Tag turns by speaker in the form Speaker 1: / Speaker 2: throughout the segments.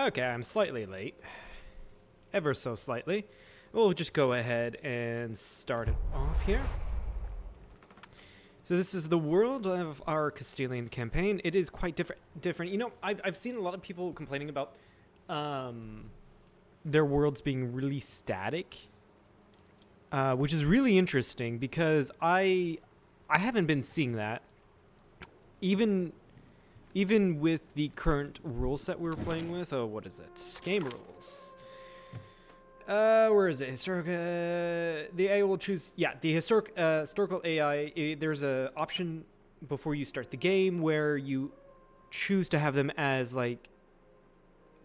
Speaker 1: Okay, I'm slightly late. Ever so slightly. We'll just go ahead and start it off here. So this is the world of our Castilian campaign. It is quite different. You know, I've seen a lot of people complaining about their worlds being really static, which is really interesting because I haven't been seeing that. Even with the current rule set we're playing with. Oh, what is it? Game rules. Where is it? The AI will choose. Yeah, the historical AI. There's a option before you start the game where you choose to have them as like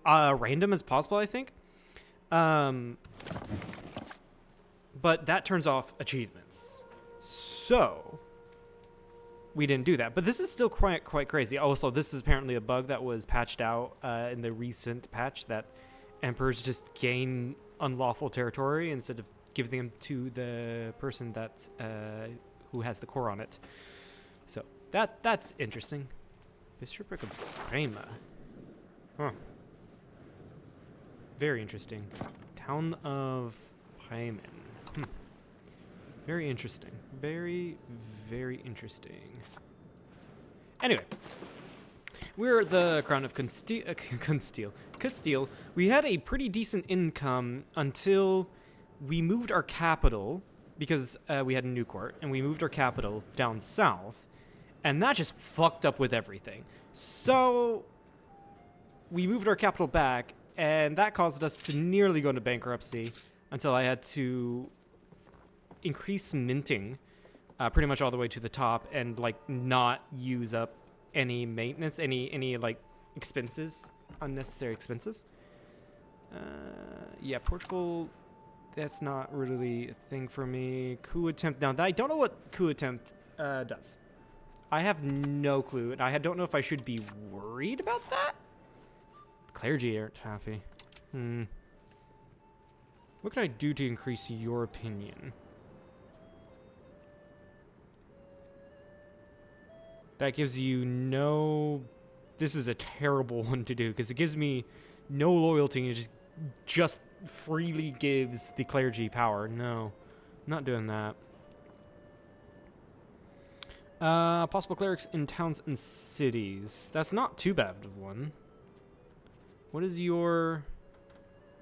Speaker 1: random as possible, I think. But that turns off achievements. So we didn't do that, but this is still quite crazy. Also, this is apparently a bug that was patched out in the recent patch that emperors just gain unlawful territory instead of giving them to the person that who has the core on it. So that's interesting. Bishopric of Prema. Huh. Very interesting. Town of Hyman. Very interesting. Very, very interesting. Anyway, we're the Crown of Castile. We had a pretty decent income until we moved our capital, because we had a new court, and we moved our capital down south, and that just fucked up with everything. So we moved our capital back, and that caused us to nearly go into bankruptcy until I had to increase minting pretty much all the way to the top and like not use up any maintenance, any like expenses, unnecessary expenses. Yeah, Portugal, that's not really a thing for me. Coup attempt. Now, I don't know what coup attempt does. I have no clue, and I don't know if I should be worried about that. Clergy aren't happy. What can I do to increase your opinion? That gives you no... This is a terrible one to do, because it gives me no loyalty, and it just freely gives the clergy power. No, I'm not doing that. Possible clerics in towns and cities. That's not too bad of one. What is your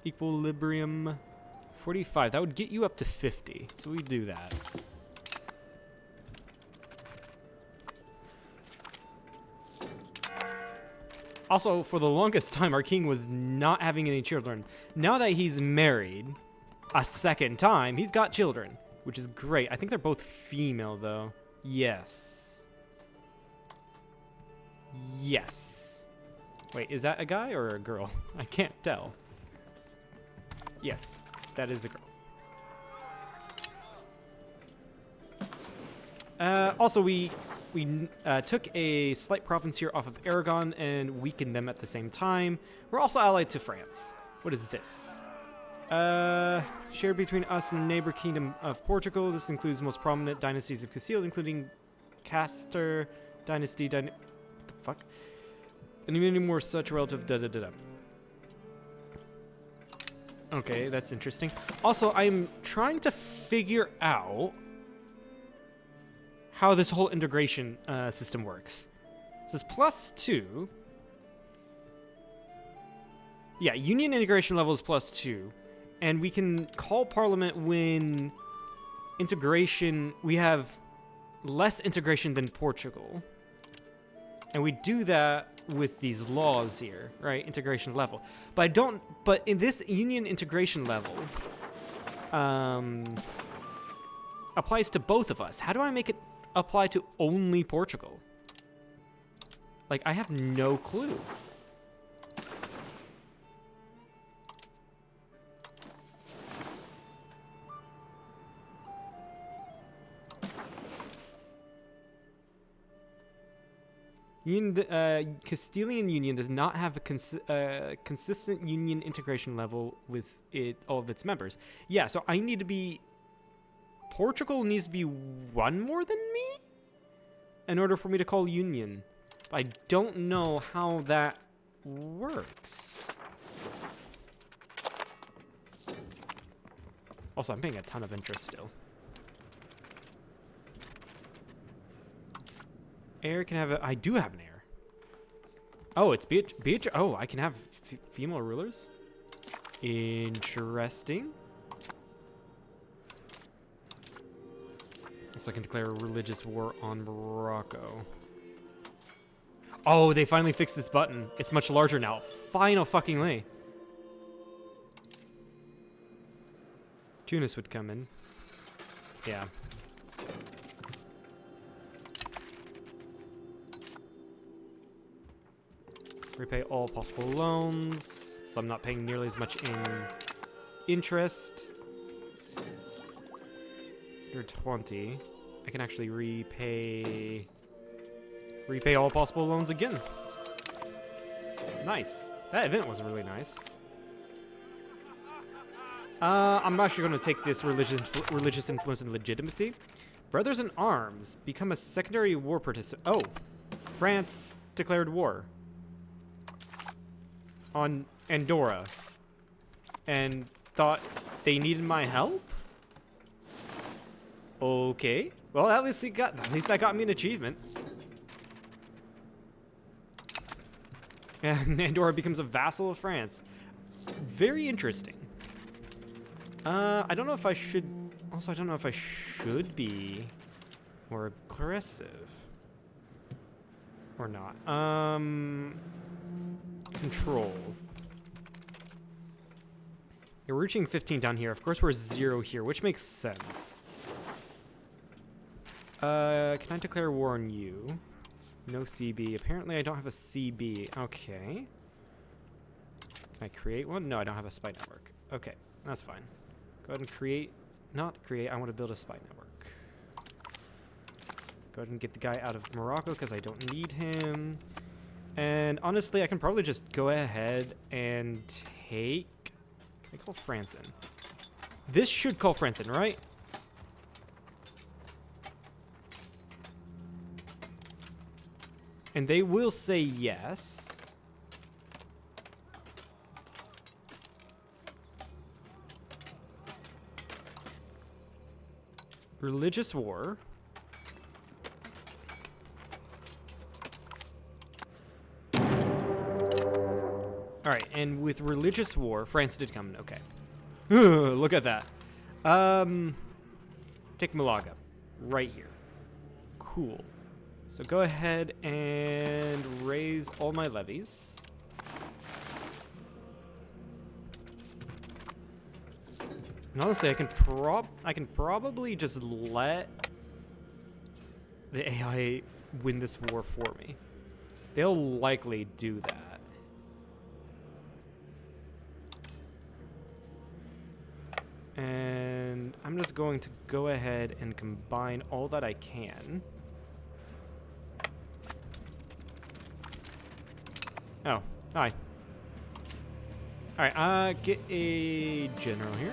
Speaker 1: equilibrium? 45. That would get you up to 50, so we do that. Also, for the longest time, our king was not having any children. Now that he's married a second time, he's got children, which is great. I think they're both female, though. Yes. Yes. Wait, is that a guy or a girl? I can't tell. Yes, that is a girl. Also, we took a slight province here off of Aragon and weakened them at the same time. We're also allied to France. What is this? Shared between us and the neighbor kingdom of Portugal. This includes most prominent dynasties of Castile, including Castile dynasty. What the fuck? And many more such relative. Okay, that's interesting. Also, I'm trying to figure out how this whole integration system works. So it's +2. Yeah, union integration level is +2. And we can call parliament when integration, we have less integration than Portugal. And we do that with these laws here, right? Integration level. But in this union integration level, applies to both of us. How do I make it apply to only Portugal? Like, I have no clue. Castilian Union does not have a consistent union integration level with all of its members. Yeah, so I need to be... Portugal needs to be one more than me in order for me to call union. I don't know how that works. Also, I'm paying a ton of interest still. Heir can have a... I do have an heir. Oh, it's Beatrice. Oh, I can have female rulers? Interesting. So I can declare a religious war on Morocco. Oh, they finally fixed this button. It's much larger now. Final fucking lay. Tunis would come in. Yeah. Repay all possible loans, so I'm not paying nearly as much in interest. You're 20. I can actually repay all possible loans again. Nice. That event was really nice. I'm actually going to take this religious influence and legitimacy. Brothers in Arms become a secondary war participant. Oh, France declared war on Andorra and thought they needed my help. Okay. Well, at least that got me an achievement. And Andorra becomes a vassal of France. Very interesting. I don't know if I should... Also, I don't know if I should be more aggressive. Or not. Control. Yeah, we're reaching 15 down here. Of course, we're 0 here, which makes sense. Can I declare war on you? No CB. Apparently, I don't have a CB. Okay. Can I create one? No, I don't have a spy network. Okay, that's fine. Go ahead and create. Not create. I want to build a spy network. Go ahead and get the guy out of Morocco because I don't need him. And honestly, I can probably just go ahead and take... Can I call France in? This should call France in, right? And they will say yes. Religious war. All right, and with religious war, France did come in. Okay. Look at that. Take Malaga. Right here. Cool. So go ahead and raise all my levies. And honestly, I can probably just let the AI win this war for me. They'll likely do that. And I'm just going to go ahead and combine all that I can. Oh, hi. Alright, get a general here.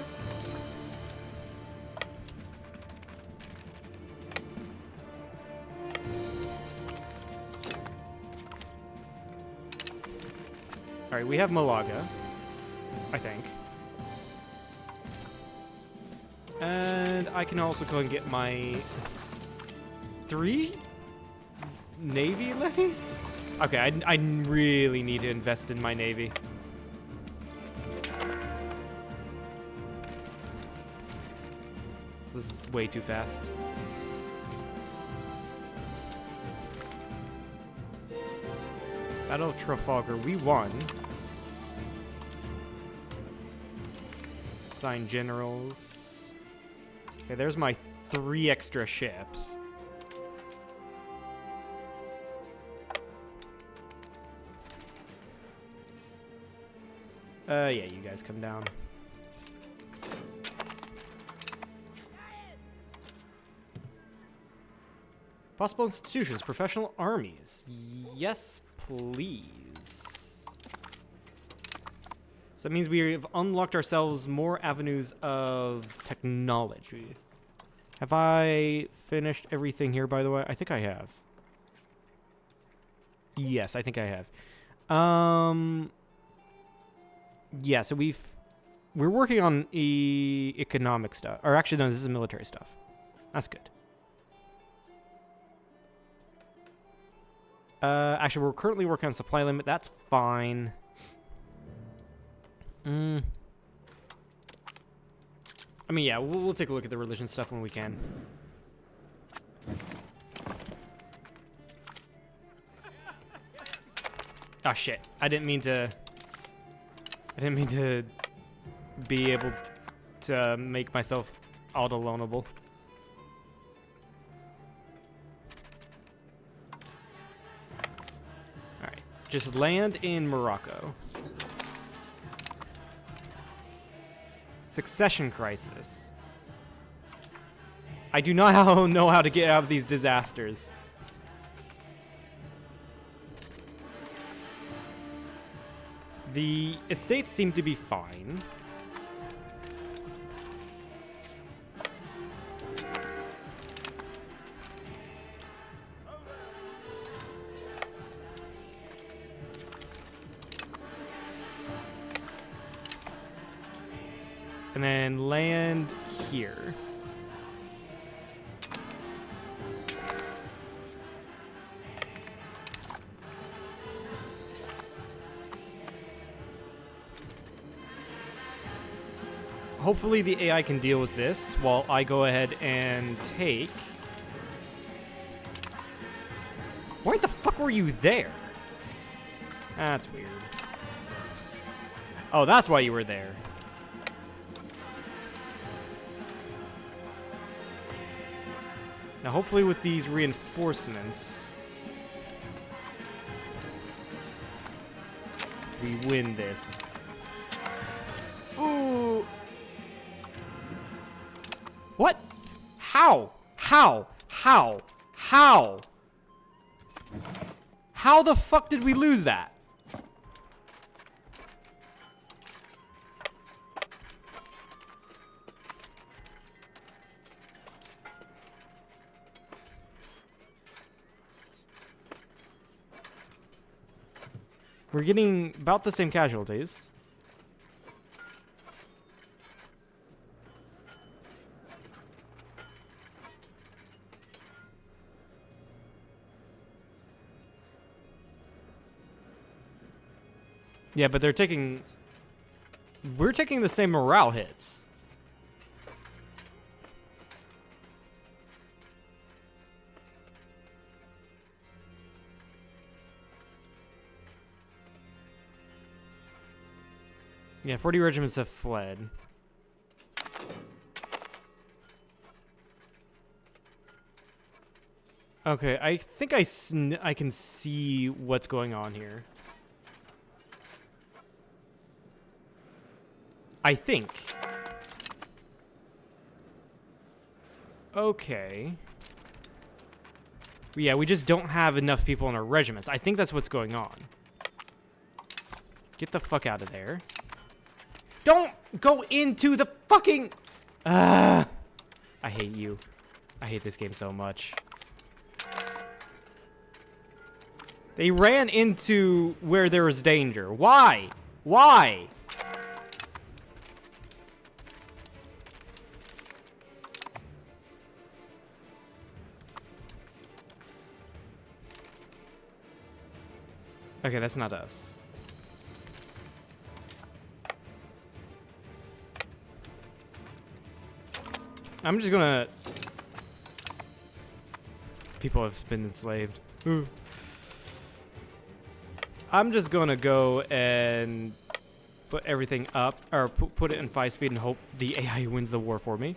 Speaker 1: Alright, we have Malaga, I think. And I can also go and get my 3 Navy levies? Okay, I really need to invest in my Navy. So this is way too fast. Battle of Trafalgar, we won. Assign generals. Okay, there's my 3 extra ships. Yeah, you guys come down. Possible institutions, professional armies. Yes, please. So that means we have unlocked ourselves more avenues of technology. Have I finished everything here, by the way? I think I have. Yes, I think I have. Yeah, so we've we're working on economic stuff. Or actually, no, this is military stuff. That's good. Actually, we're currently working on supply limit. That's fine. I mean, yeah, we'll take a look at the religion stuff when we can. Oh shit! I didn't mean to be able to make myself auto-loanable. Alright, just land in Morocco. Succession crisis. I do not know how to get out of these disasters. The estates seem to be fine. And then land here. Hopefully the AI can deal with this while I go ahead and take... Why the fuck were you there? That's weird. Oh, that's why you were there. Now, hopefully with these reinforcements, we win this. Ooh. What? How? How? How? How? How the fuck did we lose that? We're getting about the same casualties. Yeah, but they're taking... We're taking the same morale hits. Yeah, 40 regiments have fled. Okay, I think I can see what's going on here. I think. Okay. Yeah, we just don't have enough people in our regiments. I think that's what's going on. Get the fuck out of there. Don't go into the fucking... I hate you. I hate this game so much. They ran into where there was danger. Why? Why? Okay, that's not us. I'm just gonna... People have been enslaved. Ooh. I'm just gonna go and put everything up, or put it in 5 speed and hope the AI wins the war for me.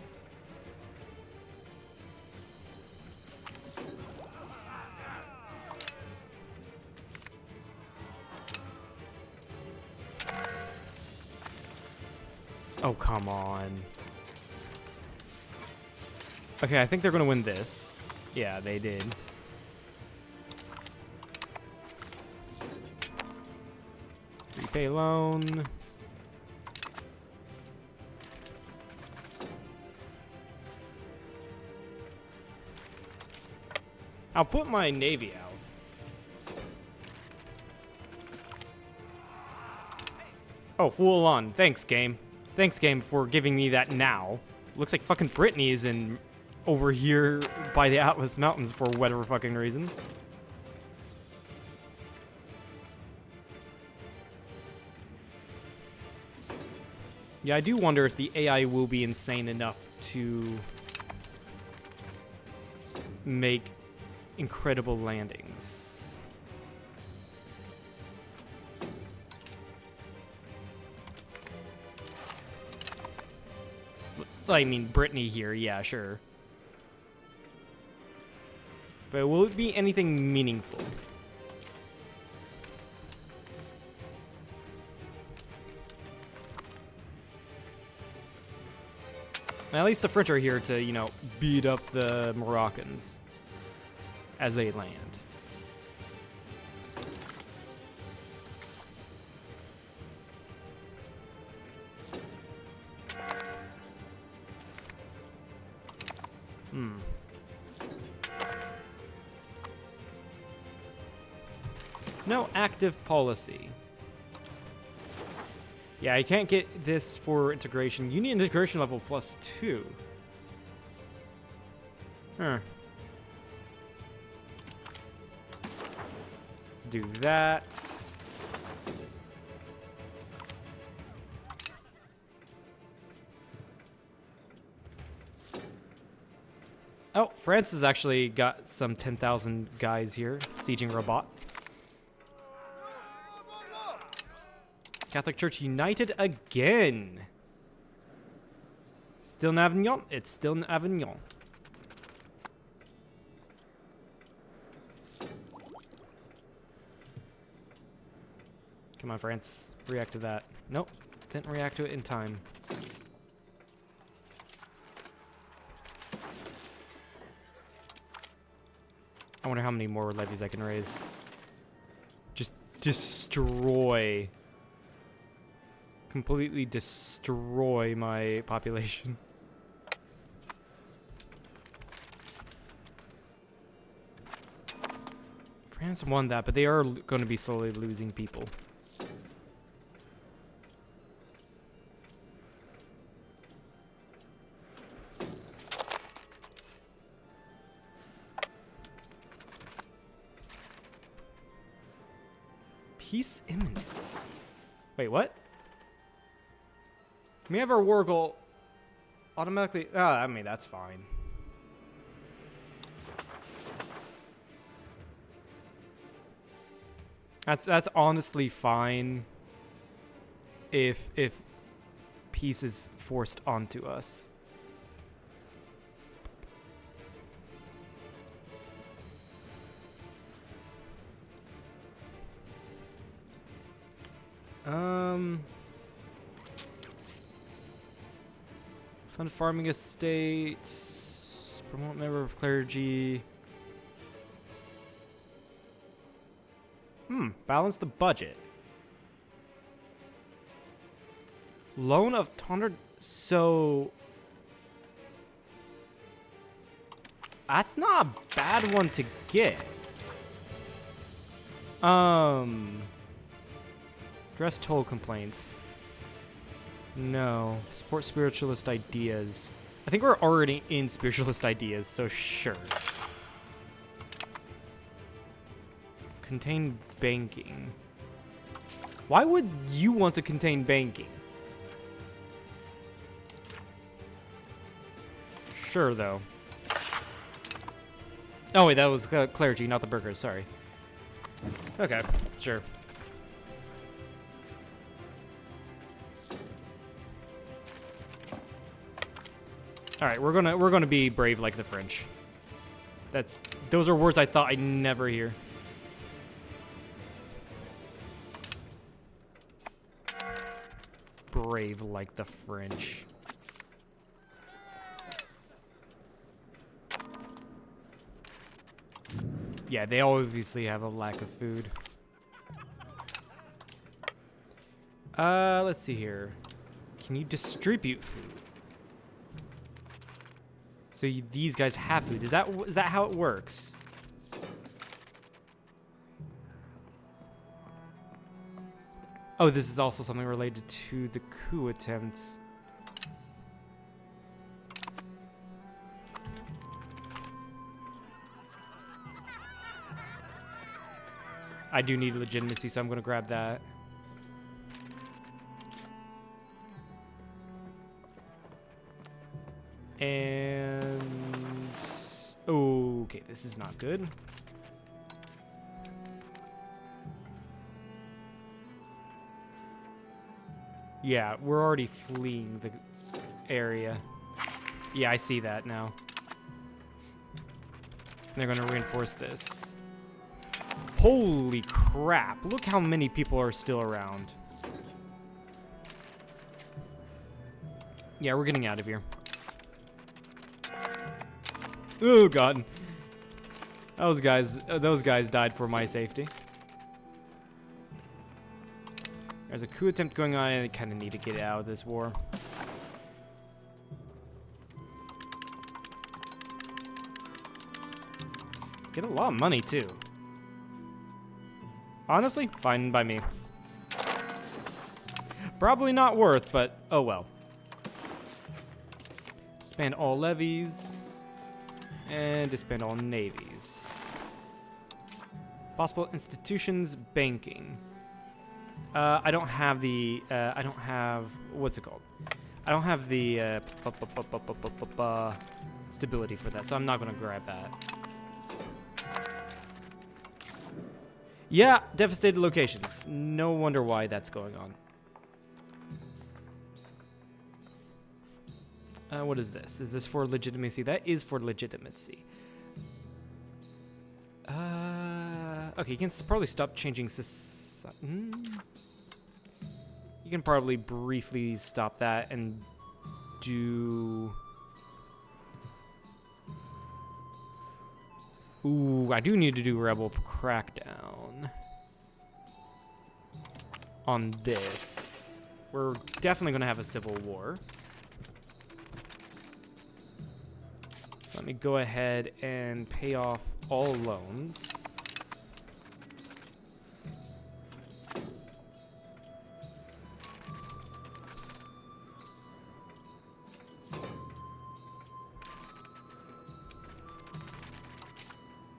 Speaker 1: Oh, come on. Okay, I think they're gonna win this. Yeah, they did. Repay loan. I'll put my navy out. Oh, full on. Thanks, game. Thanks, game, for giving me that now. Looks like fucking Brittany is in over here by the Atlas Mountains for whatever fucking reason. Yeah, I do wonder if the AI will be insane enough to make incredible landings. I mean, Brittany here, yeah, sure. But will it be anything meaningful? At least the French are here to, you know, beat up the Moroccans as they land. No active policy. Yeah, I can't get this for integration. You need integration level +2. Huh. Do that. Oh, France has actually got some 10,000 guys here, sieging Rabat. Catholic Church united again. Still in Avignon? It's still in Avignon. Come on, France. React to that. Nope. Didn't react to it in time. I wonder how many more levies I can raise. Just destroy. Completely destroy my population. France won that, but they are going to be slowly losing people. Peace imminent. Wait, what? We have our war goal automatically. I mean, that's fine. That's honestly fine. If peace is forced onto us. Fund farming estates. Promote member of clergy. Balance the budget. Loan of 100. So that's not a bad one to get. Address toll complaints. No. Support spiritualist ideas. I think we're already in spiritualist ideas, so sure. Contain banking. Why would you want to contain banking? Sure, though. Oh, wait, that was clergy, not the burghers, sorry. Okay, sure. All right, we're gonna be brave like the French. Those are words I thought I'd never hear. Brave like the French. Yeah, they obviously have a lack of food. Let's see here. Can you distribute food? So these guys have food. Is that how it works? Oh, this is also something related to the coup attempt. I do need legitimacy, so I'm going to grab that. And... okay, this is not good. Yeah, we're already fleeing the area. Yeah, I see that now. They're going to reinforce this. Holy crap. Look how many people are still around. Yeah, we're getting out of here. Oh, God. Those guys died for my safety. There's a coup attempt going on, and I kind of need to get out of this war. Get a lot of money, too. Honestly, fine by me. Probably not worth, but oh well. Disband all levies. And disband all navies. Possible institutions, banking. I don't have the, what's it called? I don't have the stability for that, so I'm not going to grab that. Yeah, devastated locations. No wonder why that's going on. What is this? Is this for legitimacy? That is for legitimacy. Okay, you can probably stop changing society. You can probably briefly stop that and do... Ooh, I do need to do rebel crackdown on this. We're definitely going to have a civil war. So let me go ahead and pay off all loans.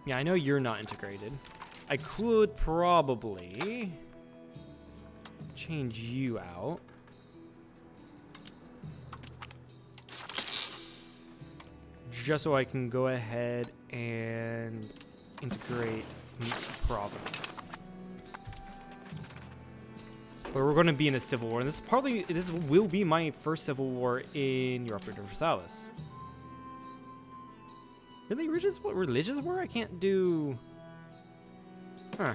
Speaker 1: Yeah, I know you're not integrated. I could probably change you out. Just so I can go ahead and integrate province. But we're going to be in a civil war, and this will be my first civil war in Europe Universalis. Really? Religious war? I can't do... Huh.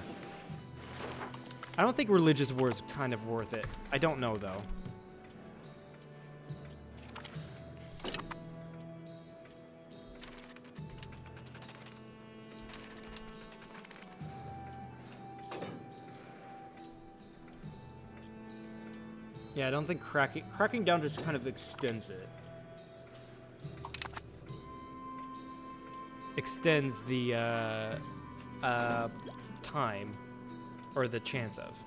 Speaker 1: I don't think religious war is kind of worth it. I don't know, though. Yeah, I don't think cracking down just kind of extends it. Extends the time or the chance of.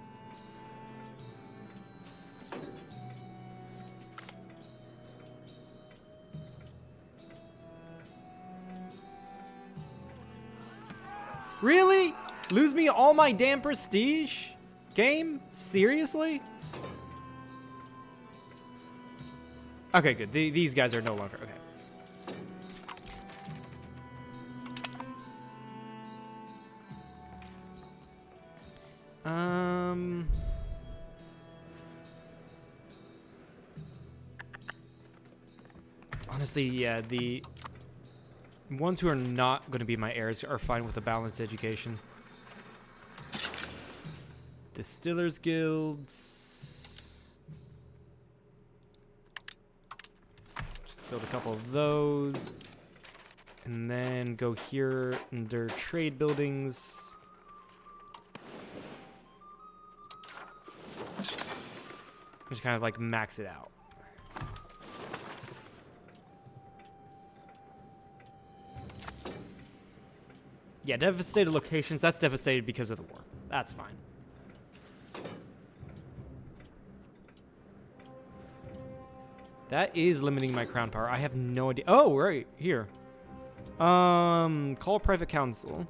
Speaker 1: Really? Lose me all my damn prestige? Game? Seriously? Okay, good. These guys are no longer okay. Honestly, yeah, the ones who are not going to be my heirs are fine with a balanced education. Distillers guilds. Just build a couple of those. And then go here under trade buildings. Just kind of like max it out. Yeah, devastated locations. That's devastated because of the war. That's fine. That is limiting my crown power. I have no idea. Oh, right here. Call a private council.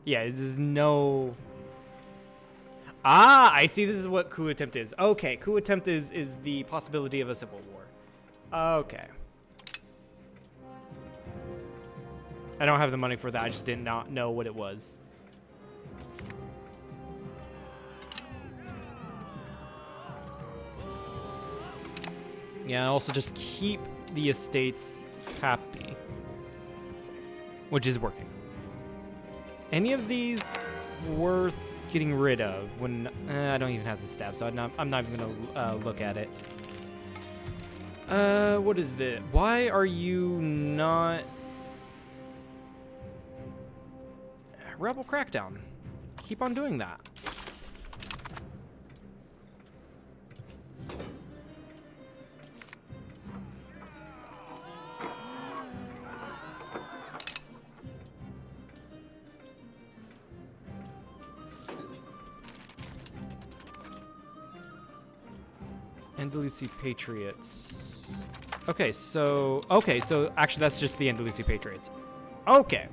Speaker 1: Yeah, this is no... Ah, I see. This is what coup attempt is. Okay, coup attempt is the possibility of a civil war. Okay. I don't have the money for that. I just did not know what it was. Yeah, and also just keep the estates happy, which is working. Any of these worth getting rid of when I don't even have the stab, so I'm not even gonna look at it. What is this? Why are you not Rebel Crackdown? Keep on doing that. Andalusi Patriots. Okay, so actually that's just the Andalusi Patriots. Okay.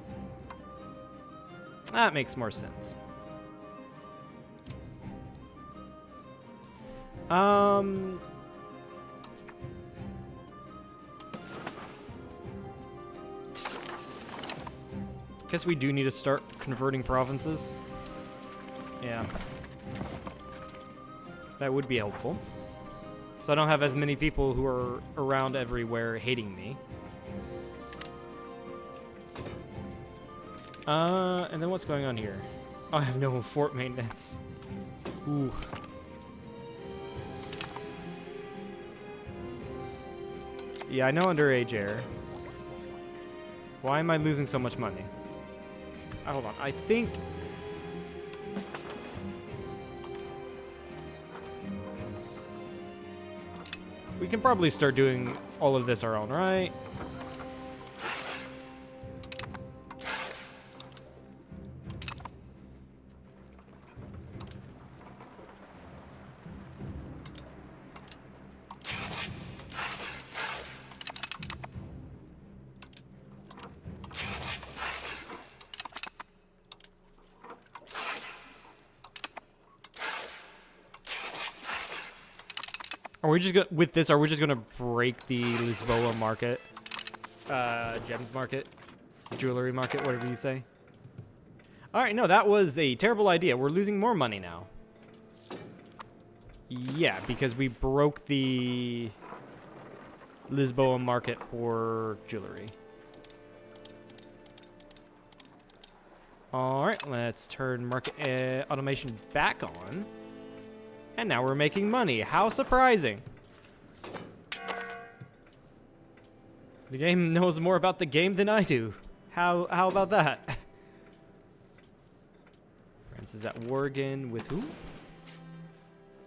Speaker 1: That makes more sense. Guess we do need to start converting provinces. Yeah. That would be helpful. So I don't have as many people who are around everywhere hating me. And then what's going on here? Oh, I have no fort maintenance. Ooh. Yeah, I know underage heir. Why am I losing so much money? Hold on, I think... we can probably start doing all of this our own, right? Are we just gonna, with this, are we just gonna break the Lisboa market? Gems market? Jewelry market, whatever you say. Alright, no, that was a terrible idea. We're losing more money now. Yeah, because we broke the Lisboa market for jewelry. Alright, let's turn market automation back on. And now we're making money. How surprising. The game knows more about the game than I do. How about that? France is at war again with who?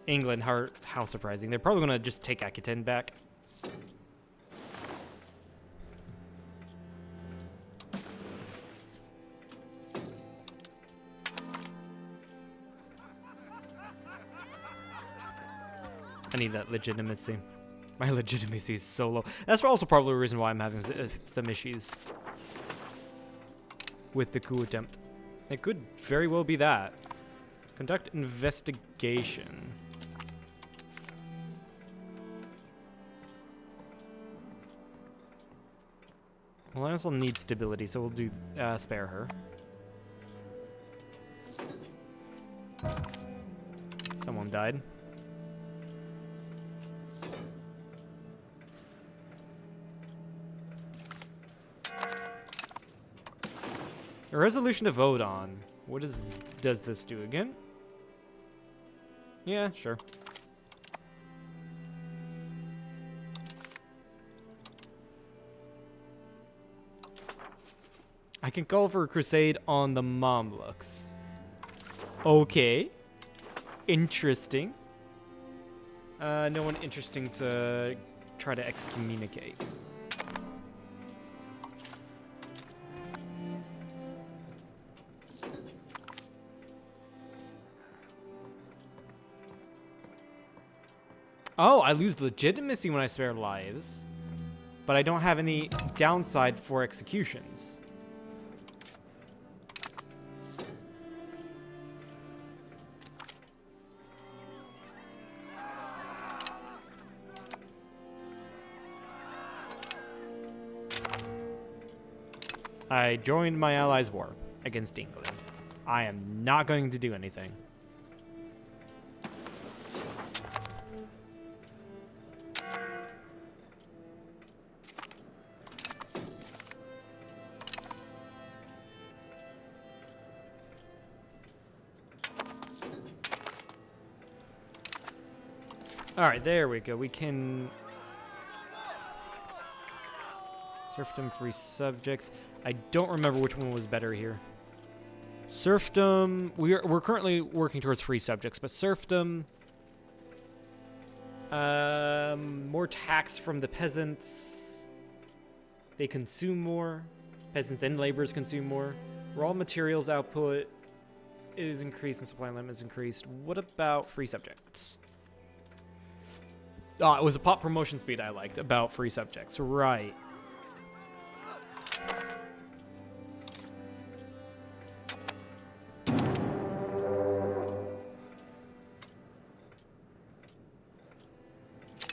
Speaker 1: England. How surprising. They're probably going to just take Aquitaine back. I need that legitimacy. My legitimacy is so low. That's also probably the reason why I'm having some issues with the coup attempt. It could very well be that. Conduct investigation. Well, I also need stability, so we'll do spare her. Someone died. A resolution to vote on. What does this do again? Yeah, sure. I can call for a crusade on the Mamluks. Okay. Interesting. No one interesting to try to excommunicate. Oh, I lose legitimacy when I spare lives, but I don't have any downside for executions. I joined my allies' war against England. I am not going to do anything. All right, there we go. We can serfdom, free subjects. I don't remember which one was better here. Serfdom. We're currently working towards free subjects, but serfdom. More tax from the peasants. They consume more. Peasants and laborers consume more. Raw materials output is increased and supply limit is increased. What about free subjects? Oh, it was a pop promotion speed I liked about free subjects. Right.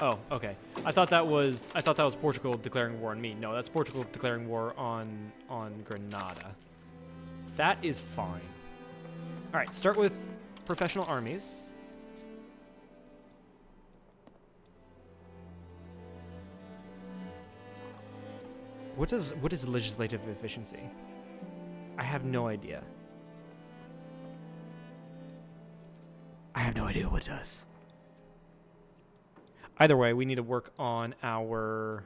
Speaker 1: Oh, okay. I thought that was Portugal declaring war on me. No, that's Portugal declaring war on Granada. That is fine. All right, start with professional armies. What is legislative efficiency? I have no idea. I have no idea what it does. Either way, we need to work on our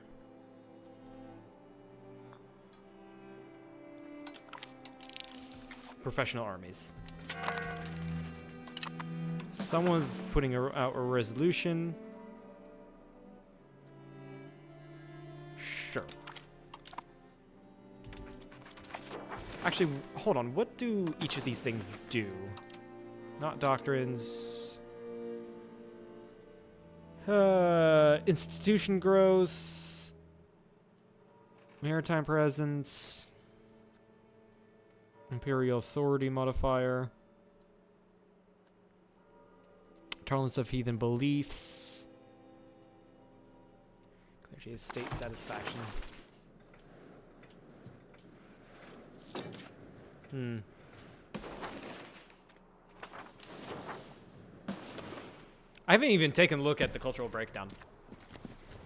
Speaker 1: professional armies. Someone's putting out a resolution. Sure. Actually, hold on. What do each of these things do? Not doctrines. Institution growth. Maritime presence. Imperial authority modifier. Tolerance of heathen beliefs. Clergy of state satisfaction. I haven't even taken a look at the cultural breakdown.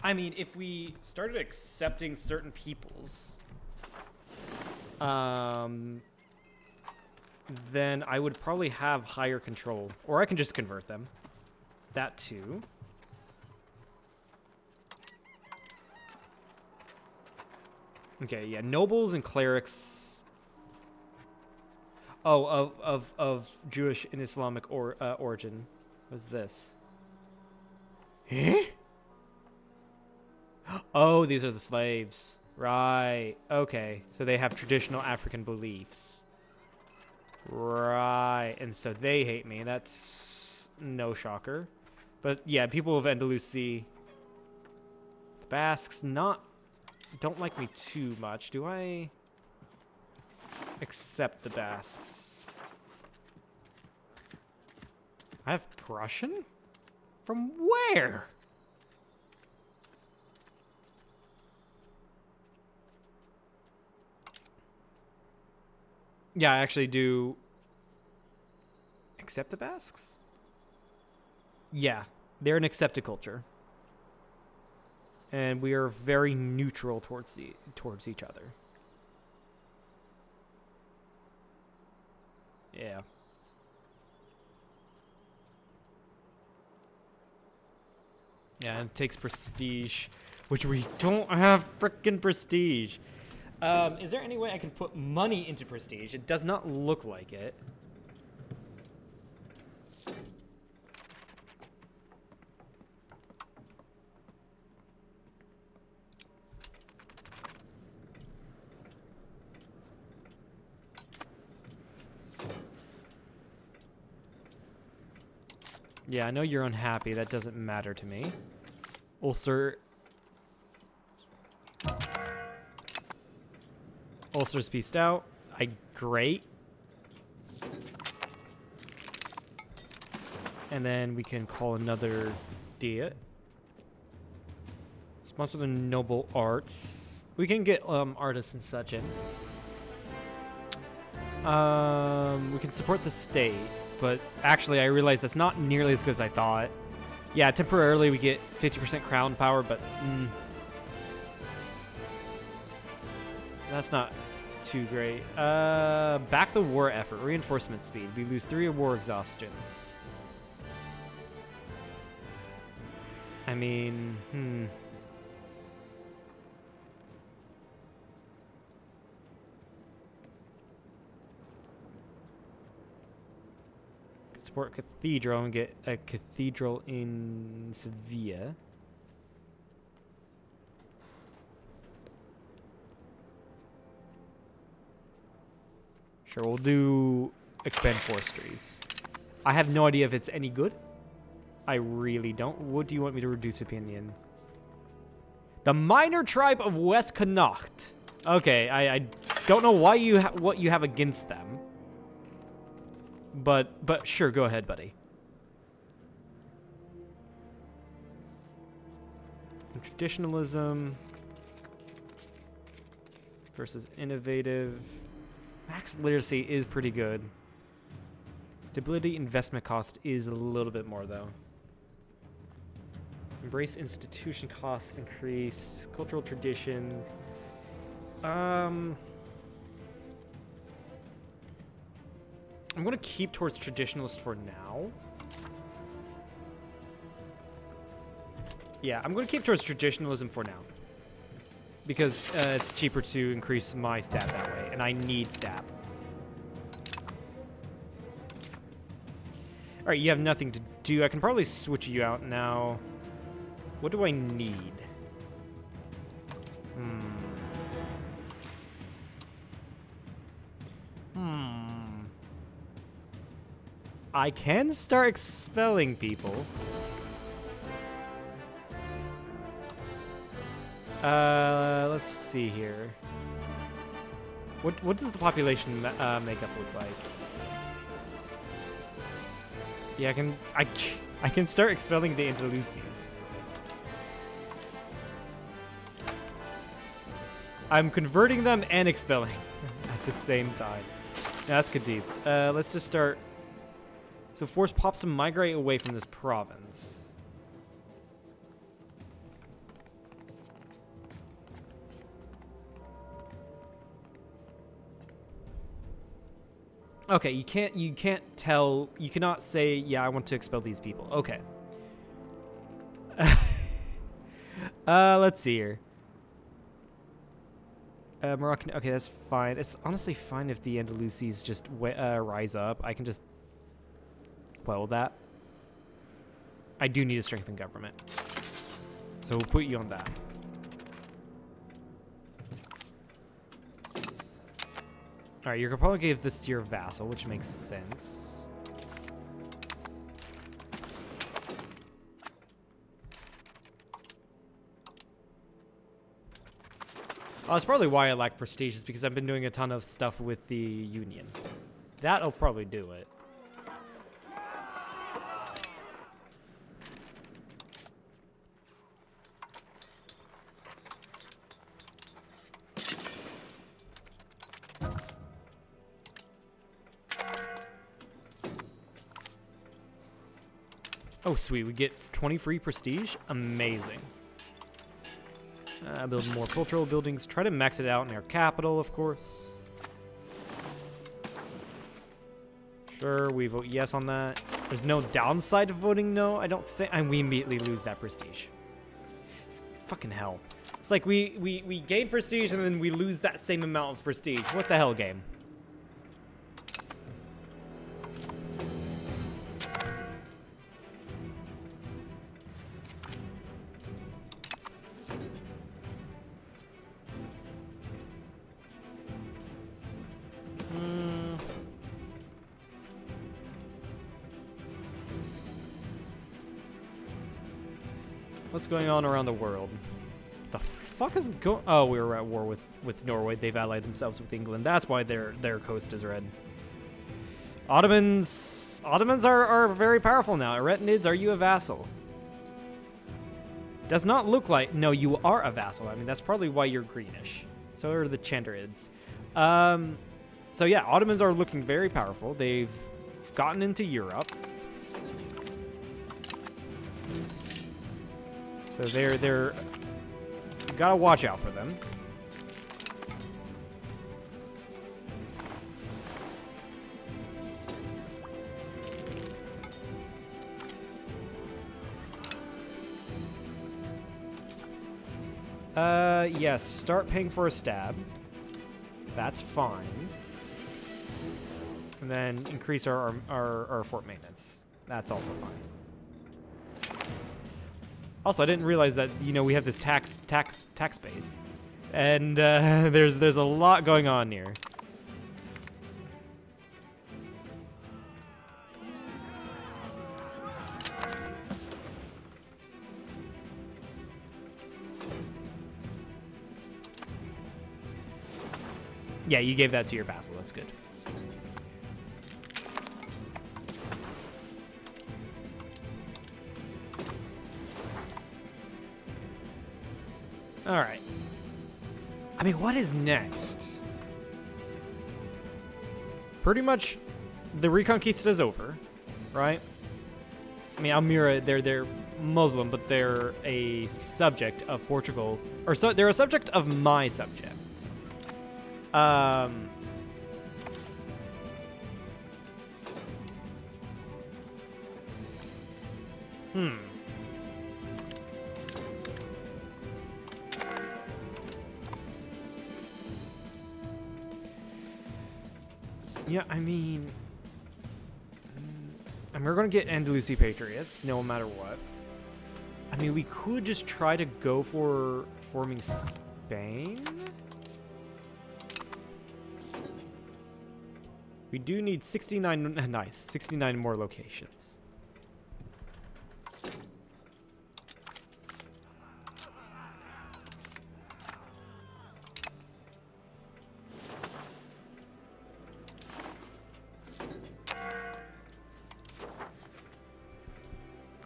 Speaker 1: I mean, if we started accepting certain peoples, then I would probably have higher control. Or I can just convert them. That too. Okay, yeah, nobles and clerics. Oh, of Jewish and Islamic origin was this. Eh? Oh, these are the slaves. Right. Okay. So they have traditional African beliefs. Right. And so they hate me. That's no shocker. But yeah, people of Andalusia. The Basques don't like me too much. Do I accept the Basques? I have Prussian? From where? Yeah, I actually do accept the Basques. Yeah, they're an accepted culture. And we are very neutral towards each other. Yeah. Yeah, it takes prestige, which we don't have frickin' prestige. Is there any way I can put money into prestige? It does not look like it. Yeah, I know you're unhappy. That doesn't matter to me. Ulcer's pieced out. Great. And then we can call another diet. Sponsor the noble arts. We can get artists and such in. We can support the state, but actually I realized that's not nearly as good as I thought. Yeah, temporarily we get 50% crown power, but that's not too great. Back the war effort, reinforcement speed. We lose 3 of war exhaustion. I mean, Support cathedral and get a cathedral in Sevilla. Sure, we'll do expand forestries. I have no idea if it's any good. I really don't. What do you want me to reduce opinion? The minor tribe of West Connacht. Okay, I don't know why what you have against them. But sure, go ahead, buddy. Traditionalism versus innovative. Max literacy is pretty good. Stability investment cost is a little bit more though. Embrace institution cost increase. Cultural tradition. I'm going to keep towards traditionalist for now. Yeah, I'm going to keep towards traditionalism for now. Because it's cheaper to increase my stat that way, and I need stat. Alright, you have nothing to do. I can probably switch you out now. What do I need? I can start expelling people. Let's see here. What does the population makeup look like? Yeah, I can start expelling the Andalusians. I'm converting them and expelling at the same time. That's Cadiz. Let's just start. So force pops to migrate away from this province. Okay, you cannot say, yeah, I want to expel these people. Okay. Let's see here. Moroccan, okay, that's fine. It's honestly fine if the Andalusies just rise up. I can just quell that. I do need a strengthened government. So we'll put you on that. Alright, you're gonna probably give this to your vassal, which makes sense. Oh, that's probably why I lack prestige, is because I've been doing a ton of stuff with the Union. That'll probably do it. Oh, sweet. We get 20 free prestige. Amazing. Build more cultural buildings. Try to max it out in our capital, of course. Sure, we vote yes on that. There's no downside to voting no, I don't think. And we immediately lose that prestige. It's fucking hell. It's like we gain prestige and then we lose that same amount of prestige. What the hell, game? What's going on around the world? The fuck is going? Oh, we were at war with Norway. They've allied themselves with England. That's why their coast is red. Ottomans are very powerful now. Eretinids, are you a vassal? Does not look like. No, you are a vassal. I mean, that's probably why you're greenish. So are the Chandrids. So yeah, Ottomans are looking very powerful. They've gotten into Europe. So they're you gotta watch out for them. Yes, start paying for a stab. That's fine. And then increase our fort maintenance. That's also fine. Also, I didn't realize that, you know, we have this tax base. And there's a lot going on here. Yeah, you gave that to your vassal. That's good. All right. I mean, what is next? Pretty much the Reconquista is over, right? I mean, Almira, they're Muslim, but they're a subject of Portugal. Or so they're a subject of my subject. Yeah, I mean, and we're going to get Andalusi Patriots, no matter what. I mean, we could just try to go for forming Spain. We do need 69, nice, 69 more locations.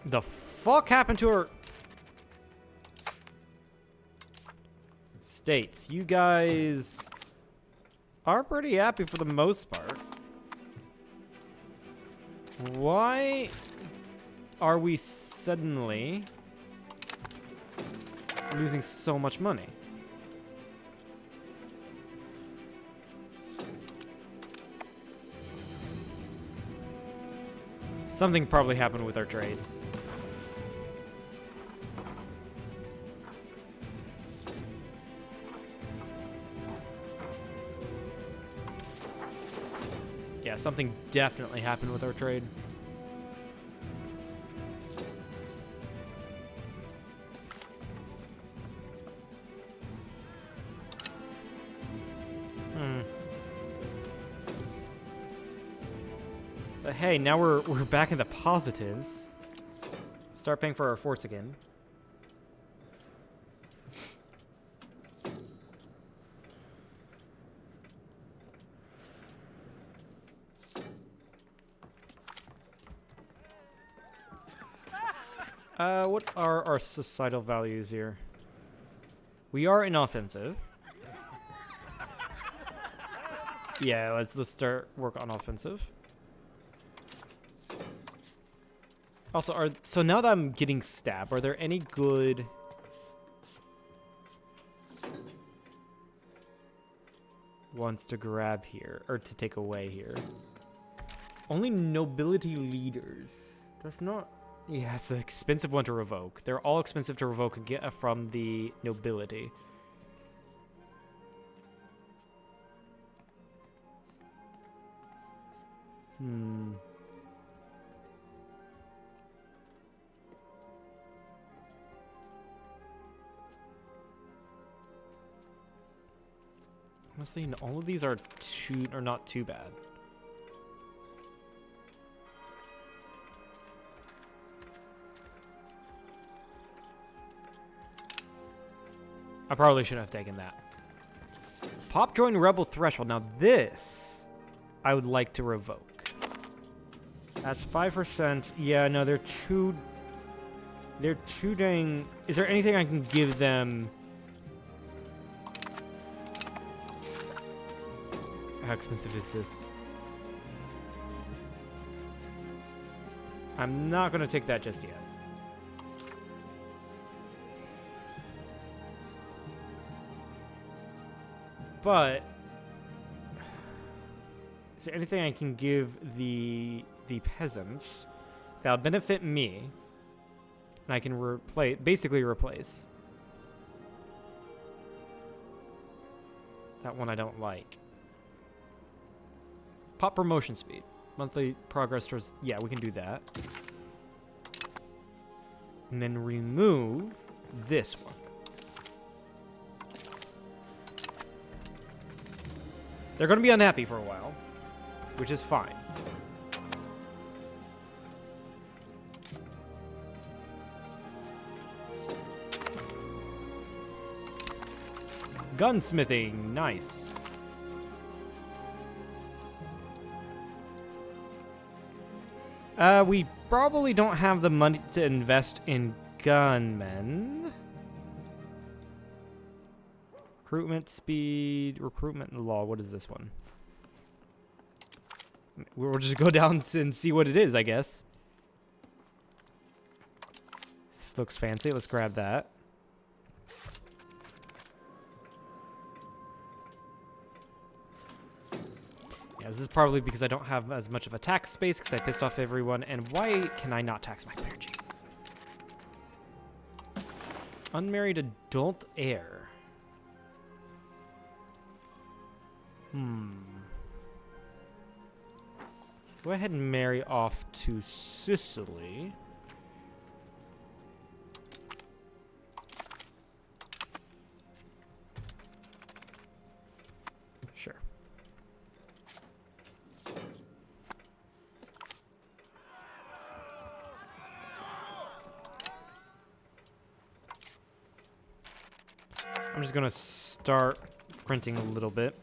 Speaker 1: The fuck happened to our states? You guys are pretty happy for the most part. Why are we suddenly losing so much money? Something probably happened with our trade. Yeah, something definitely happened with our trade. But hey, now we're back in the positives. Start paying for our forts again. What are our societal values here? We are inoffensive. Yeah, let's start work on offensive. Also, so now that I'm getting stabbed, are there any good ones to grab here or to take away here? Only nobility leaders. That's not. Yeah, it's an expensive one to revoke. They're all expensive to revoke and get from the nobility. Honestly, all of these are not too bad. I probably shouldn't have taken that. Pop join rebel threshold. Now this, I would like to revoke. That's 5%. Yeah, no, they're too dang. Is there anything I can give them? how expensive is this? I'm not gonna take that just yet. But is there anything I can give the peasants that'll benefit me, and I can basically replace that one I don't like? Pop promotion speed, monthly progress towards. Yeah, we can do that, and then remove this one. They're going to be unhappy for a while, which is fine. Gunsmithing, nice. We probably don't have the money to invest in gunmen. Recruitment speed, recruitment law. What is this one? We'll just go down and see what it is, I guess. This looks fancy. Let's grab that. Yeah, this is probably because I don't have as much of a tax space because I pissed off everyone. And why can I not tax my clergy? Unmarried adult heir. Go ahead and marry off to Sicily. Sure. I'm just gonna start printing a little bit.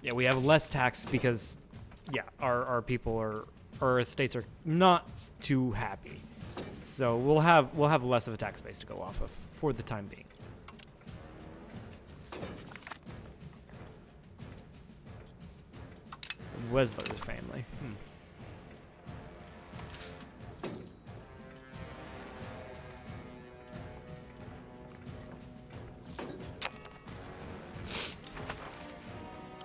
Speaker 1: Yeah, we have less tax because, yeah, our people are, our estates are not too happy. So we'll have less of a tax base to go off of for the time being. The Wesler's family.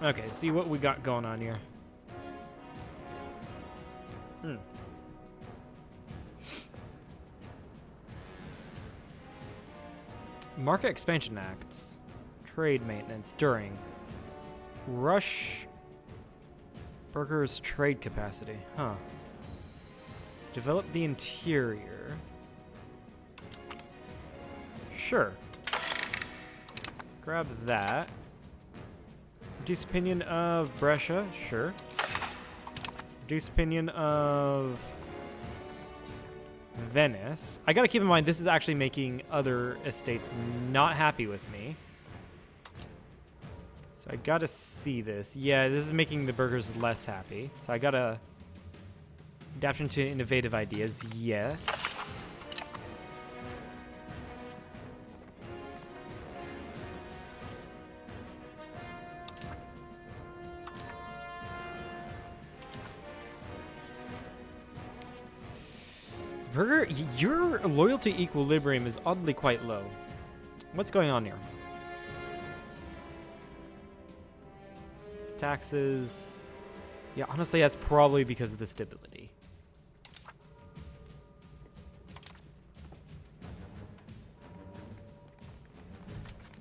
Speaker 1: Okay, see what we got going on here. Market expansion acts. Trade maintenance during. Rush Burger's trade capacity. Huh. Develop the interior. Sure. Grab that. Reduce opinion of Brescia, sure. Reduce opinion of Venice. I gotta keep in mind, this is actually making other estates not happy with me. So I gotta see this. Yeah, this is making the burgers less happy. So I gotta... Adaptation to innovative ideas, yes. Burger, your loyalty equilibrium is oddly quite low. What's going on here? Taxes. Yeah, honestly, that's probably because of the stability.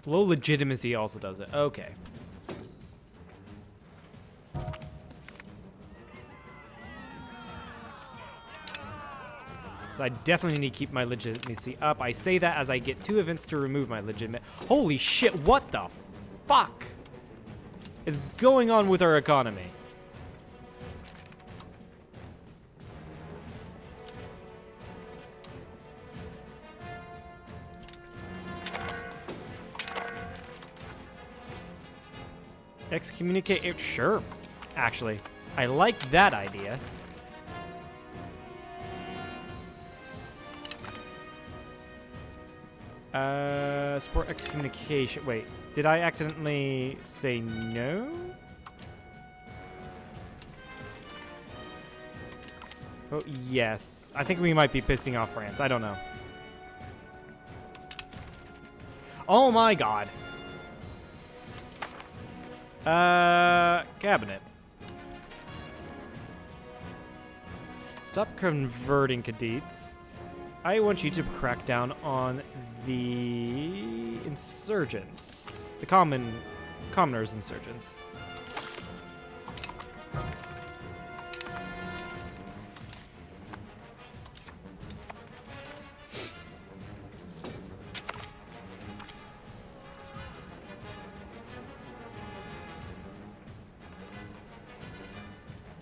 Speaker 1: Low legitimacy also does it. Okay. So I definitely need to keep my legitimacy up. I say that as I get 2 events to remove my legitimate... Holy shit, what the fuck is going on with our economy? Excommunicate it? Sure, actually. I like that idea. Support excommunication. Wait, did I accidentally say no? Oh, yes. I think we might be pissing off France. I don't know. Oh my god. Cabinet. Stop converting cadets. I want you to crack down on the insurgents. The commoners insurgents.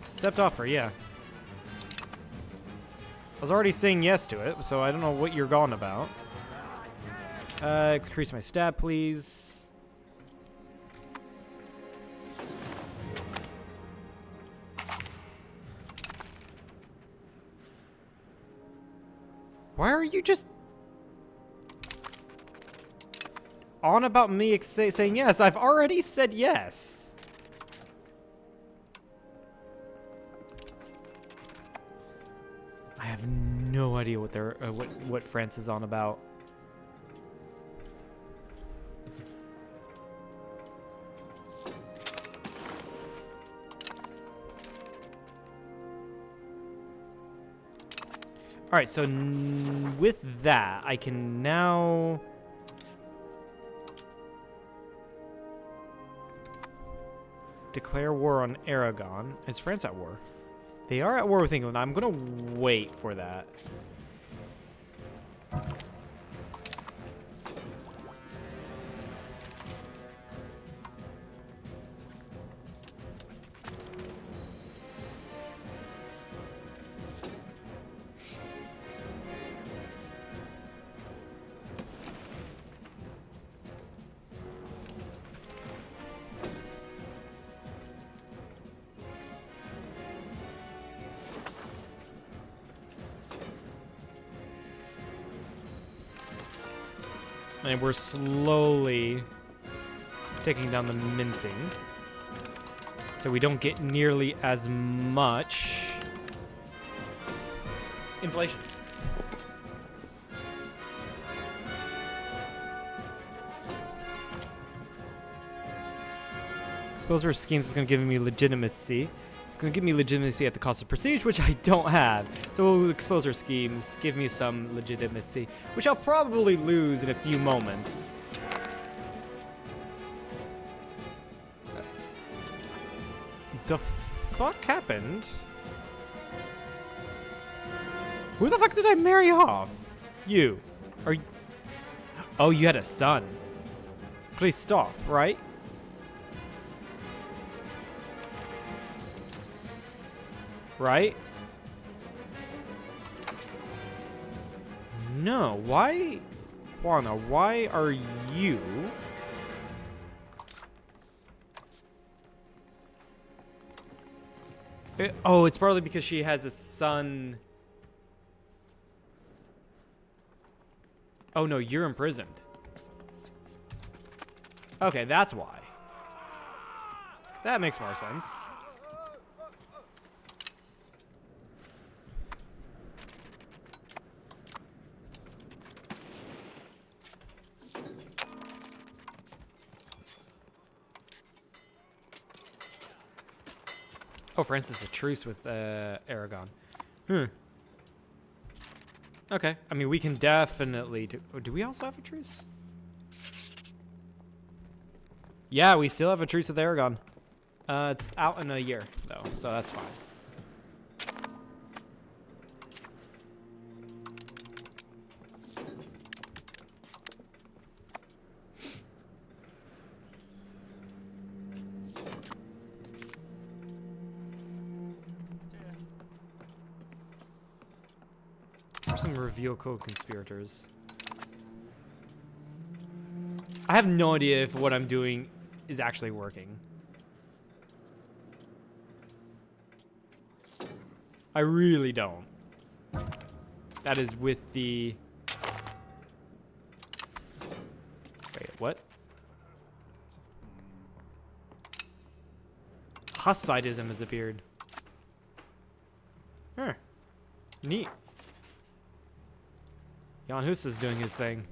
Speaker 1: Accept offer, yeah. I was already saying yes to it, so I don't know what you're going about. Increase my stat, please. Why are you just on about me saying yes? I've already said yes. I have no idea what they're what France is on about. All right, so with that, I can now declare war on Aragon. Is France at war? They are at war with England. I'm gonna wait for that. And we're slowly taking down the minting, so we don't get nearly as much inflation. Exposure schemes is going to give me legitimacy. It's going to give me legitimacy at the cost of prestige, which I don't have. So exposure schemes give me some legitimacy, which I'll probably lose in a few moments. The fuck happened? Who the fuck did I marry off? You. Are you... Oh, you had a son. Christophe, right? Right? No, why? Juana, why are you? Oh, it's probably because she has a son. Oh no, you're imprisoned. Okay, that's why. That makes more sense. Oh, for instance, a truce with Aragon. Okay, I mean, we can definitely do... Oh, do we also have a truce? Yeah, we still have a truce with Aragon. It's out in a year, though, so that's fine. Some reveal co-conspirators. I have no idea if what I'm doing is actually working. I really don't. That is with the what? Hussitism has appeared. Huh. Neat. Jan Hus is doing his thing.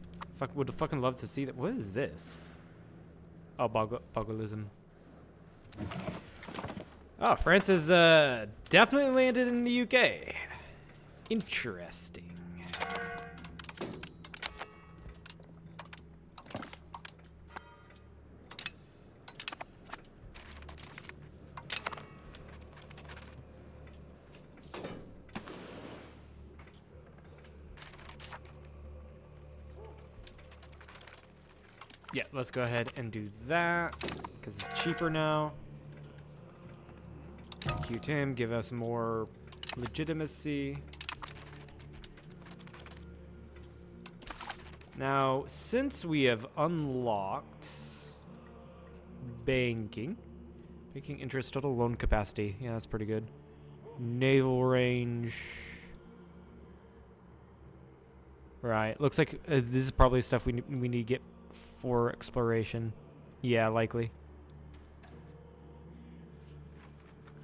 Speaker 1: Would fucking love to see that. What is this? Oh, Bogolism. Oh, France has definitely landed in the UK. Interesting. Yeah, let's go ahead and do that because it's cheaper now. Execute him, give us more legitimacy. Now, since we have unlocked banking interest, total loan capacity. Yeah, that's pretty good. Naval range. Right, looks like this is probably stuff we need to get for exploration. Yeah, likely.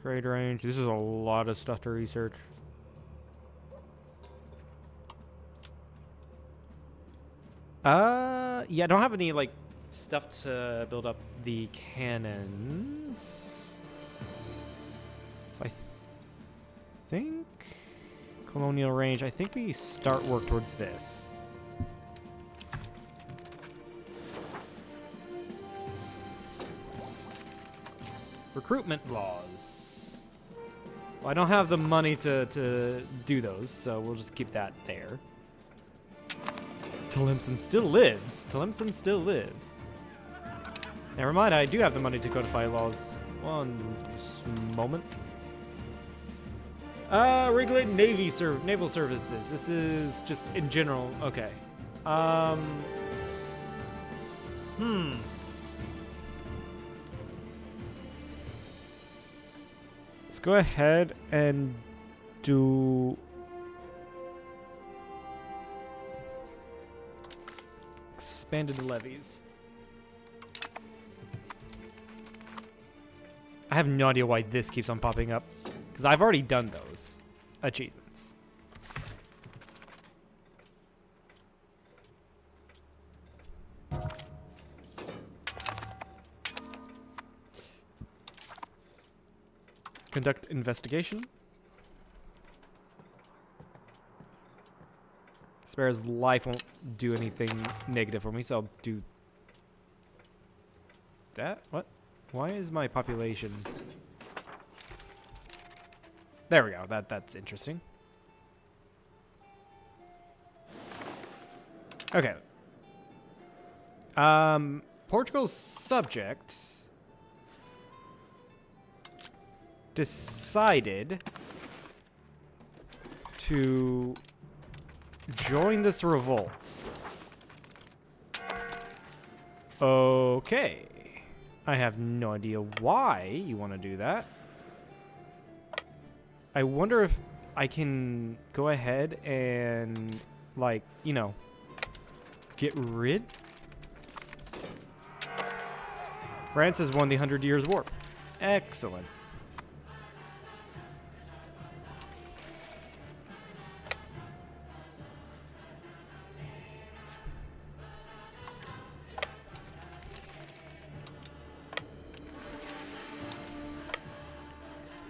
Speaker 1: Trade range. This is a lot of stuff to research. Yeah, I don't have any like stuff to build up the cannons. So I think colonial range. I think we start work towards this. Recruitment laws. Well, I don't have the money to do those, so we'll just keep that there. Tlemcen still lives. Tlemcen still lives. Never mind, I do have the money to codify laws. One moment. Regulate naval services. This is just in general. Okay. Let's go ahead and do expanded levies. I have no idea why this keeps on popping up, because I've already done those achievements. Conduct investigation. Spare's life won't do anything negative for me, so I'll do that. What? Why is my population? There we go. That's interesting. Okay. Portugal's subject decided to join this revolt. Okay. I have no idea why you want to do that. I wonder if I can go ahead and, like, you know, get rid. France has won the 100 Years' War. Excellent.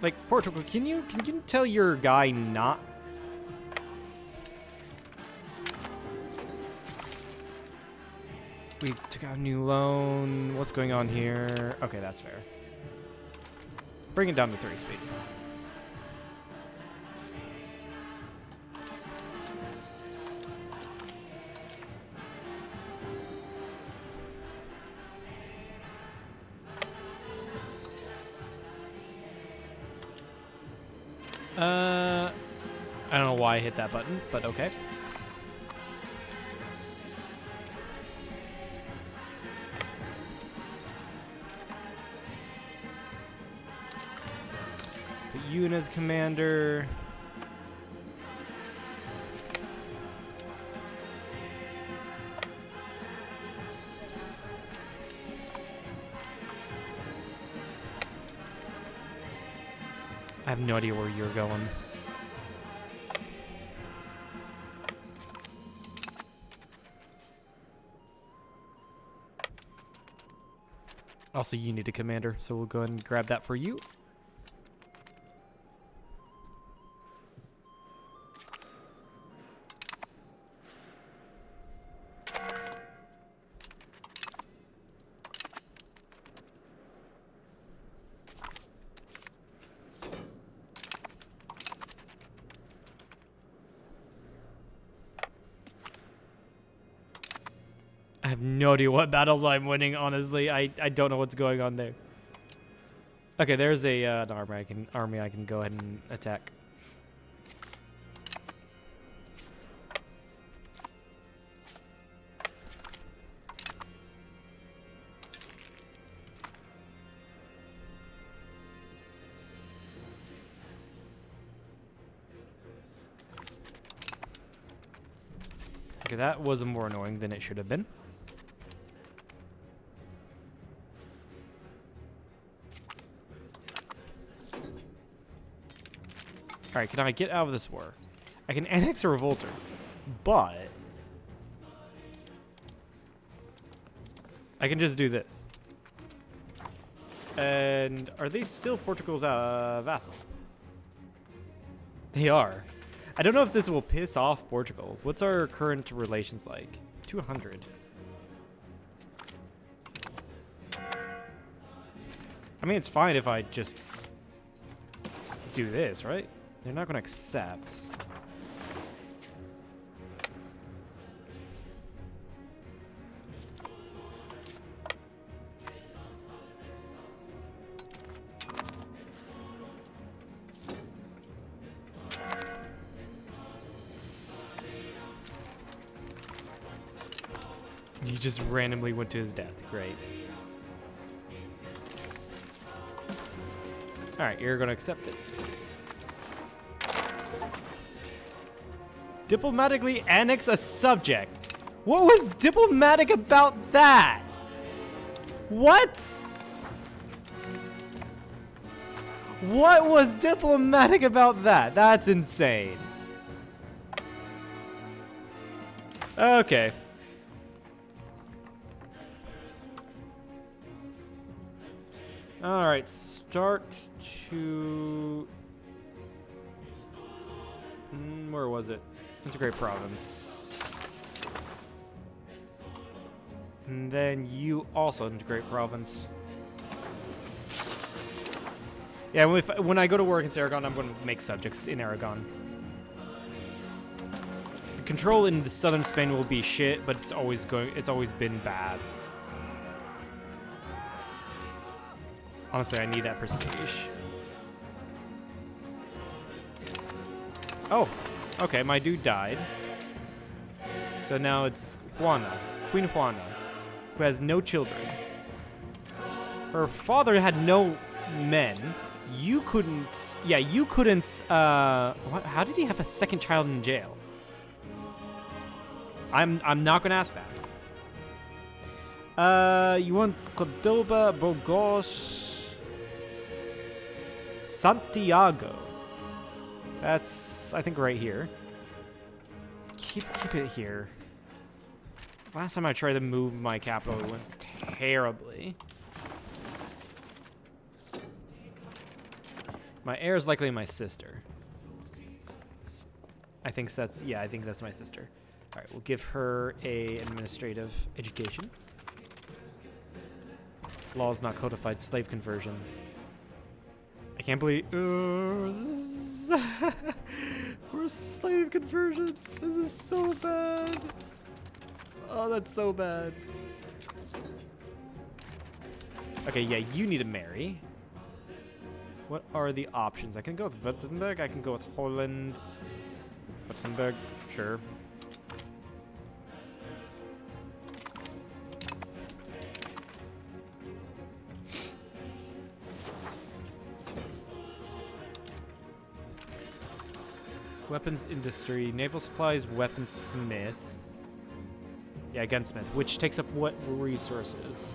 Speaker 1: Like, Portugal, can you tell your guy not? We took out a new loan. What's going on here? Okay, that's fair. Bring it down to 3 speed. I don't know why I hit that button, but okay. Put you in as commander. have no idea where you're going. Also, you need a commander, so we'll go ahead and grab that for you. I have no idea what battles I'm winning, honestly. I don't know what's going on there. Okay, there's a an army I can go ahead and attack. Okay, that was more annoying than it should have been. Alright, can I get out of this war? I can annex a revolter, but I can just do this. And are they still Portugal's vassal? They are. I don't know if this will piss off Portugal. What's our current relations like? 200. I mean, it's fine if I just do this, right? They're not going to accept. He just randomly went to his death. Great. All right, you're going to accept this. Diplomatically annex a subject. What was diplomatic about that? What? What was diplomatic about that? That's insane. Okay. All right, start to... where was it? Integrate province. And then you also integrate province. Yeah, when I go to war against Aragon, I'm going to make subjects in Aragon. The control in the southern Spain will be shit, but it's always been bad. Honestly, I need that prestige. Oh, okay, my dude died. So now it's Juana, Queen Juana, who has no children. Her father had no men. You couldn't, yeah, you couldn't, how did he have a second child in jail? I'm not gonna ask that. You want Cordoba, Burgos, Santiago. That's, I think, right here. Keep it here. Last time I tried to move my capital, it went terribly. My heir is likely my sister. I think that's my sister. All right, we'll give her a administrative education. Laws not codified, slave conversion. I can't believe forced slave conversion. This is so bad. Oh, that's so bad. Okay, yeah, you need to marry. What are the options? I can go with Württemberg. I can go with Holland. Württemberg, sure. Weapons industry, naval supplies, weaponsmith. Yeah, gunsmith, which takes up what resources?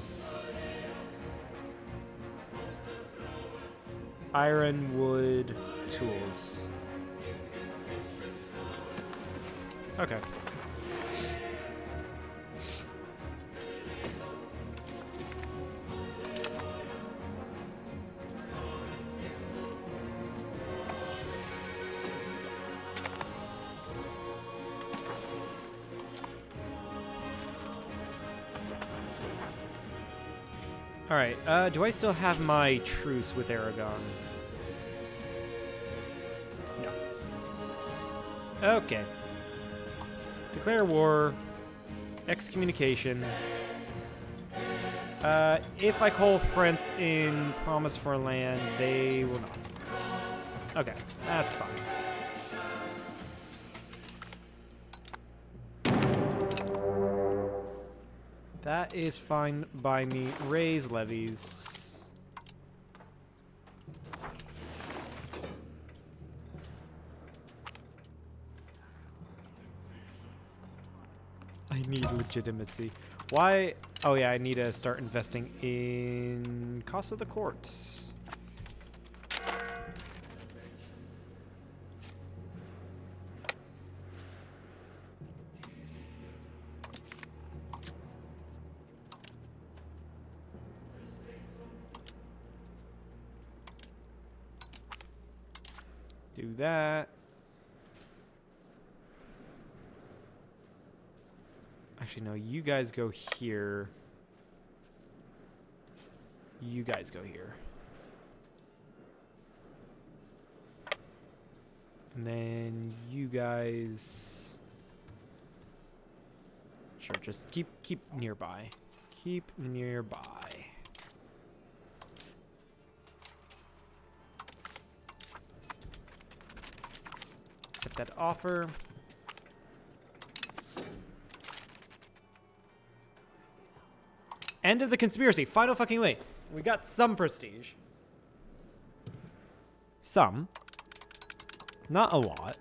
Speaker 1: Iron, wood, tools. Okay. All right, do I still have my truce with Aragon? No. Okay. Declare war. Excommunication. If I call France in promise for land, they will not. Okay, that's fine. That is fine by me. Raise levies. I need legitimacy. Why? Oh yeah, I need to start investing in cost of the courts. Do that. Actually, no, you guys go here. You guys go here. And then you guys... Sure, just keep nearby. Keep nearby. Accept that offer. End of the conspiracy. Final fucking link. We got some prestige. Some. Not a lot.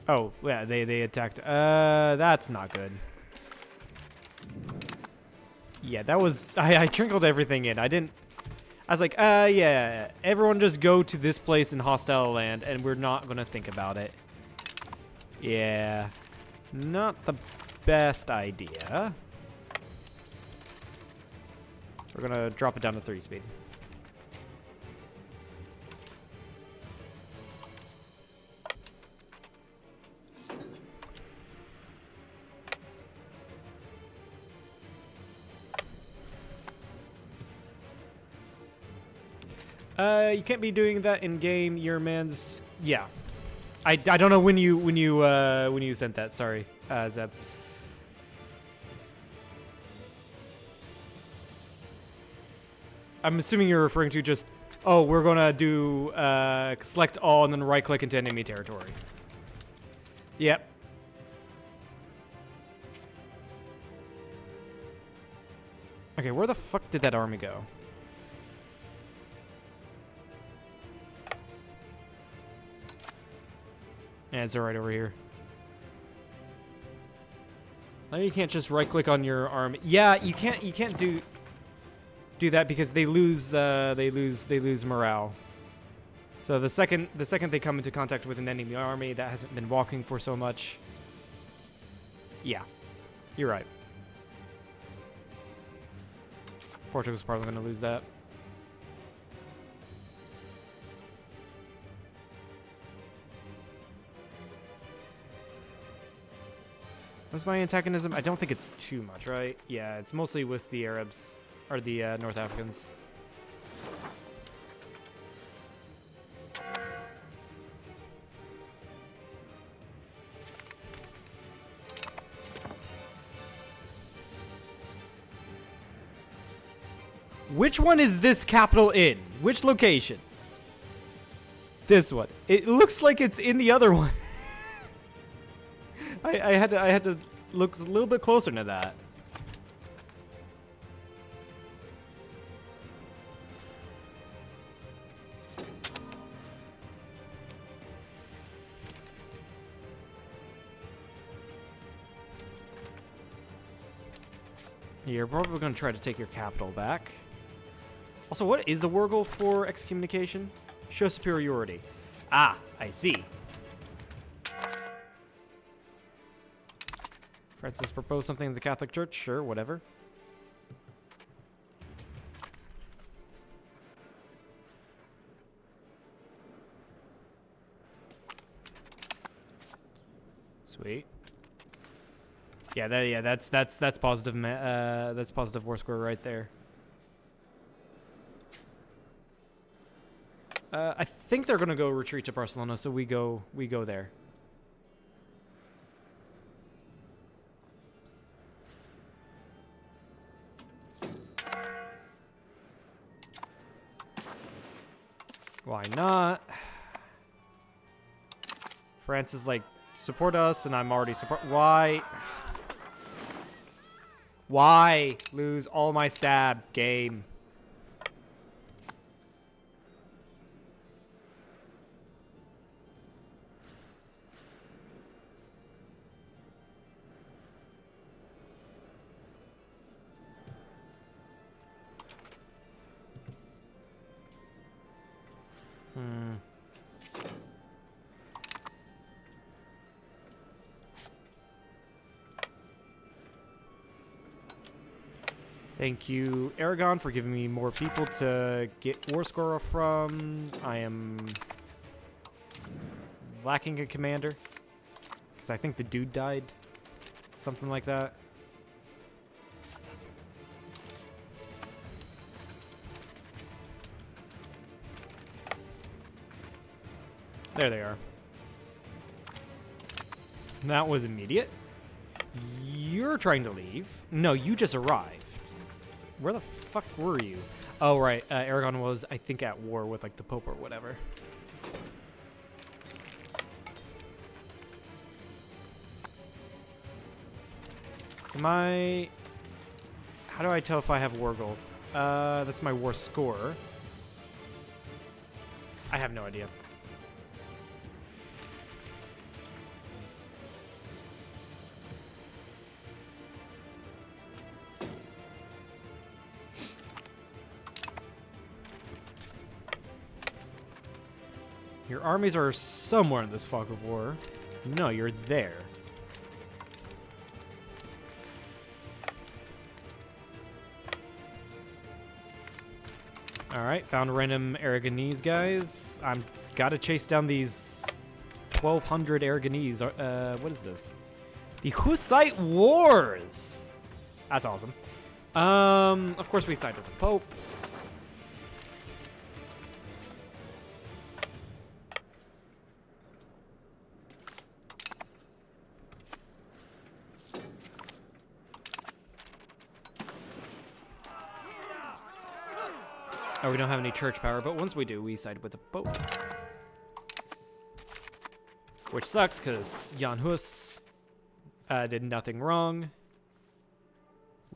Speaker 1: Oh, yeah, they attacked. That's not good. Yeah, that was... I trickled everything in. I was like, yeah, everyone just go to this place in hostile land, and we're not gonna think about it. Yeah, not the best idea. We're gonna drop it down to 3 speed. You can't be doing that in game. Your man's... Yeah. I don't know when you sent that. Sorry, Zeb. I'm assuming you're referring to just, oh, we're gonna do select all and then right click into enemy territory. Yep. Okay, where the fuck did that army go? Yeah, it's right over here. Now you can't just right click on your army. Yeah, you can't do that because they lose morale. So the second they come into contact with an enemy army that hasn't been walking for so much. Yeah. You're right. Portugal's probably going to lose that. What's my antagonism? I don't think it's too much, right? Yeah, it's mostly with the Arabs, or the North Africans. Which one is this capital in? Which location? This one. It looks like it's in the other one. I had to look a little bit closer to that. You're probably going to try to take your capital back. Also, what is the war goal for excommunication? Show superiority. Ah, I see. Francis proposed something in the Catholic Church? Sure, whatever. Sweet. Yeah, that's positive. That's positive war score right there. I think they're gonna go retreat to Barcelona, so we go there. Why not? France is like, support us, and I'm already support. Why? Why lose all my stab game? Thank you, Aragon, for giving me more people to get war score from. I am lacking a commander, because I think the dude died. Something like that. There they are. That was immediate. You're trying to leave. No, you just arrived. Where the fuck were you? Oh, right. Aragon was, I think, at war with, like, the Pope or whatever. Am I... How do I tell if I have war gold? That's my war score. I have no idea. Your armies are somewhere in this fog of war. No, you're there. Alright, found random Aragonese guys. I'm gotta chase down these 1,200 Aragonese. What is this? The Hussite Wars! That's awesome. Of course we side with the Pope. Oh, we don't have any church power, but once we do, we side with the Pope. Which sucks, because Jan Hus did nothing wrong.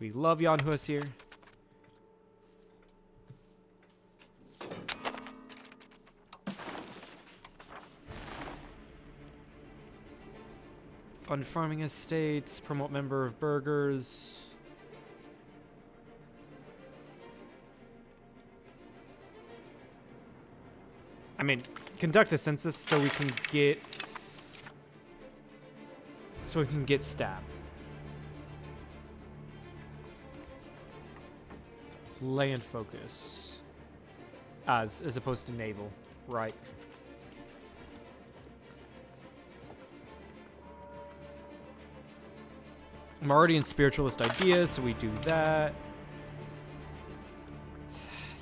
Speaker 1: We love Jan Hus here. Fund farming estates, promote member of burghers. I mean, conduct a census so we can get stab. Land focus, as opposed to naval, right? I'm already in spiritualist ideas, so we do that.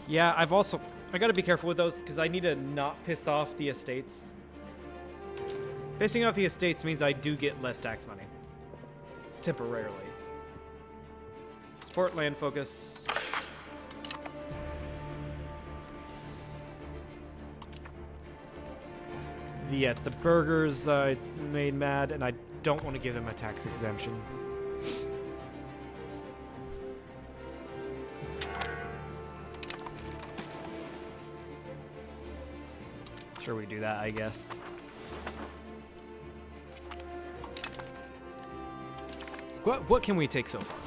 Speaker 1: Yeah, I gotta be careful with those because I need to not piss off the estates. Pissing off the estates means I do get less tax money. Temporarily. Support land focus. Yeah, it's the burghers I made mad, and I don't want to give them a tax exemption. Sure, we do that, I guess. What can we take so far?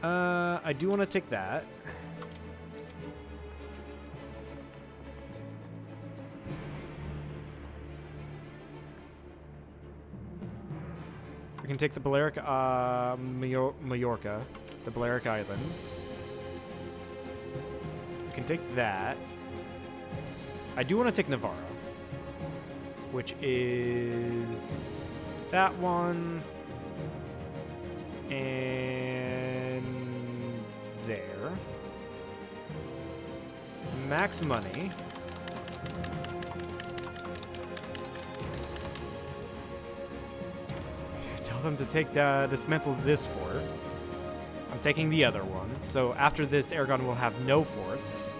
Speaker 1: I do want to take that. We can take the Balearic, Mallorca, the Balearic Islands. We can take that. I do want to take Navarro, which is that one and there. Max money. Tell them to take dismantle this fort. I'm taking the other one. So after this, Aragon will have no forts.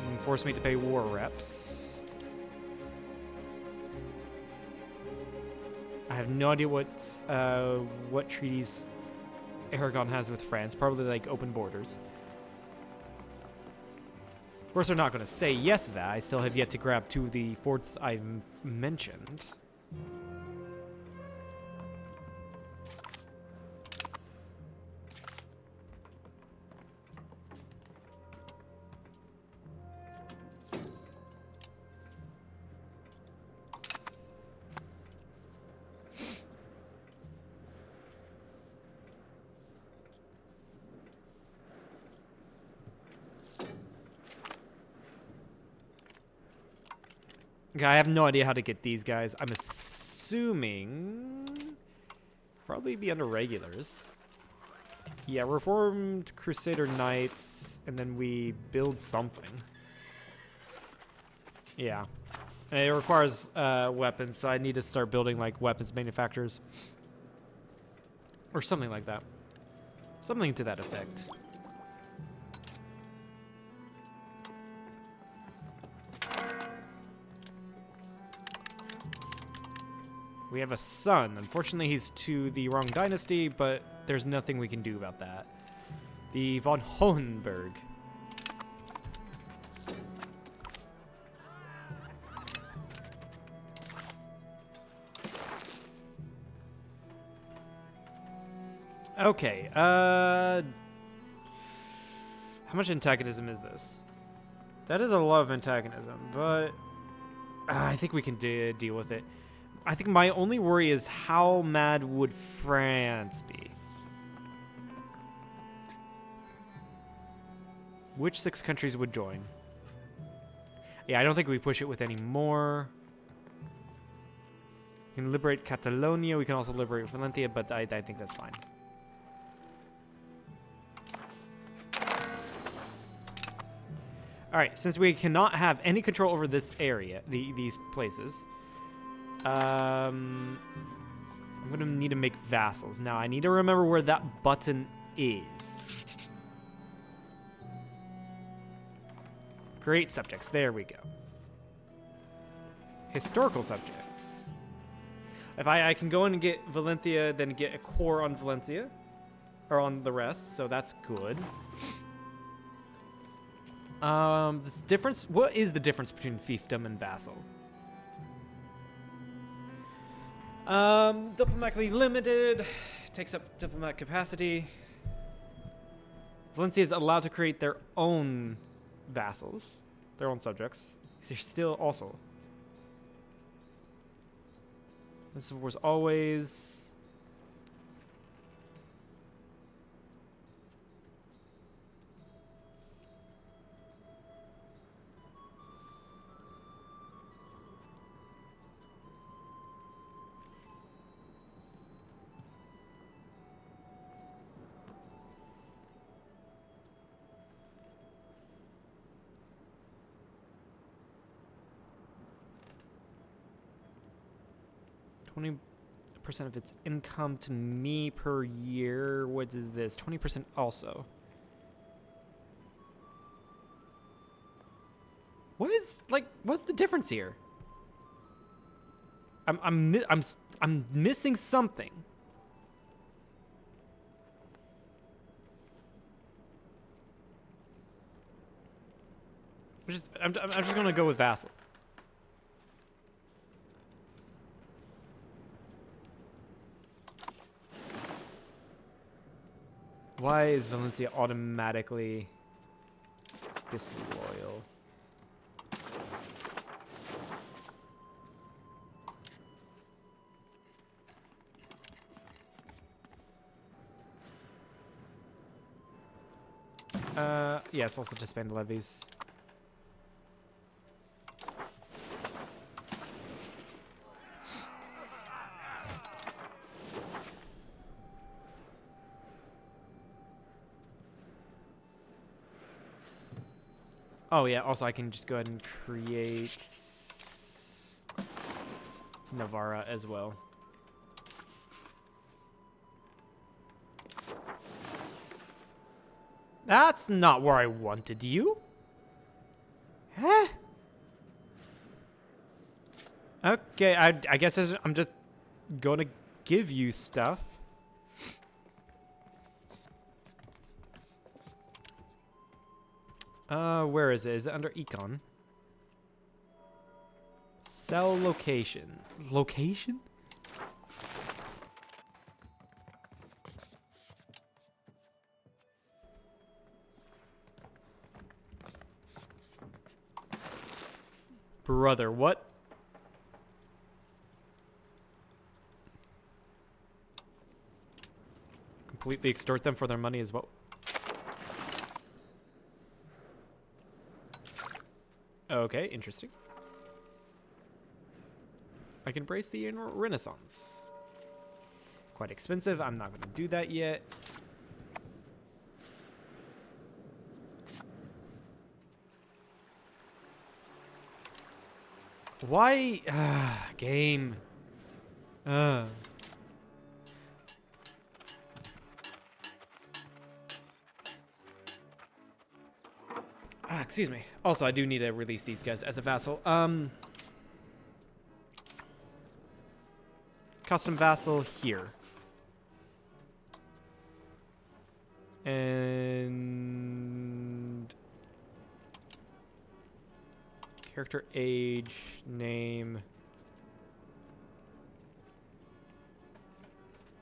Speaker 1: And force me to pay war reps. I have no idea what treaties Aragon has with France. Probably like open borders. Of course, they're not going to say yes to that. I still have yet to grab two of the forts I've mentioned. Okay, I have no idea how to get these guys. I'm assuming probably be under regulars. Yeah, Reformed Crusader Knights, and then we build something. Yeah. And it requires weapons, so I need to start building like weapons manufacturers. Or something like that. Something to that effect. We have a son. Unfortunately, he's to the wrong dynasty, but there's nothing we can do about that. The von Hohenberg. Okay, how much antagonism is this? That is a lot of antagonism, but I think we can deal with it. I think my only worry is how mad would France be? Which 6 countries would join? Yeah, I don't think we push it with any more. We can liberate Catalonia. We can also liberate Valencia, but I think that's fine. All right, since we cannot have any control over this area, these places, I'm gonna need to make vassals. Now, I need to remember where that button is. Great subjects, there we go. Historical subjects. If I can go in and get Valencia, then get a core on Valencia, or on the rest, so that's good. This difference, what is the difference between fiefdom and vassal? Diplomatically limited, takes up diplomatic capacity. Valencia is allowed to create their own vassals, their own subjects. They're still also. This was always. $20% of its income to me per year. What is this? 20% also. What's the difference here? I'm missing something. I'm just gonna go with vassal. Why is Valencia automatically disloyal? Yes, also to spend levies. Oh yeah, also I can just go ahead and create Navarra as well. That's not where I wanted you. Huh? Okay, I guess I'm just gonna give you stuff. Where is it? Is it under Econ? Sell location. Location? Brother, what? Completely extort them for their money as well. Okay, interesting. I can embrace the Renaissance. Quite expensive. I'm not going to do that yet. Why? Game. Excuse me. Also, I do need to release these guys as a vassal. Custom vassal here. And character, age, name.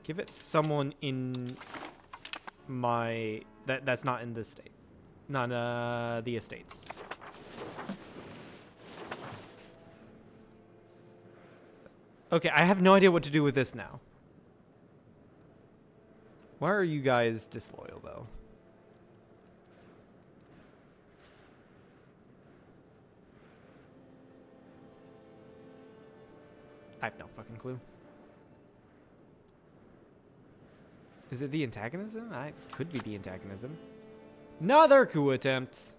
Speaker 1: Give it someone in my that's not in this state. Not the estates. Okay, I have no idea what to do with this now. Why are you guys disloyal, though? I have no fucking clue. Is it the antagonism? I could be the antagonism. Another coup attempt.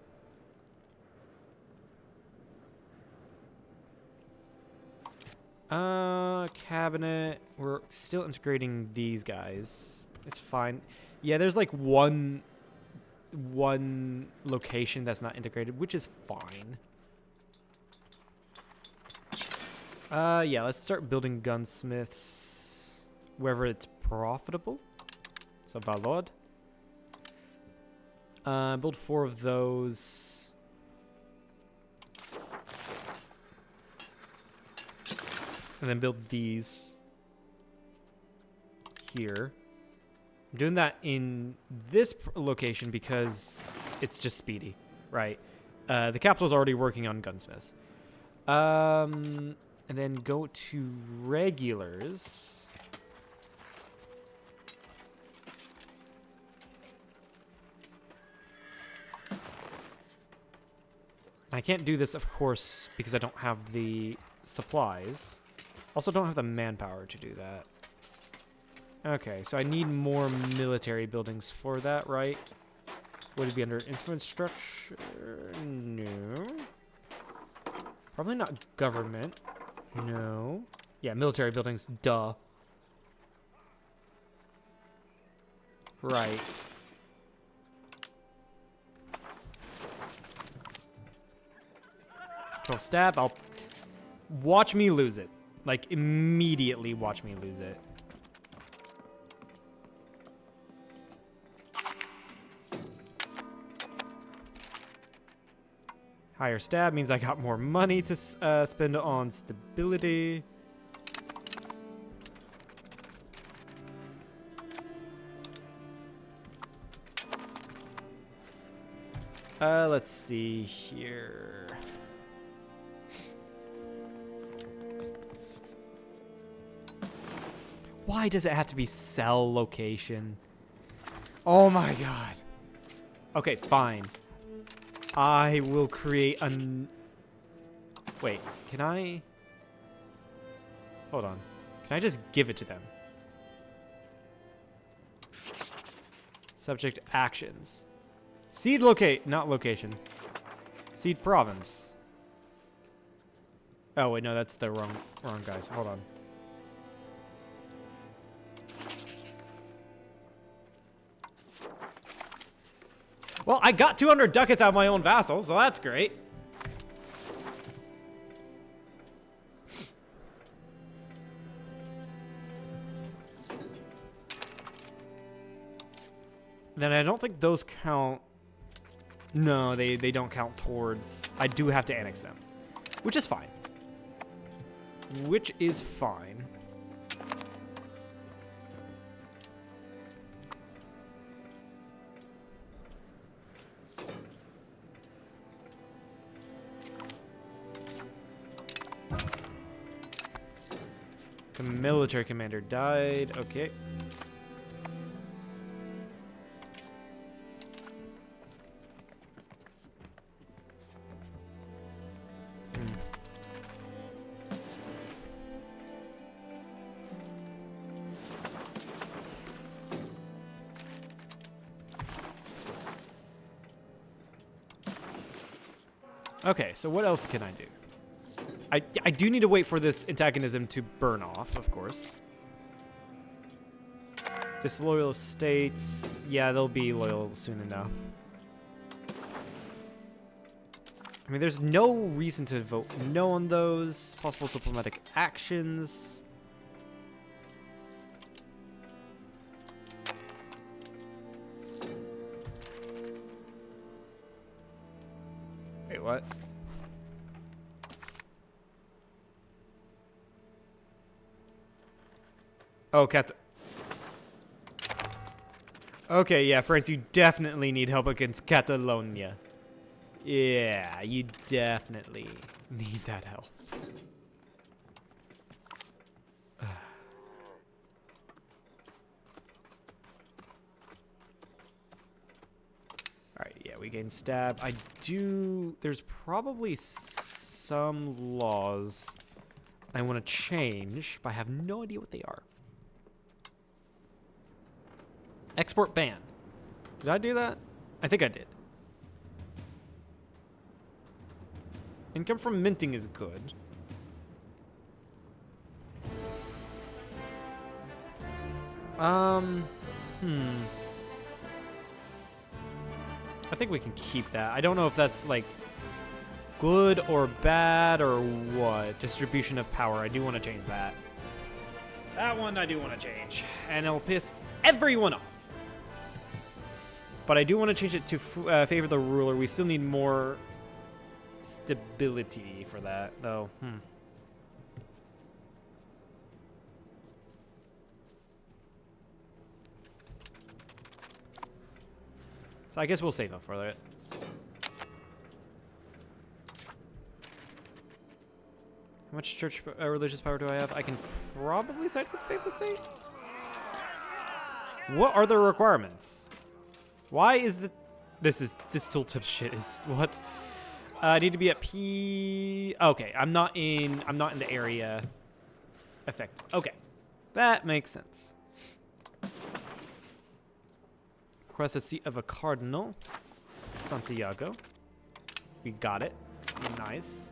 Speaker 1: Cabinet. We're still integrating these guys. It's fine. Yeah, there's like one location that's not integrated, which is fine. Yeah, let's start building gunsmiths wherever it's profitable. So Valod. Build 4 of those. And then build these here. I'm doing that in this location because it's just speedy, right? The capital's already working on gunsmiths. And then go to regulars. I can't do this, of course, because I don't have the supplies. Also don't have the manpower to do that. Okay, so I need more military buildings for that, right? Would it be under infrastructure? No. Probably not government. No. Yeah, military buildings, duh. Right. I'll stab. I'll watch me lose it. Like, immediately watch me lose it. Higher stab means I got more money to spend on stability. Let's see here. Why does it have to be cell location? Oh my god. Okay, fine. I will create an... Wait, can I... Hold on. Can I just give it to them? Subject actions. Seed locate, not location. Seed province. Oh wait, no, that's the wrong guys. Hold on. Well, I got 200 ducats out of my own vassal, so that's great. Then I don't think those count. No, they don't count towards. I do have to annex them, which is fine. Which is fine. The military commander died. Okay. Okay, so what else can I do? I do need to wait for this antagonism to burn off, of course. Disloyal states, yeah, they'll be loyal soon enough. I mean, there's no reason to vote no on those. Possible diplomatic actions. Wait, what? Oh, cat. Okay, yeah, France, you definitely need help against Catalonia. Yeah, you definitely need that help. Alright, yeah, we gain stab. There's probably some laws I want to change, but I have no idea what they are. Export ban. Did I do that? I think I did. Income from minting is good. I think we can keep that. I don't know if that's like good or bad or what. Distribution of power. I do want to change that. That one I do want to change. And it'll piss everyone off. But I do want to change it to favor the ruler. We still need more stability for that, though. So I guess we'll save up for it. How much church religious power do I have? I can probably side with the Papal State. What are the requirements? Why is the this tooltip shit is what? I need to be at P. Okay, I'm not in the area effect. Okay, that makes sense. Request a seat of a cardinal, Santiago. We got it. Nice.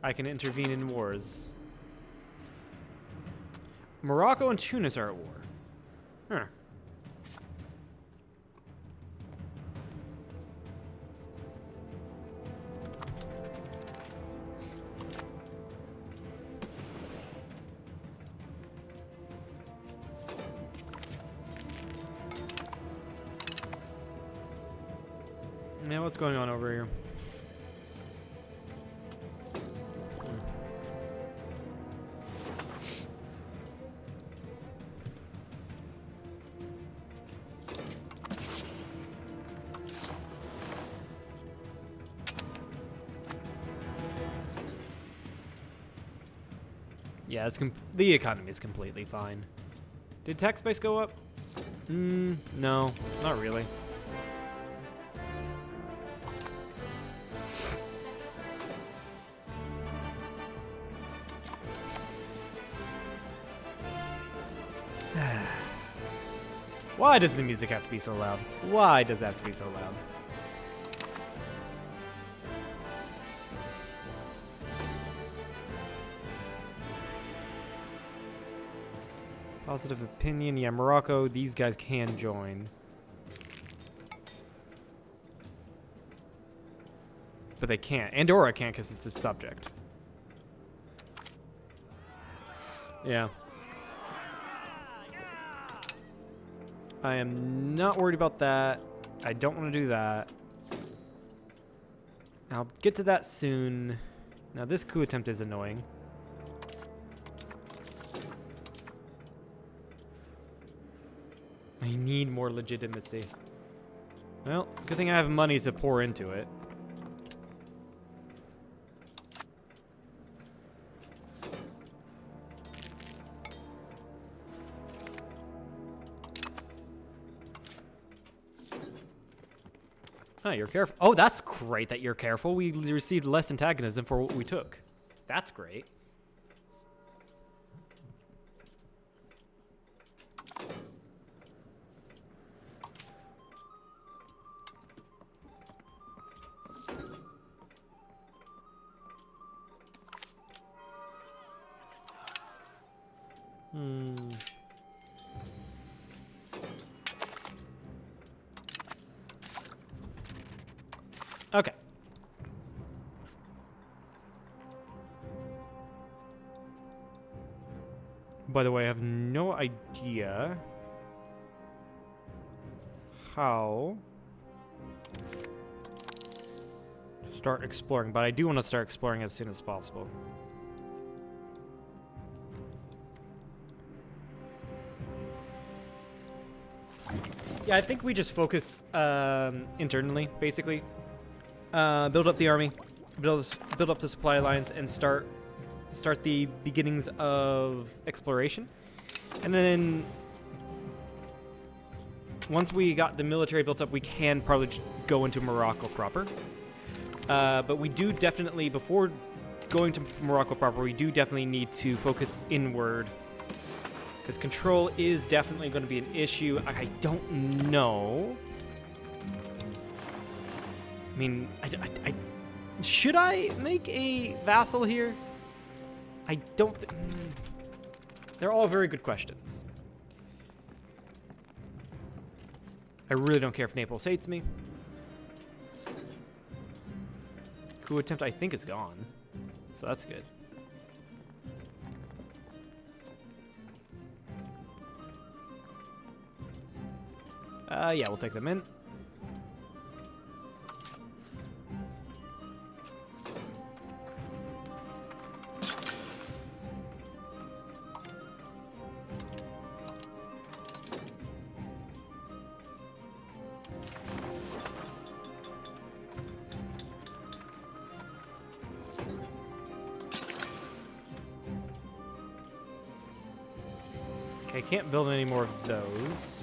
Speaker 1: I can intervene in wars. Morocco and Tunis are at war. Huh. Man, what's going on over here? Yeah, the economy is completely fine. Did tax base go up? No, not really. Why does the music have to be so loud? Why does it have to be so loud? Positive opinion. Yeah, Morocco, these guys can join. But they can't. Andorra can't because it's a subject. Yeah. I am not worried about that. I don't want to do that. I'll get to that soon. Now this coup attempt is annoying. I need more legitimacy. Well, good thing I have money to pour into it. Oh, you're careful. Oh, that's great that you're careful. We received less antagonism for what we took. That's great. Okay. By the way, I have no idea how to start exploring, but I do want to start exploring as soon as possible. Yeah, I think we just focus internally, basically. Build up the army, build up the supply lines, and start the beginnings of exploration. And then once we got the military built up, we can probably go into Morocco proper. But we do definitely, before going to Morocco proper, we do definitely need to focus inward, because control is definitely going to be an issue. I don't know. I mean, should I make a vassal here? I don't think... They're all very good questions. I really don't care if Naples hates me. Coup attempt, I think, is gone. So that's good. Yeah, we'll take them in. Okay, can't build any more of those.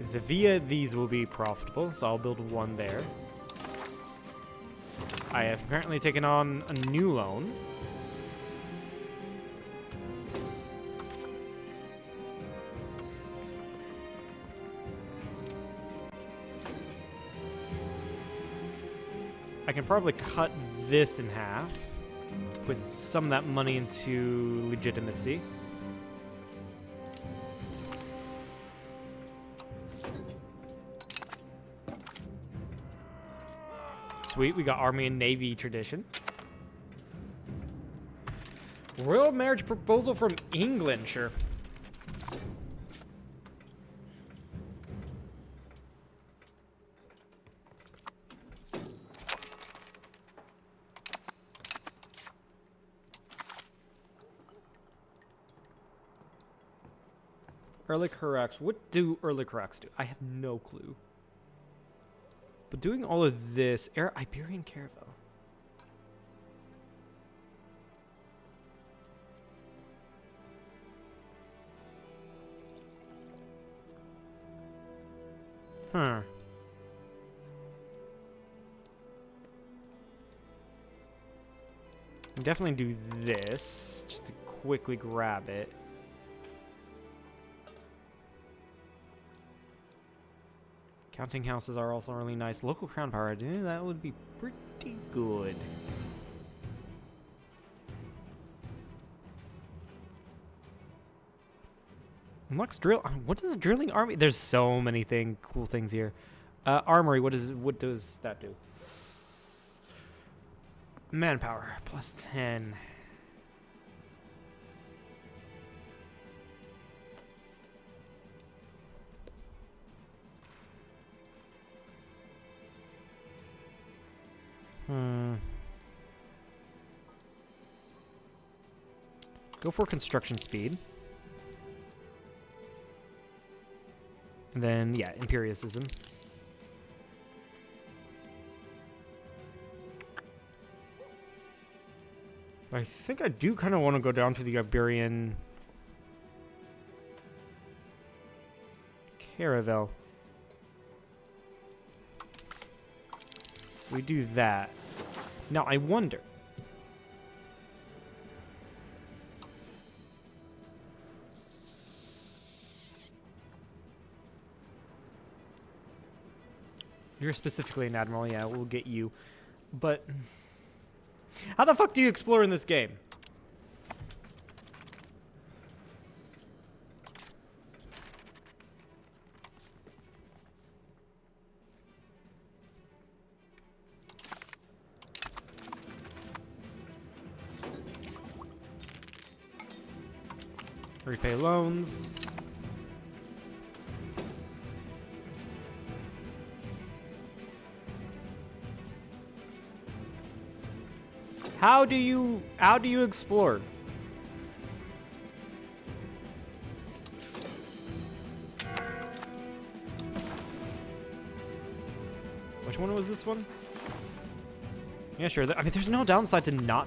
Speaker 1: Sevilla, these will be profitable, so I'll build one there. I have apparently taken on a new loan. I can probably cut this in half, put some of that money into legitimacy. Sweet, we got Army and Navy tradition. Royal marriage proposal from England, sure. Early Caracas. What do early Caracas do? I have no clue. But doing all of this, Iberian Caravel. Huh. Definitely do this, just to quickly grab it. Counting houses are also really nice. Local crown power, that would be pretty good. Unlocks drill. What does drilling army? There's so many cool things here. Armory. What does that do? Manpower plus 10. Go for construction speed. And then, yeah, Imperialism. I think I do kind of want to go down to the Iberian Caravel. We do that. Now, I wonder. You're specifically an admiral, yeah, we'll get you. But how the fuck do you explore in this game? Repay loans. How do you explore? Which one was this one? Yeah, sure. I mean, there's no downside to not.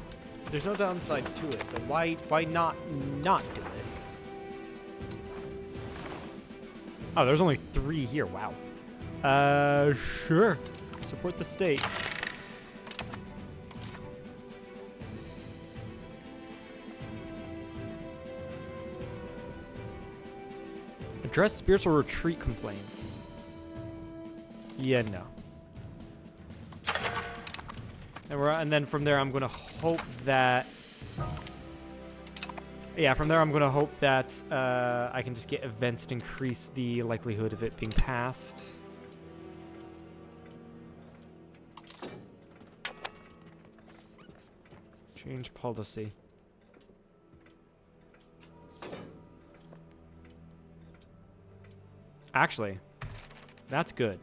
Speaker 1: There's no downside to it. So why not do it? Oh, there's only 3 here. Wow. Sure. Support the state. Address spiritual retreat complaints. Yeah, no. And then from there, I'm gonna hope that. Yeah, from there, I'm gonna hope that I can just get events to increase the likelihood of it being passed. Change policy. Actually, that's good.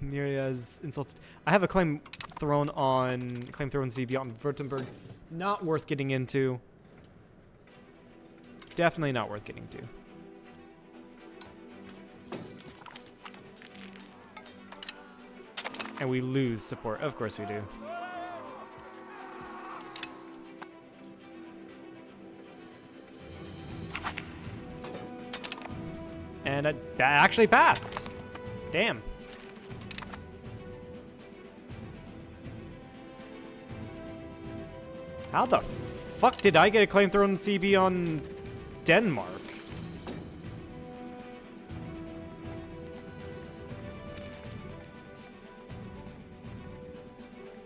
Speaker 1: Miria's insulted. I have a claim thrown Z beyond Württemberg. Not worth getting into. Definitely not worth getting to. And we lose support. Of course we do. And that actually passed. Damn. How the fuck did I get a claim thrown CB on Denmark?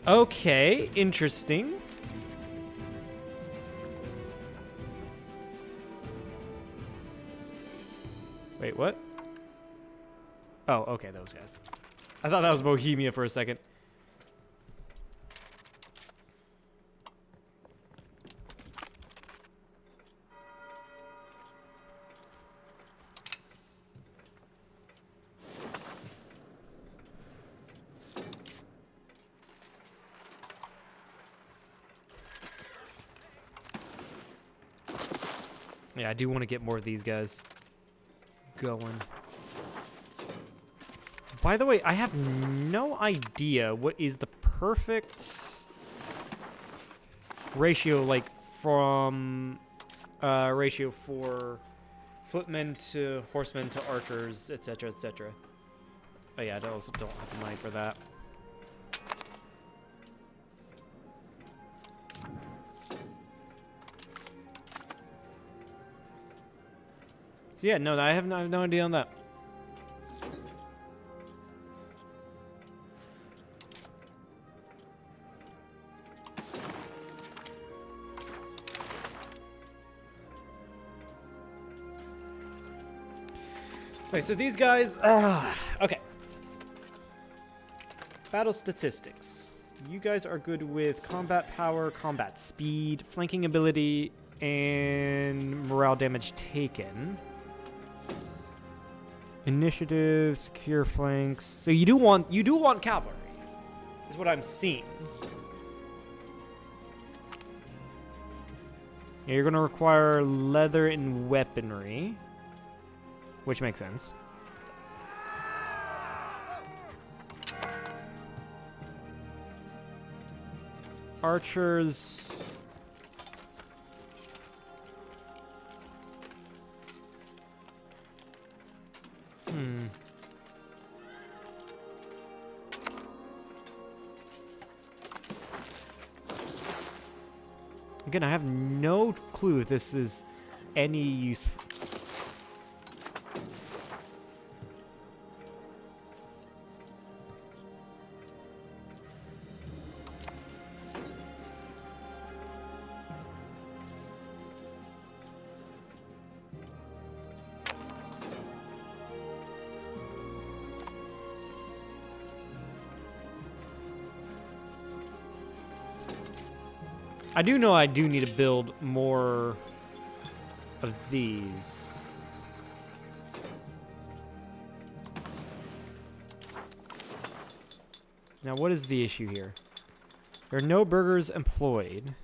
Speaker 1: Okay, interesting. Wait, what? Oh, okay, those guys. I thought that was Bohemia for a second. Yeah, I do want to get more of these guys going. By the way, I have no idea what is the perfect ratio, like, from ratio for footmen to horsemen to archers, etc., etc. Oh yeah, I also don't have the money for that. So yeah, no, I have no idea on that. Wait, so these guys, okay. Battle statistics. You guys are good with combat power, combat speed, flanking ability, and morale damage taken. Initiative, secure flanks. So you do want cavalry, is what I'm seeing. Yeah, you're gonna require leather and weaponry, which makes sense. Archers. Again, I have no clue if this is any use. I do know I do need to build more of these. Now, what is the issue here? There are no burghers employed.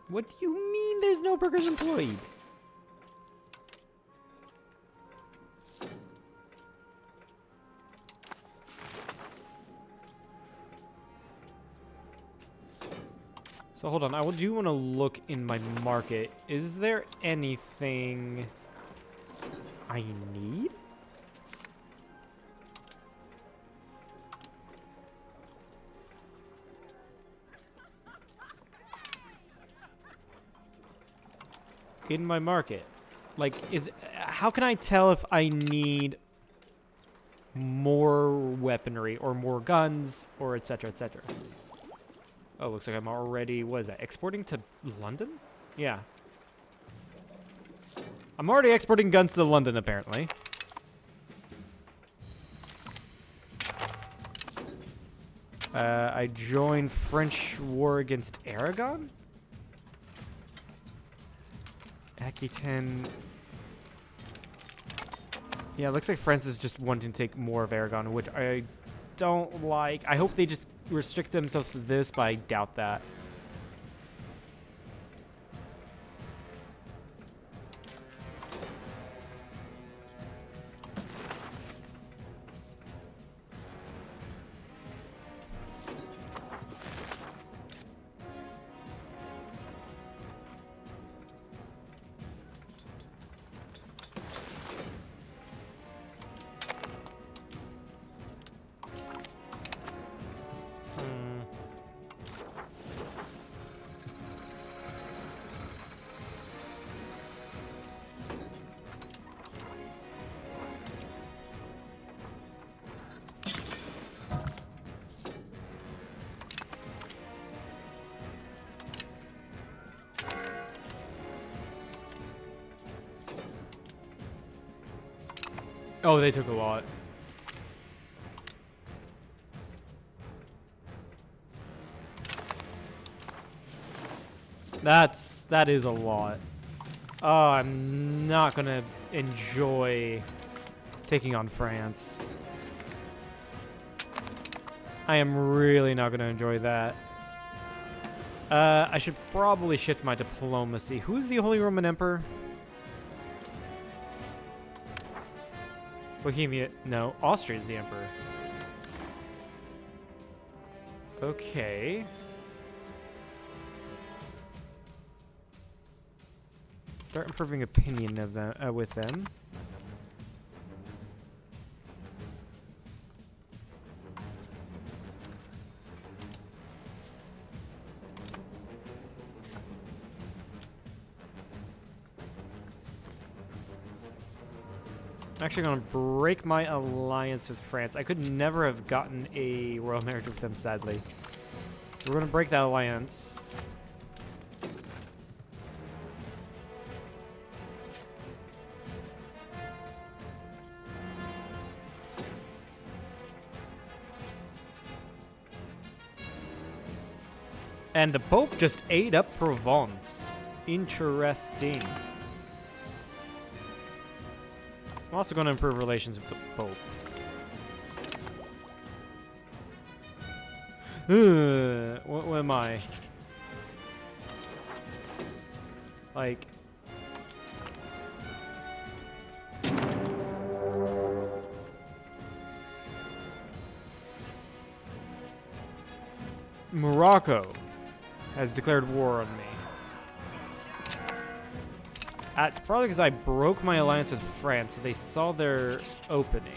Speaker 1: What do you mean there's no burghers employed? So hold on, I do want to look in my market. Is there anything I need? In my market? Like, how can I tell if I need more weaponry or more guns or etc., etc.? Oh, looks like I'm already, what is that, exporting to London? Yeah. I'm already exporting guns to London, apparently. I joined French war against Aragon? Aquitaine. Yeah, it looks like France is just wanting to take more of Aragon, which I don't like. I hope they just restrict themselves to this, but I doubt that. Oh, they took a lot. That is a lot. Oh, I'm not gonna enjoy taking on France. I am really not going to enjoy that. I should probably shift my diplomacy. Who's the Holy Roman Emperor? Bohemia. No, Austria is the emperor. Okay. Start improving opinion of them with them. I'm actually going to break my alliance with France. I could never have gotten a royal marriage with them, sadly. We're going to break that alliance. And the Pope just ate up Provence. Interesting. I'm also going to improve relations with the Pope. What am I? Like... Morocco has declared war on me. It's probably because I broke my alliance with France. So they saw their opening.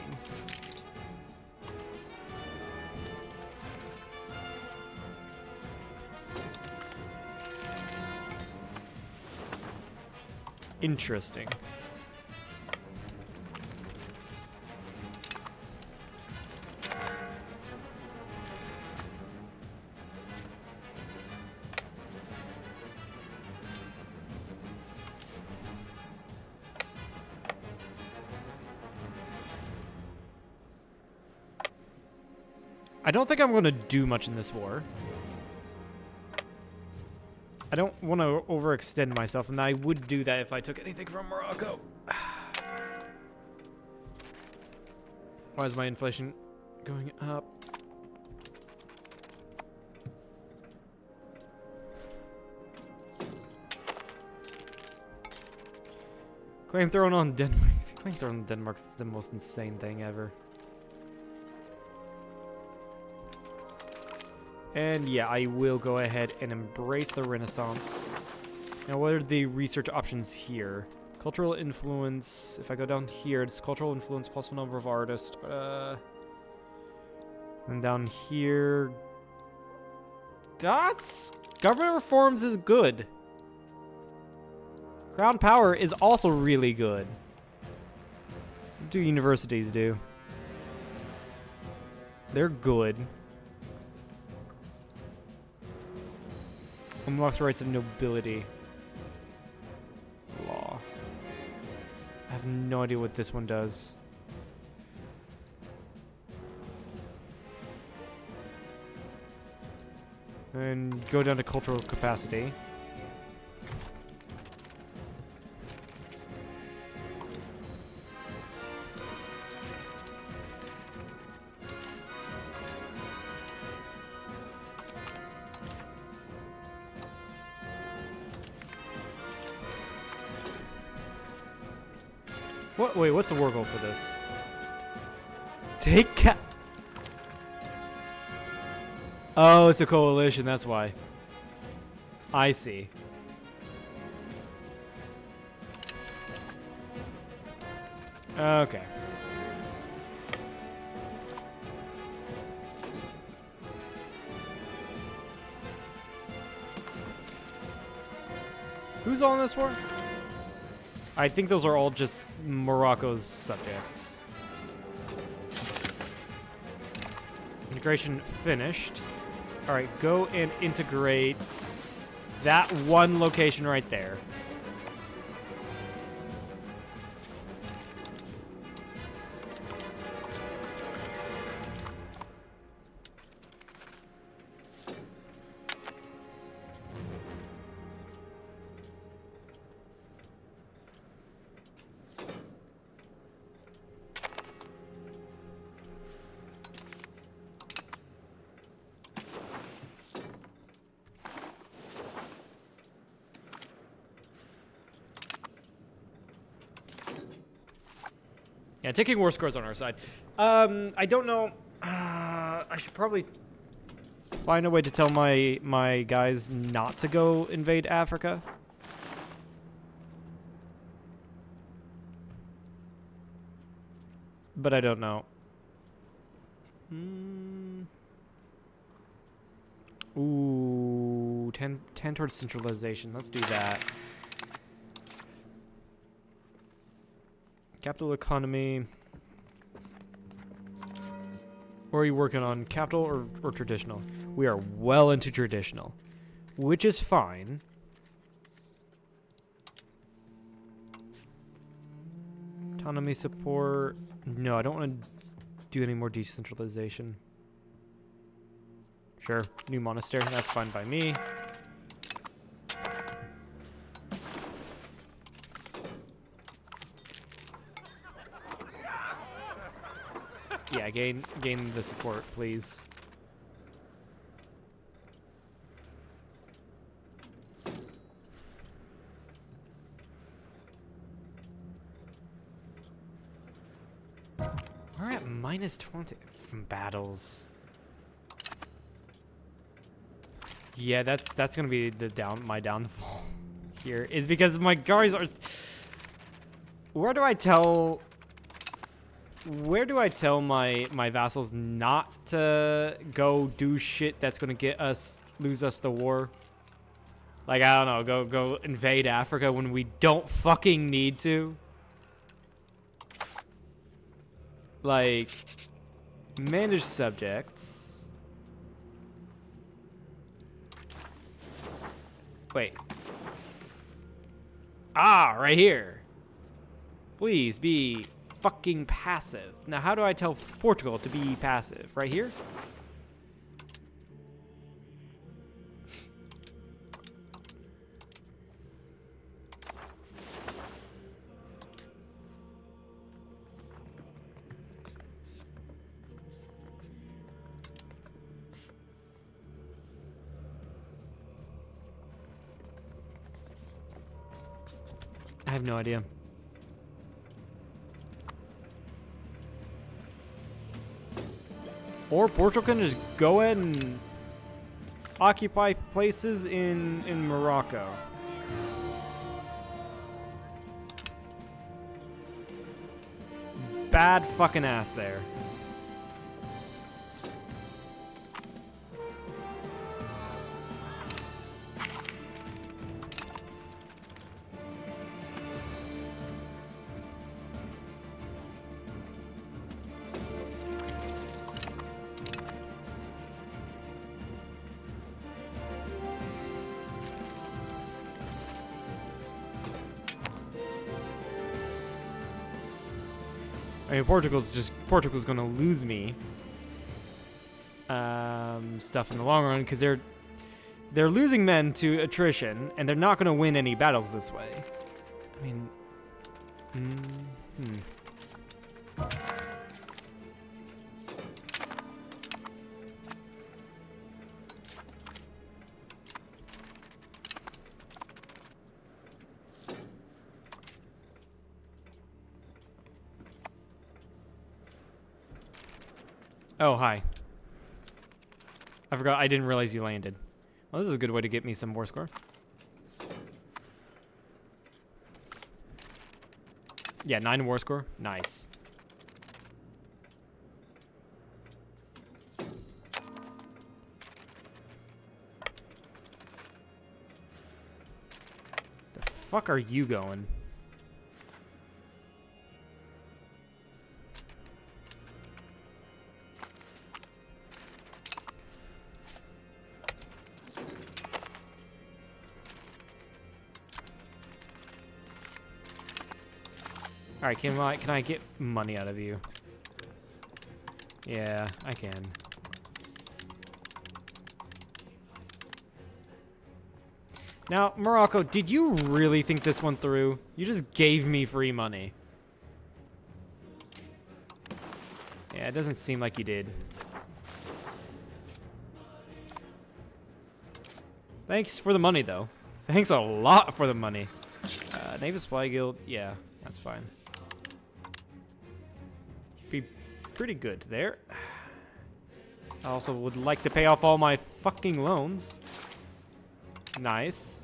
Speaker 1: Interesting. I don't think I'm going to do much in this war. I don't want to overextend myself, and I would do that if I took anything from Morocco. Why is my inflation going up? Claim thrown on Denmark. Claim thrown on Denmark's the most insane thing ever. And yeah, I will go ahead and embrace the Renaissance. Now, what are the research options here? Cultural influence. If I go down here, it's cultural influence, possible number of artists. And down here, that's government reforms is good. Crown power is also really good. What do universities do? They're good. Unlocks rights of nobility. Law. I have no idea what this one does. And go down to cultural capacity. What? Wait, what's the war goal for this? Take Oh, it's a coalition, that's why. I see. Okay. Who's all in this war? I think those are all just Morocco's subjects. Integration finished. All right, go and integrate that one location right there. Yeah, taking war scores on our side. I don't know. I should probably find a way to tell my guys not to go invade Africa. But I don't know. Ooh, 10 towards centralization. Let's do that. Capital economy. Or are you working on capital or traditional? We are well into traditional, which is fine. Autonomy support. No, I don't want to do any more decentralization. Sure, new monastery. That's fine by me. Yeah, gain the support, please. We're at minus 20 from battles. Yeah, that's gonna be my downfall here, is because my guards are. Where do I tell my vassals not to go do shit that's gonna lose us the war? Like, I don't know, go invade Africa when we don't fucking need to. Like, manage subjects. Wait. Ah, right here. Please be fucking passive. Now, how do I tell Portugal to be passive? Right here? I have no idea. Or Portugal can just go ahead and occupy places in Morocco. Bad fucking ass there. I mean, Portugal's gonna lose me stuff in the long run, because they're losing men to attrition, and they're not gonna win any battles this way. I mean, Oh, hi. I forgot. I didn't realize you landed. Well, this is a good way to get me some war score. Yeah, 9 war score. Nice. The fuck are you going? All right, can I get money out of you? Yeah, I can. Now, Morocco, did you really think this one through? You just gave me free money. Yeah, it doesn't seem like you did. Thanks for the money, though. Thanks a lot for the money. Naval Supply Guild, yeah, that's fine. pretty good there. I also would like to pay off all my fucking loans. Nice.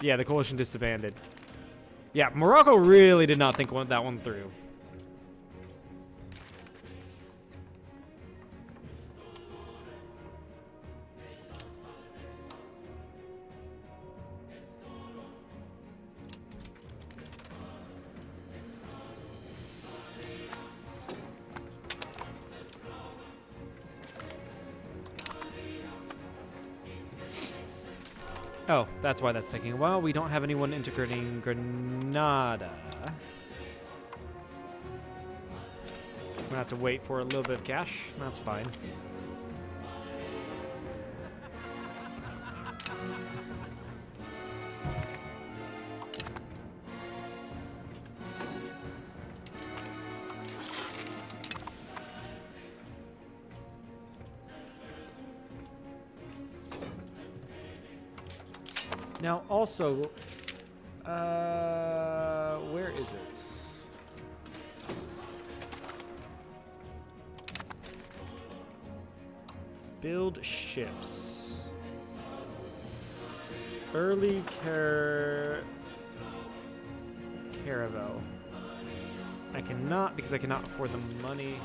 Speaker 1: Yeah, the coalition disbanded. Yeah, Morocco really did not think that one through. Oh, that's why that's taking a while. We don't have anyone integrating Granada. We're gonna have to wait for a little bit of cash. That's fine. Now, also, where is it? Build ships. Early caravel. I cannot, because I cannot afford the money.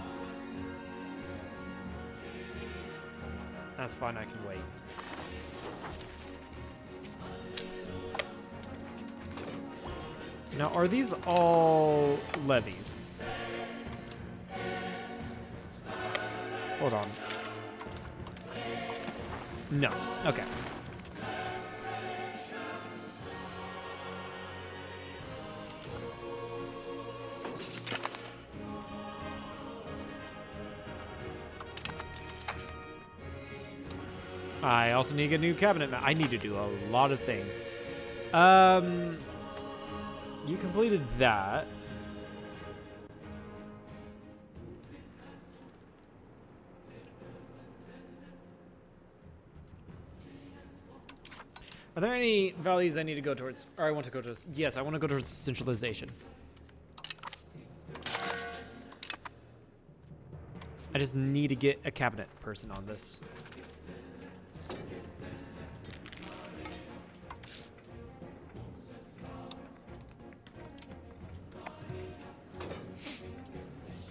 Speaker 1: That's fine, I can wait. Now, are these all levies? Hold on. No. Okay. I also need to get a new cabinet. I need to do a lot of things. You completed that. Are there any values I need to go towards? Or I want to go towards? Yes, I want to go towards centralization. I just need to get a cabinet person on this.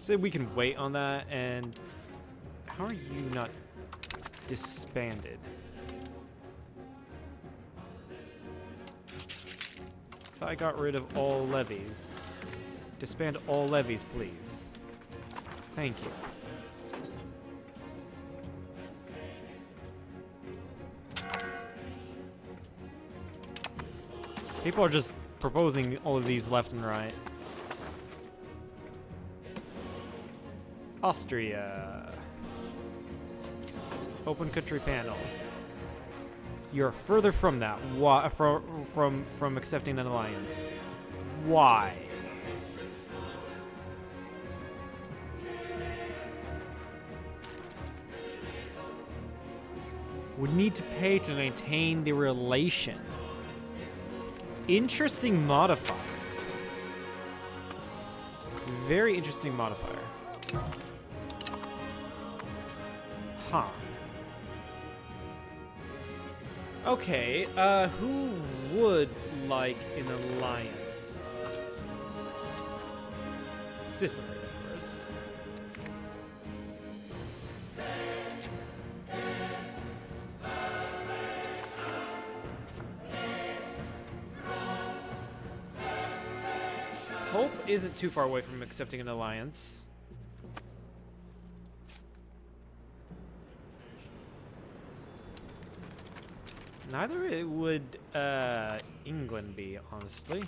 Speaker 1: So we can wait on that, and how are you not disbanded? If I got rid of all levies. Disband all levies, please. Thank you. People are just proposing all of these left and right. Austria. Open country panel. You're further from that. Why? From accepting an alliance. Why? Would need to pay to maintain the relation. Interesting modifier. Very interesting modifier. Huh. Okay, who would like an alliance? Sicily, of course. Hope isn't too far away from accepting an alliance. Neither it would England be, honestly.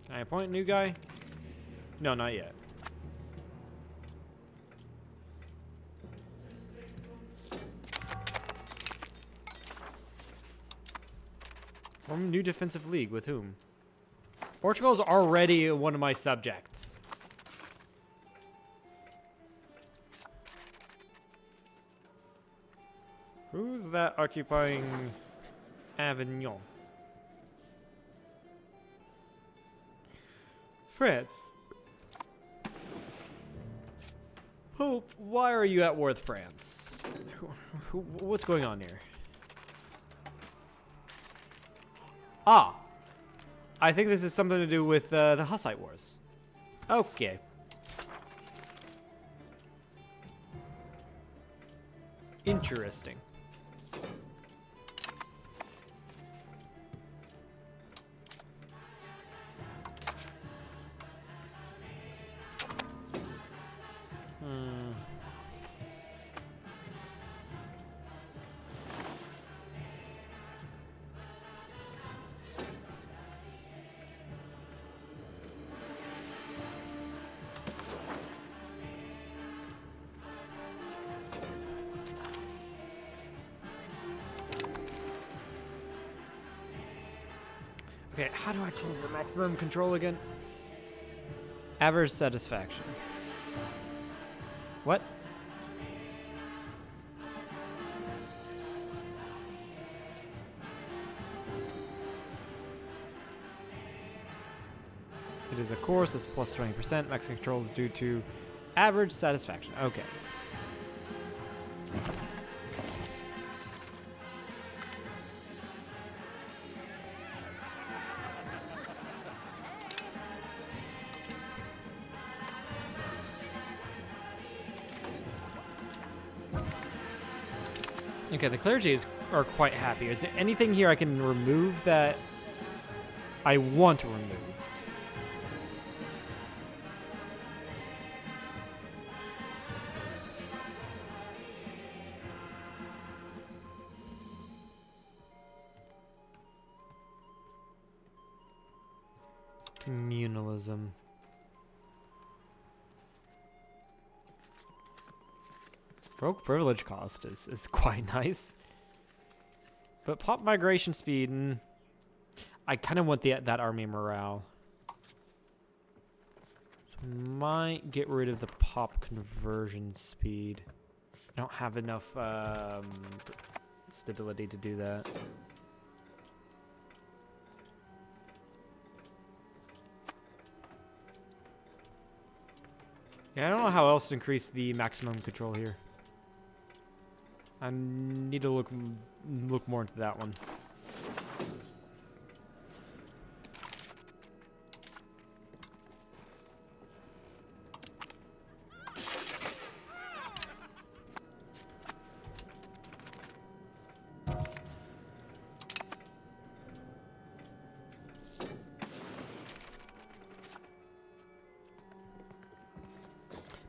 Speaker 1: Can I appoint a new guy? No, not yet. Form a new defensive league with whom? Portugal's already one of my subjects. Who's that occupying Avignon? France. Hope, why are you at war with France? What's going on here? Ah, I think this is something to do with the Hussite Wars. Okay. Interesting. Okay, how do I change the maximum control again? Average satisfaction. What? It is a course, it's plus 20%. Maximum control is due to average satisfaction. Okay. Okay, the clergy are quite happy. Is there anything here I can remove that I want removed? Communalism. Folk privilege cost is quite nice. But pop migration speed, I kind of want that army morale. So might get rid of the pop conversion speed. I don't have enough stability to do that. Yeah, I don't know how else to increase the maximum control here. I need to look more into that one.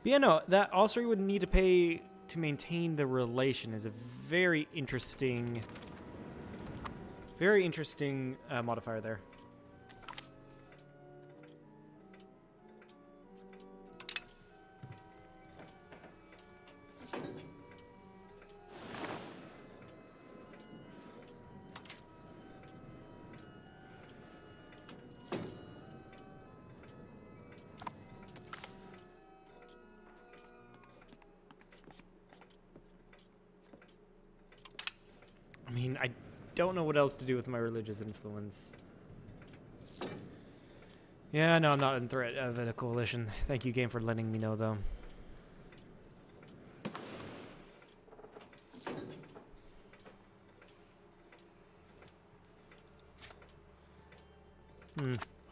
Speaker 1: But yeah, no, that Austria would need to pay to maintain the relation is a very interesting modifier there. I mean, I don't know what else to do with my religious influence. Yeah, no, I'm not in threat of a coalition. Thank you, game, for letting me know, though.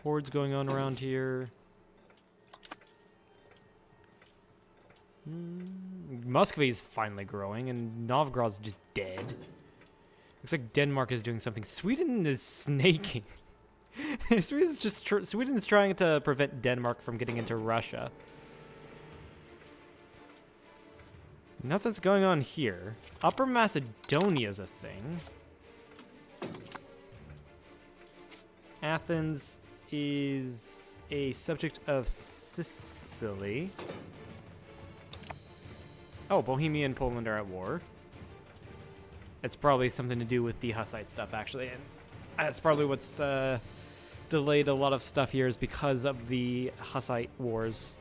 Speaker 1: Hordes going on around here. Muscovy is finally growing, and Novgorod's just dead. Looks like Denmark is doing something. Sweden is snaking. Sweden's trying to prevent Denmark from getting into Russia. Nothing's going on here. Upper Macedonia's a thing. Athens is a subject of Sicily. Oh, Bohemia and Poland are at war. It's probably something to do with the Hussite stuff, actually. And That's probably what's delayed a lot of stuff here is because of the Hussite wars.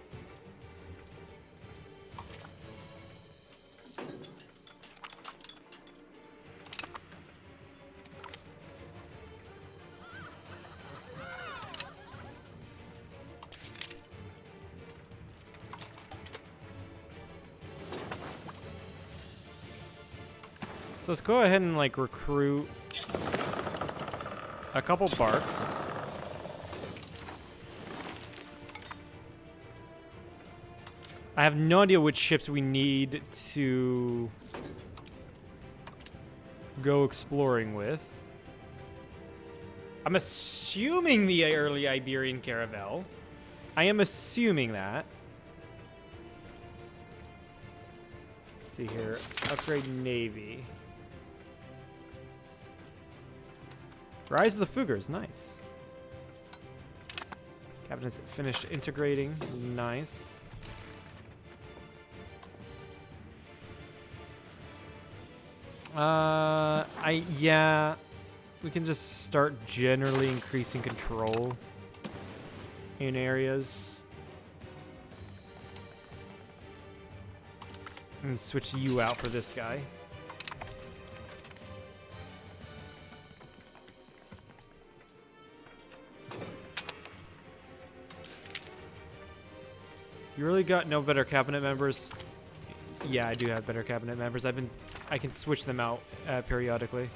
Speaker 1: So let's go ahead and like recruit a couple barks. I have no idea which ships we need to go exploring with. I'm assuming the early Iberian caravel. I am assuming that. Let's see here. Upgrade Navy. Rise of the Fuggers, nice. Cabinet's finished integrating, nice. Yeah, we can just start generally increasing control in areas. And switch you out for this guy. You really got no better cabinet members? Yeah, I do have better cabinet members. I can switch them out periodically.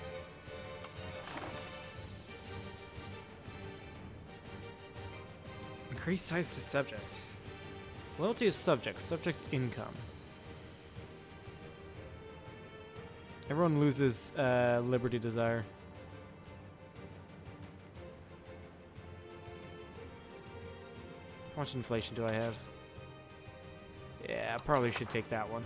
Speaker 1: Increase ties to subject. Loyalty of subject. Subject income. Everyone loses liberty desire. How much inflation do I have? Yeah, I probably should take that one.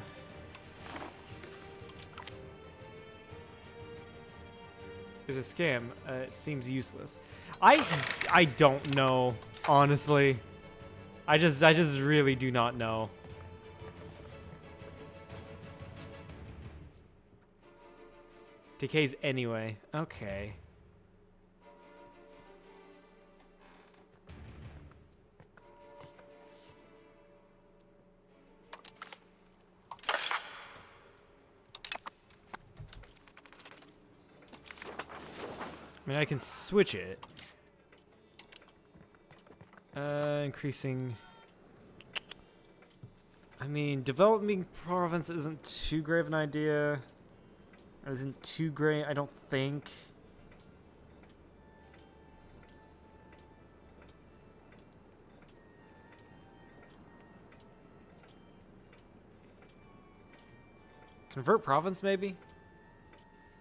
Speaker 1: It's a scam. It seems useless. I don't know, honestly. I just really do not know. Decays anyway. Okay. I mean, I can switch it. Increasing. I mean, developing province isn't too grave an idea. It isn't too great, I don't think. Convert province, maybe?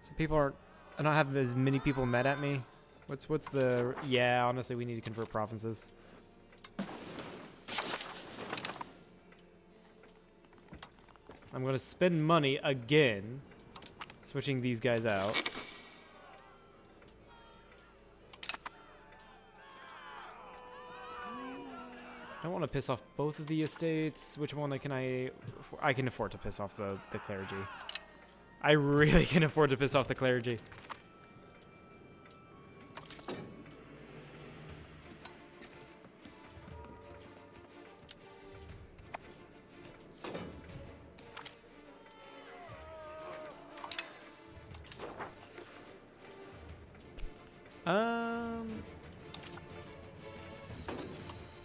Speaker 1: So people aren't. I don't have as many people mad at me. What's the... Yeah, honestly, we need to convert provinces. I'm going to spend money again, switching these guys out. I don't want to piss off both of the estates. Which one can I... I can afford to piss off the clergy. I really can afford to piss off the clergy.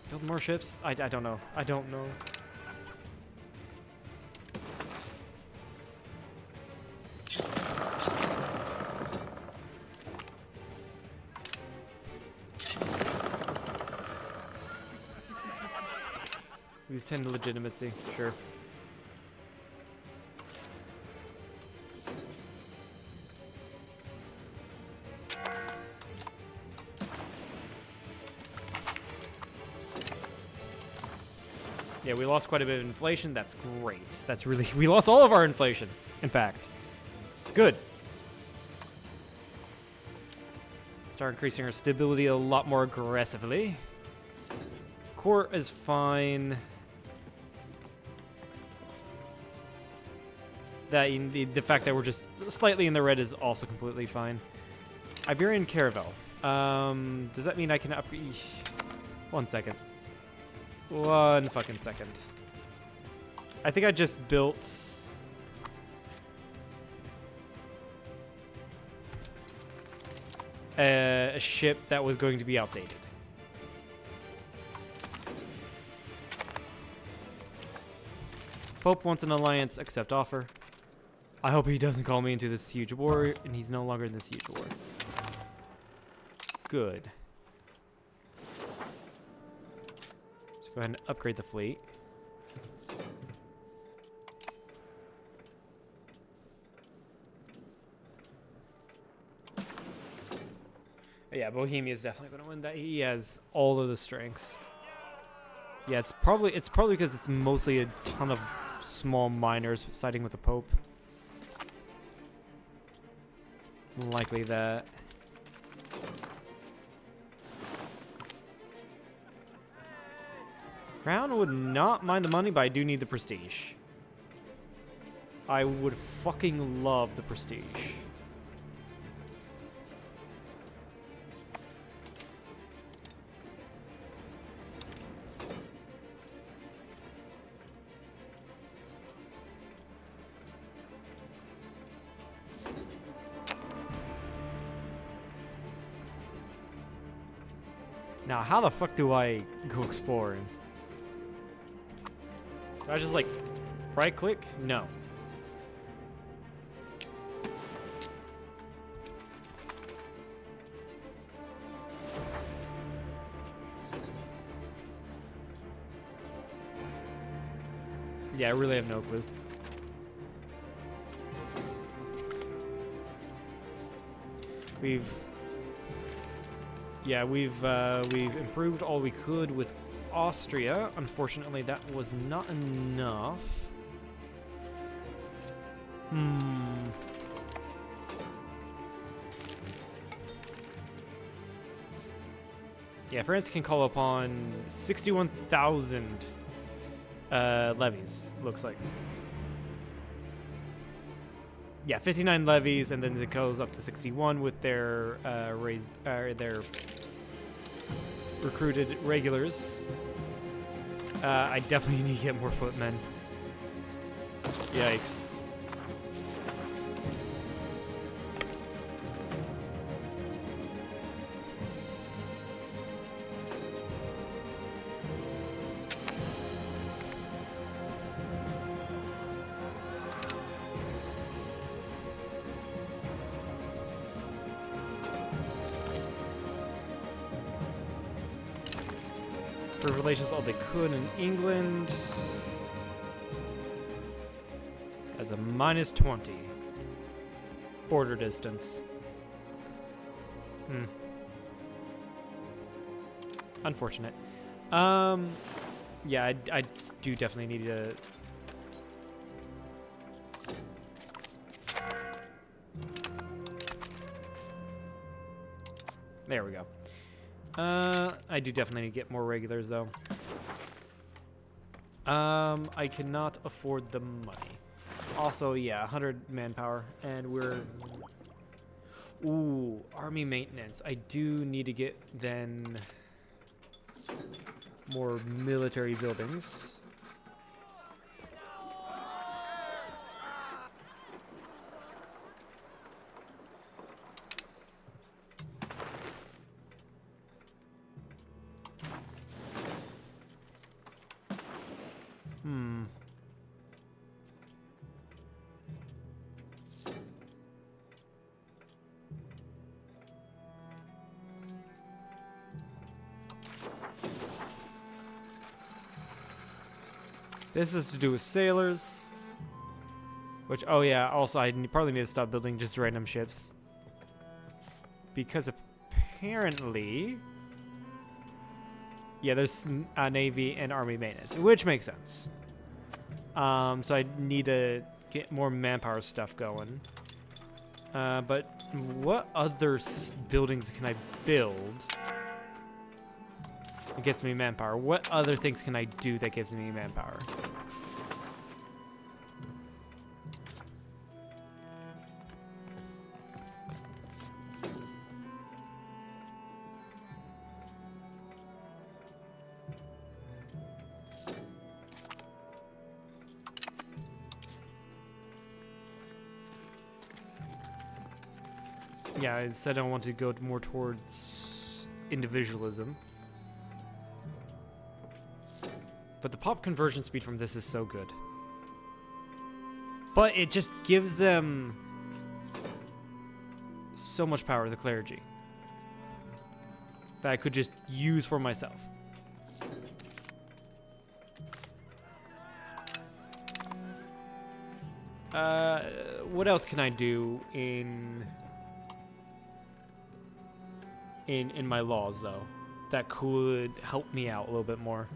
Speaker 1: Build more ships? I don't know. I don't know. Lose 10 legitimacy, sure. Yeah, we lost quite a bit of inflation. That's great. That's really... We lost all of our inflation, in fact. Good. Start increasing our stability a lot more aggressively. Court is fine. That the fact that we're just slightly in the red is also completely fine. Iberian Caravel. Does that mean I can upgrade? 1 second. 1 fucking second. I think I just built a ship that was going to be outdated. Pope wants an alliance, accept offer. I hope he doesn't call me into this huge war, and he's no longer in this huge war. Good. Let's go ahead and upgrade the fleet. Yeah, Bohemia is definitely going to win that. He has all of the strength. Yeah, it's probably because it's mostly a ton of small miners siding with the Pope. Likely that. Crown would not mind the money, but I do need the prestige. I would fucking love the prestige. Now, how the fuck do I go exploring? Do I just, like, right-click? No. Yeah, I really have no clue. We've improved all we could with Austria. Unfortunately, that was not enough. Yeah, France can call upon 61,000 levies, looks like. Yeah, 59 levies, and then it goes up to 61 with their their recruited regulars. I definitely need to get more footmen. Yikes. Relations all they could in England as a -20 border distance. Unfortunate. Yeah, I do definitely need to. There we go. I do definitely need to get more regulars, though. I cannot afford the money. Also, yeah, 100 manpower, and we're... Ooh, army maintenance. I do need to get, then, more military buildings. This is to do with sailors. Which, oh yeah, also I probably need to stop building just random ships. Because apparently... Yeah, there's a navy and army maintenance, which makes sense. So I need to get more manpower stuff going. But what other buildings can I build? It gets me manpower. What other things can I do that gives me manpower? Yeah, I said I want to go more towards individualism. But the pop conversion speed from this is so good. But it just gives them so much power, the clergy, that I could just use for myself. What else can I do in my laws, though, that could help me out a little bit more?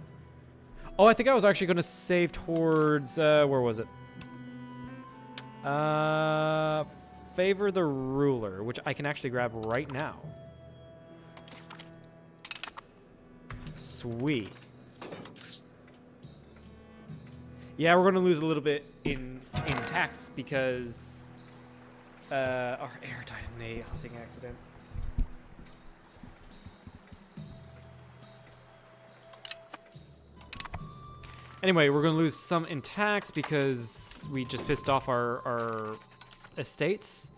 Speaker 1: Oh, I think I was actually going to save towards, where was it? Favor the ruler, which I can actually grab right now. Sweet. Yeah, we're going to lose a little bit in tax because our heir died in a hunting accident. Anyway, we're going to lose some in tax because we just pissed off our estates.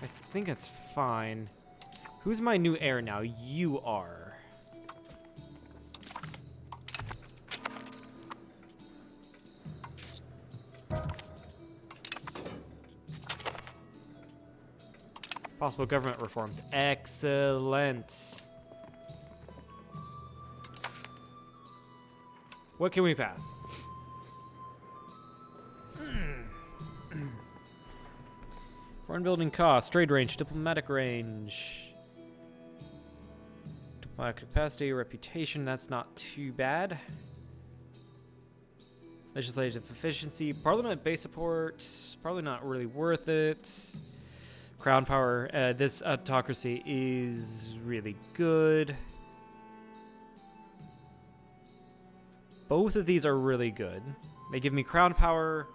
Speaker 1: I think that's fine. Who's my new heir now? You are. Possible government reforms. Excellent. What can we pass? Foreign building costs, trade range, diplomatic range. Diplomatic capacity, reputation, that's not too bad. Legislative efficiency, parliament base support, probably not really worth it. Crown power, this autocracy is really good. Both of these are really good. They give me crown power.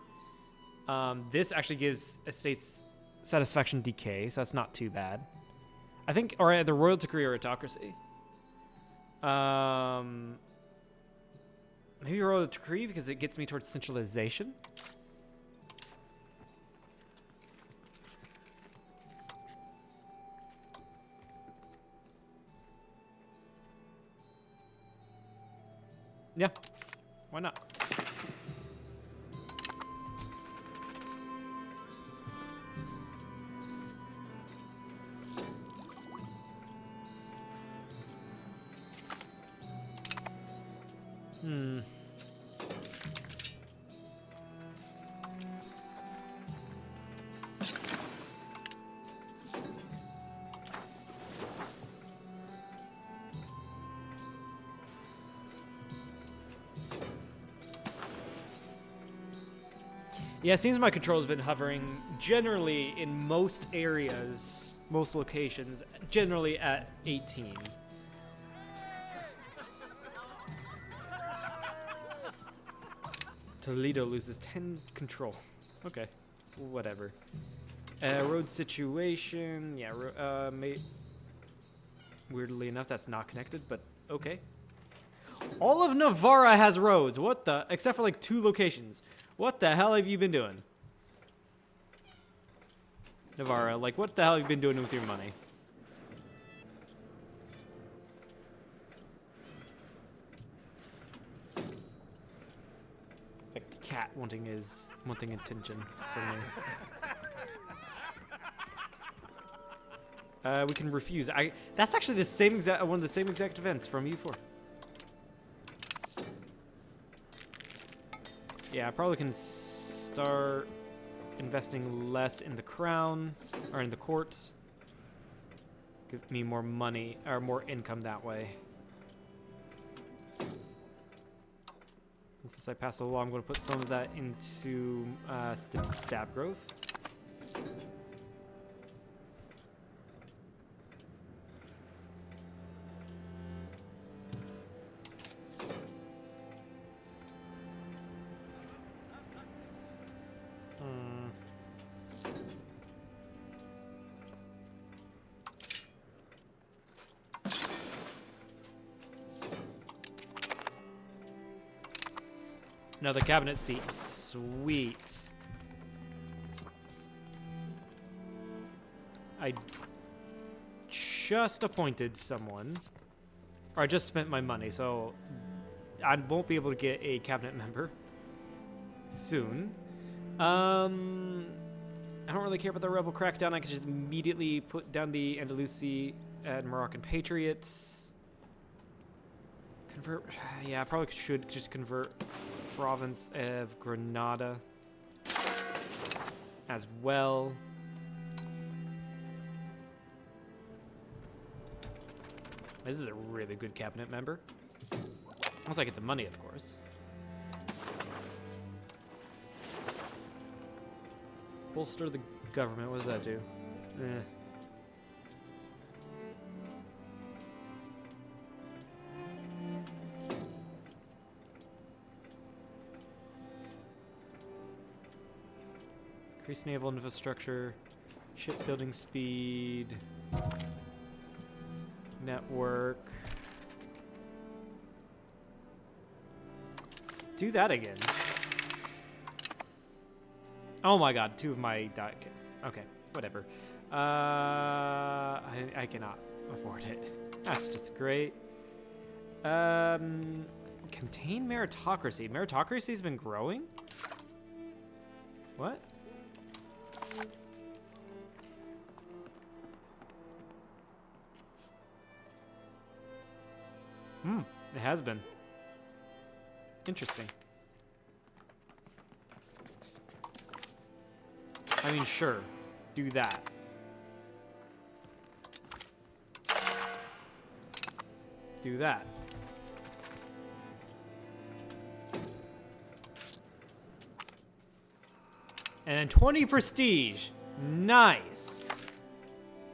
Speaker 1: This actually gives estates satisfaction decay, so that's not too bad. I think, or either royal decree or autocracy. Maybe royal decree because it gets me towards centralization. Yeah, why not? Yeah, it seems my control has been hovering generally in most areas, most locations, generally at 18. Toledo loses 10 control. Okay, whatever. Road situation, yeah, weirdly enough, that's not connected, but okay. All of Navarra has roads, what the, except for like 2 locations. What the hell have you been doing? Navarra, like what the hell have you been doing with your money? A cat wanting attention from me. We can refuse. That's actually the same exact one of the same exact events from EU4. Yeah, I probably can start investing less in the crown or in the courts. Give me more money or more income that way. And since I passed the law, I'm going to put some of that into stab growth. Another cabinet seat. Sweet. I just appointed someone. Or I just spent my money, so I won't be able to get a cabinet member soon. I don't really care about the rebel crackdown. I could just immediately put down the Andalusi and Moroccan patriots. Convert. Yeah, I probably should just convert province of Granada as well. This is a really good cabinet member. Once I get the money, of course. Bolster the government. What does that do? Eh. Increase naval infrastructure, shipbuilding speed, network. Do that again. Oh my god, 2 of my okay, whatever. I cannot afford it. That's just great. Contain meritocracy. Meritocracy's been growing? What? It has been. Interesting. I mean, sure. Do that. Do that. And then 20 prestige. Nice.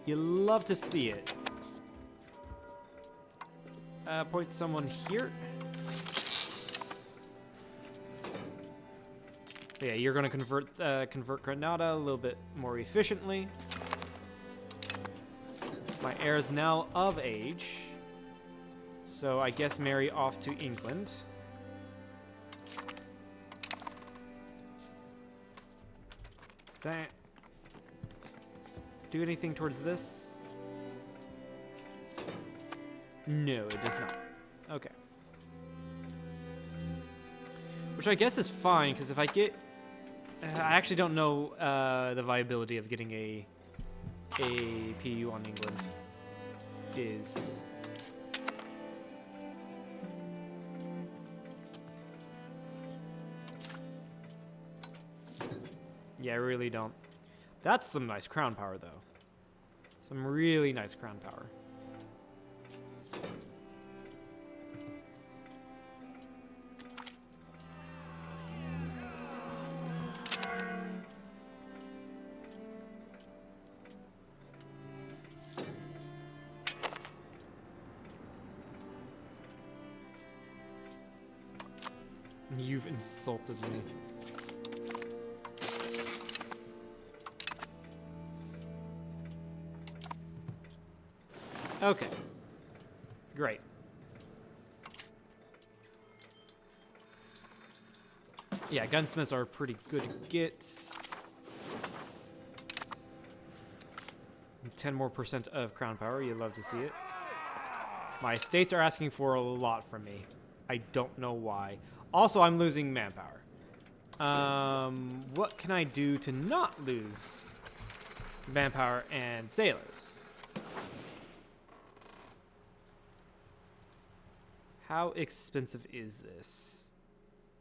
Speaker 1: You love to see it. Point someone here. So yeah, you're gonna convert Granada a little bit more efficiently. My heir is now of age, so I guess marry off to England. Does that do anything towards this? No, it does not. Okay. Which I guess is fine, because if I get... I actually don't know the viability of getting a PU on England is... Yeah, I really don't. That's some nice crown power, though. Some really nice crown power. You've insulted me. Okay. Great. Yeah, gunsmiths are pretty good to get. 10% more of crown power. You'd love to see it. My estates are asking for a lot from me. I don't know why. Also, I'm losing manpower. What can I do to not lose manpower and sailors? How expensive is this?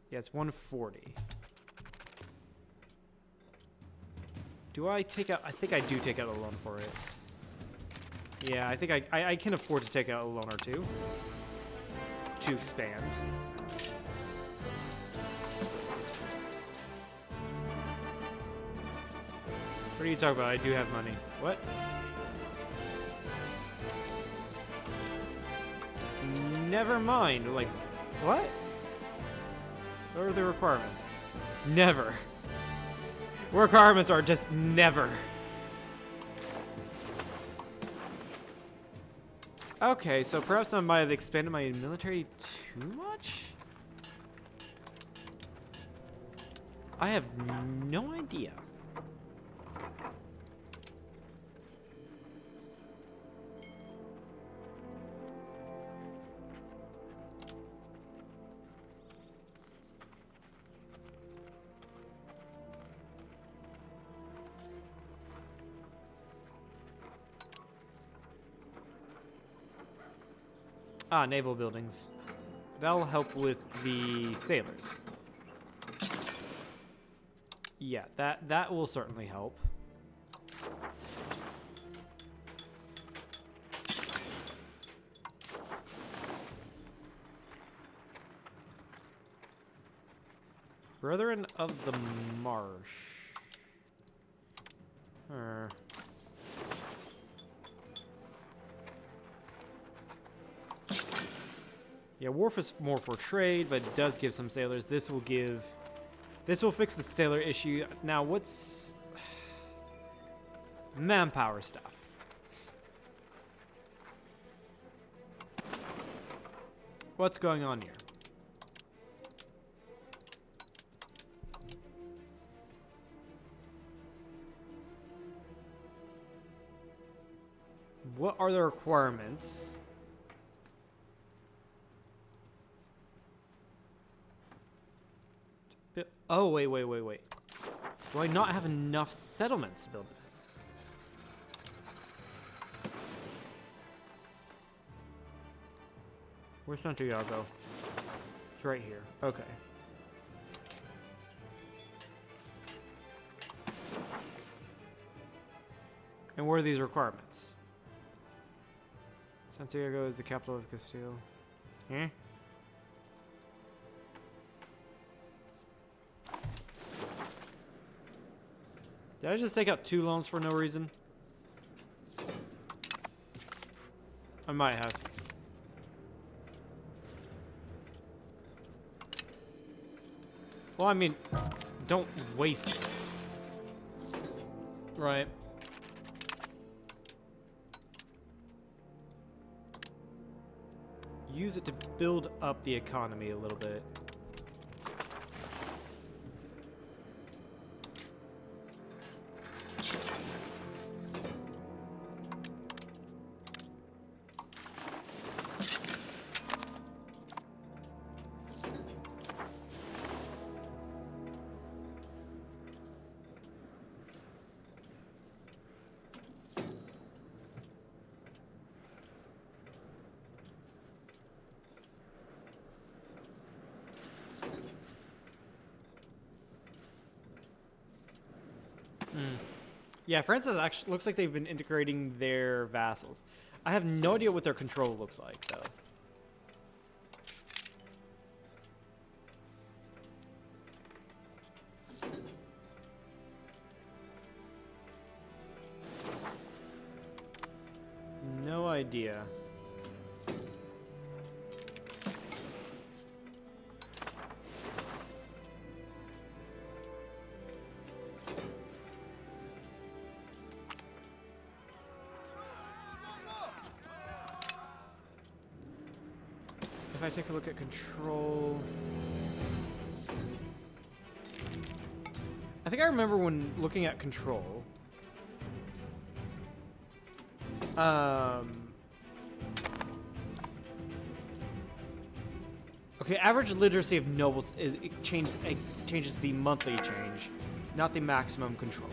Speaker 1: Yeah, it's 140. Do I take out? I think I do take out a loan for it. Yeah, I think I can afford to take out a loan or two to expand. What are you talking about? I do have money. What? Never mind. Like, what? What are the requirements? Never. Requirements are just never. Okay, so perhaps I might have expanded my military too much? I have no idea. Ah, naval buildings. That'll help with the sailors. Yeah, that will certainly help. Brethren of the Marsh. Yeah, wharf is more for trade, but it does give some sailors. This will fix the sailor issue. Now, what's manpower stuff? What's going on here? What are the requirements? Oh, wait. Do I not have enough settlements to build it? Where's Santiago? It's right here. Okay. And what are these requirements? Santiago is the capital of Castile. Eh? Did I just take out 2 loans for no reason? I might have. Well, I mean, don't waste it. Right. Use it to build up the economy a little bit. Yeah, France actually looks like they've been integrating their vassals. I have no idea what their control looks like, though. No idea. If I take a look at control, I think I remember when looking at control. Okay, average literacy of nobles changes the monthly change, not the maximum control.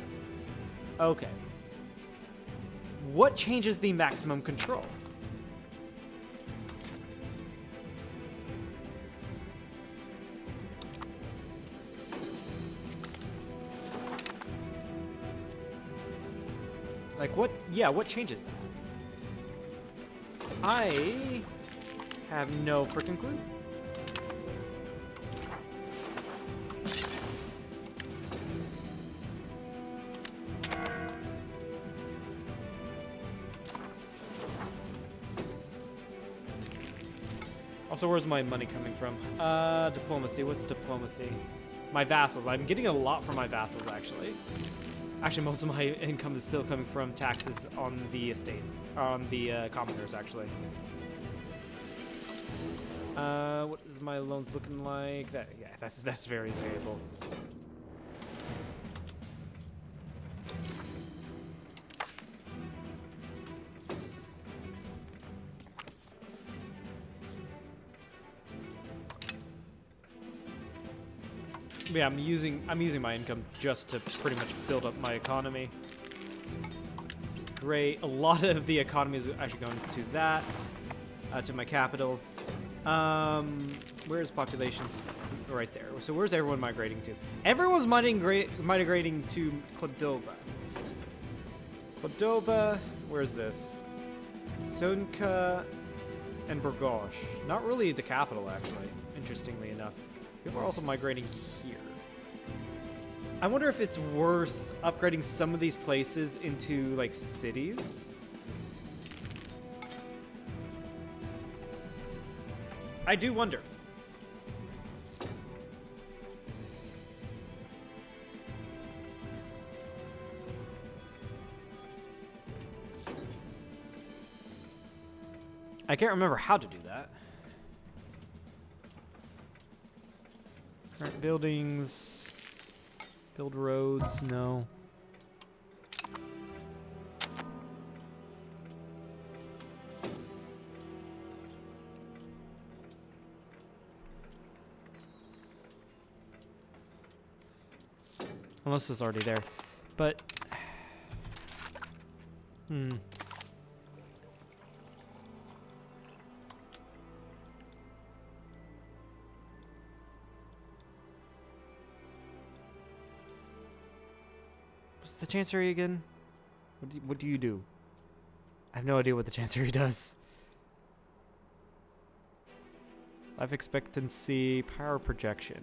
Speaker 1: Okay. What changes the maximum control? Like what? Yeah, what changes that? I have no freaking clue. Also, where's my money coming from? Diplomacy. What's diplomacy? My vassals. I'm getting a lot from my vassals, actually. Actually, most of my income is still coming from taxes on the estates, on the commoners, actually. What is my loans looking like? Yeah, that's very variable. Yeah, I'm using my income just to pretty much build up my economy, which is great. A lot of the economy is actually going to that. to my capital. Where's population? Right there. So where's everyone migrating to? Everyone's migrating to Cordoba. Cordoba, where's this? Sonka and Burgos. Not really the capital, actually, interestingly enough. People are also migrating here. I wonder if it's worth upgrading some of these places into, like, cities. I do wonder. I can't remember how to do that. Current buildings. Build roads, no. Unless it's already there. But what's the Chancery again? What do you do? I have no idea what the Chancery does. Life expectancy, power projection.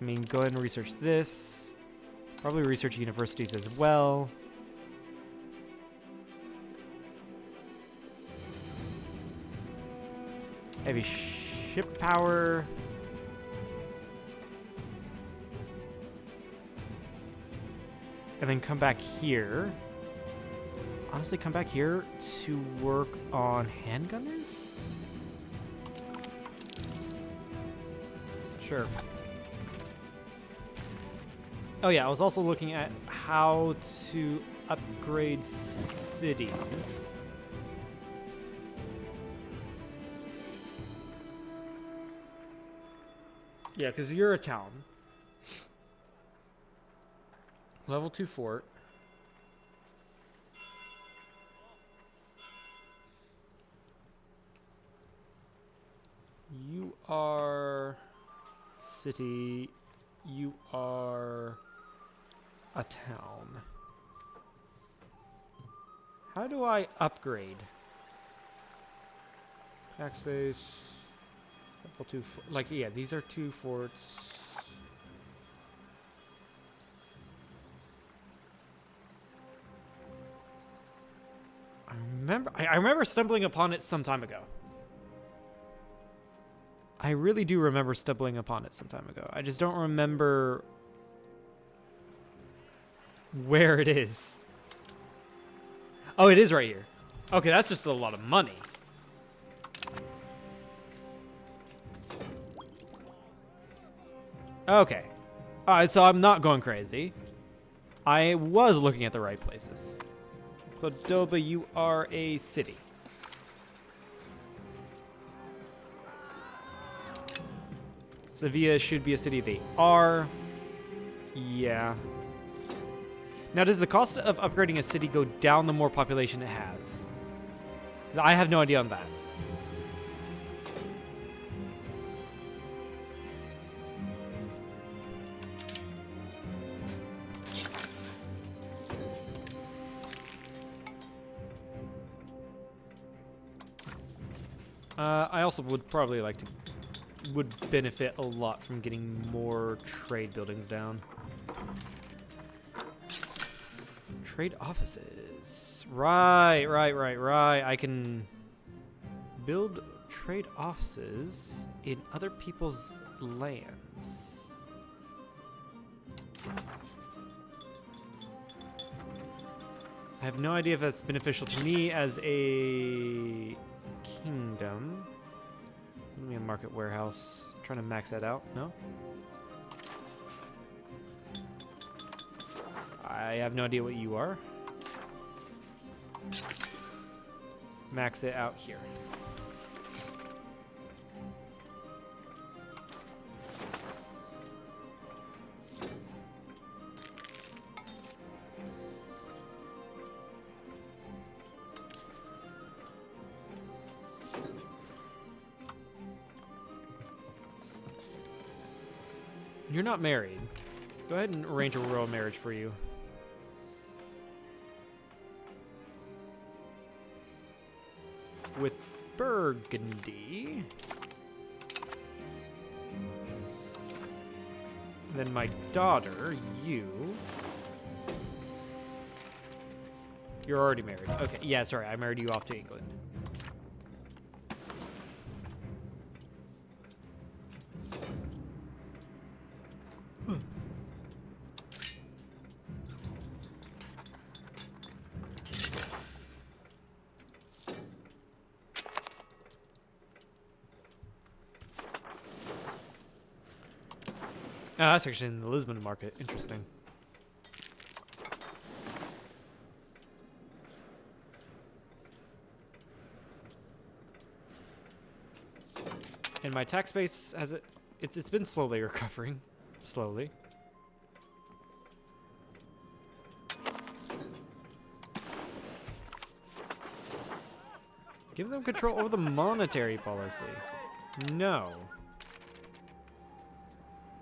Speaker 1: I mean, go ahead and research this. Probably research universities as well. Heavy ship power. And then come back here. Honestly, come back here to work on handgunners? Sure. Oh yeah, I was also looking at how to upgrade cities. Yeah, because you're a town. Level 2 fort. You are city. You are a town. How do I upgrade? Backspace. Level 2. Like, yeah, these are 2 forts. I remember stumbling upon it some time ago. I really do remember stumbling upon it some time ago. I just don't remember where it is. Oh, it is right here. Okay, that's just a lot of money. Okay. Alright, so I'm not going crazy. I was looking at the right places. Cordoba, you are a city. Sevilla should be a city. They are. Yeah. Now, does the cost of upgrading a city go down the more population it has? 'Cause I have no idea on that. I also would probably like to, would benefit a lot from getting more trade buildings down. Trade offices. Right. I can build trade offices in other people's lands. I have no idea if that's beneficial to me as a kingdom. Give me a market warehouse. I'm trying to max that out. No? I have no idea what you are. Max it out here. You're not married. Go ahead and arrange a royal marriage for you. With Burgundy. Then my daughter, you. You're already married. Okay, yeah, sorry, I married you off to England. Oh, that's actually in the Lisbon market. Interesting. And my tax base has it's been slowly recovering. Slowly. Give them control over the monetary policy. No.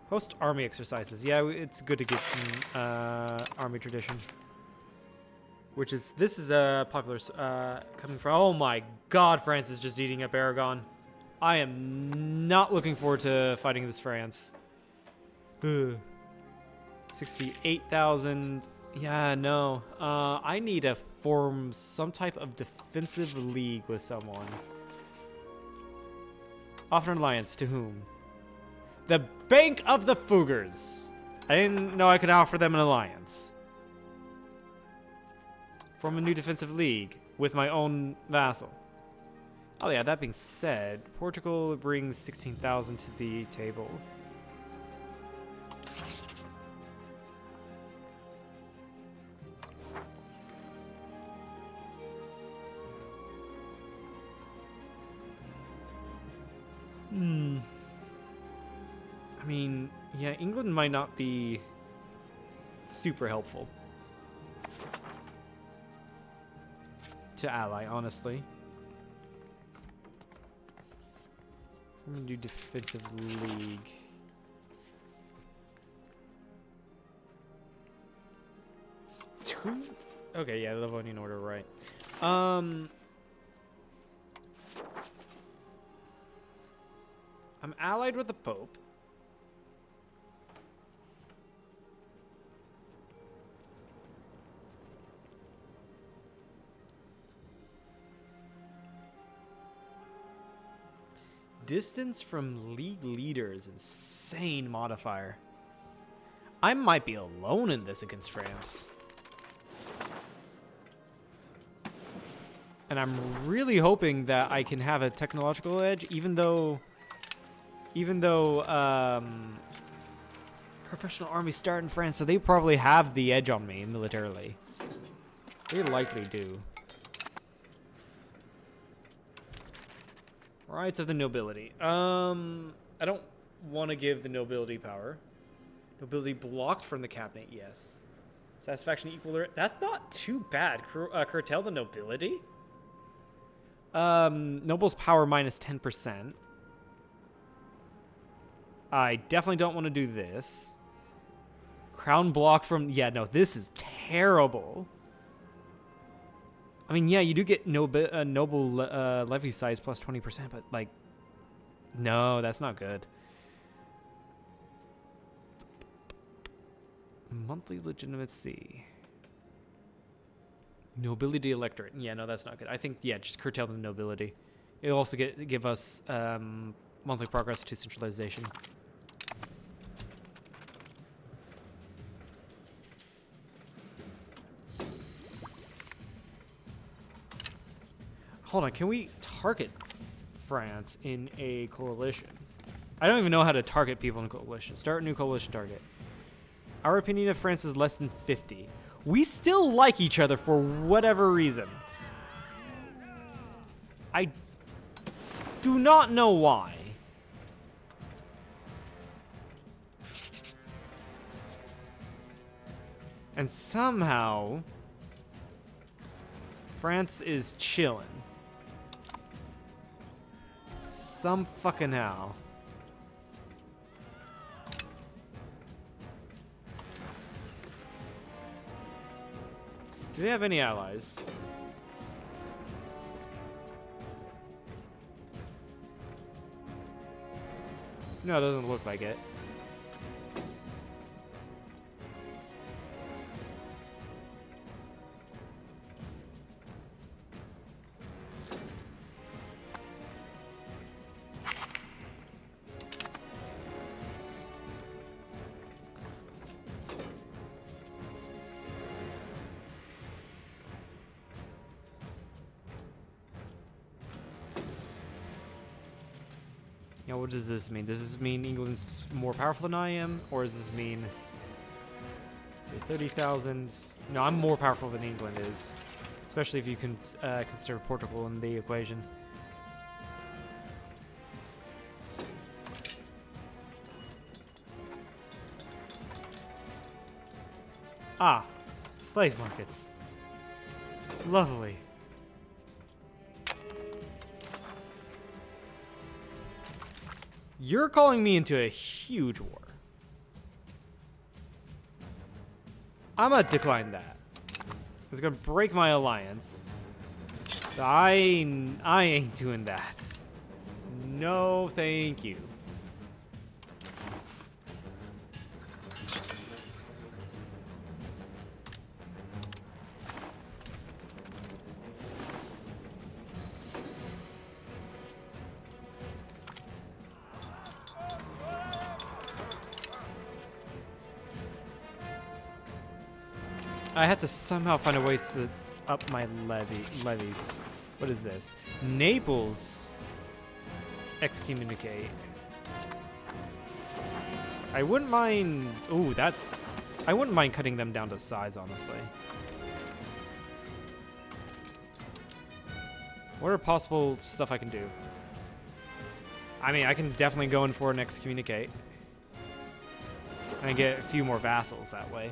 Speaker 1: Host army exercises. Yeah, it's good to get some army tradition. Which is, this is a popular, coming from, oh my god, France is just eating up Aragon. I am not looking forward to fighting this France. 68,000. Yeah, no. I need to form some type of defensive league with someone. Offer an alliance to whom? The Bank of the Fuggers. I didn't know I could offer them an alliance. Form a new defensive league with my own vassal. Oh yeah, that being said, Portugal brings 16,000 to the table. I mean, yeah, England might not be super helpful to ally, honestly. I'm gonna do defensive league. Okay, yeah, Livonian order, right. I'm allied with the Pope. Distance from league leaders, insane modifier. I might be alone in this against France. And I'm really hoping that I can have a technological edge, even though professional armies start in France, so they probably have the edge on me militarily. They likely do. Rights of the nobility. I don't want to give the nobility power. Nobility blocked from the cabinet, yes. Satisfaction equal. That's not too bad. Curtail the nobility. Noble's power minus 10%. I definitely don't want to do this. Crown block from... Yeah, no, this is terrible. I mean, yeah, you do get noble levy size plus 20%, but, like... No, that's not good. Monthly legitimacy. Nobility electorate. Yeah, no, that's not good. I think, yeah, just curtail the nobility. It'll also give us monthly progress to centralization. Hold on, can we target France in a coalition? I don't even know how to target people in a coalition. Start a new coalition target. Our opinion of France is less than 50. We still like each other for whatever reason. I do not know why. And somehow, France is chilling. Some fucking how. Do they have any allies? No, it doesn't look like it. Yeah, what does this mean? Does this mean England's more powerful than I am? Or does this mean... So 30,000... No, I'm more powerful than England is. Especially if you can consider Portugal in the equation. Ah, slave markets. Lovely. You're calling me into a huge war. I'm gonna decline that. It's gonna break my alliance. I ain't doing that. No, thank you. I had to somehow find a way to up my levies. What is this? Naples excommunicate. I wouldn't mind. Ooh, that's. I wouldn't mind cutting them down to size, honestly. What are possible stuff I can do? I mean, I can definitely go in for an excommunicate and get a few more vassals that way.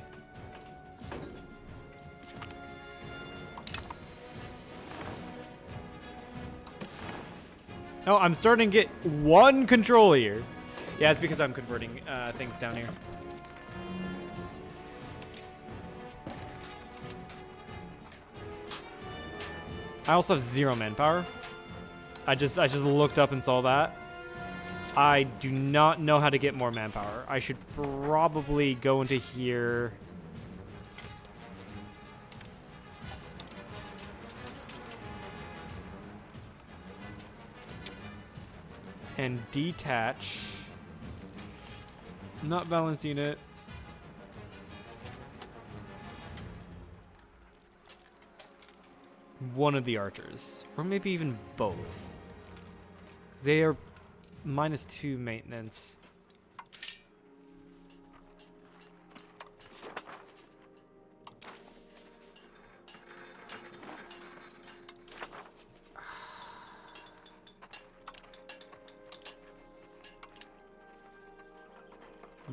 Speaker 1: Oh, I'm starting to get one control here. Yeah, it's because I'm converting things down here. I also have 0 manpower. I just looked up and saw that. I do not know how to get more manpower. I should probably go into here. And detach. Not balancing it. One of the archers. Or maybe even both. They are -2 maintenance.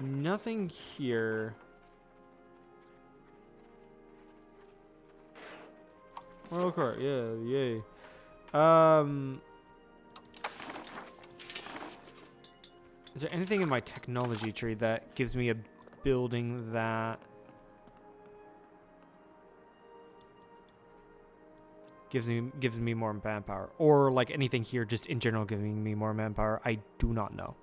Speaker 1: Nothing here. Royal cart, yeah, yay. Is there anything in my technology tree that gives me a building that gives me more manpower, or like anything here just in general giving me more manpower? I do not know.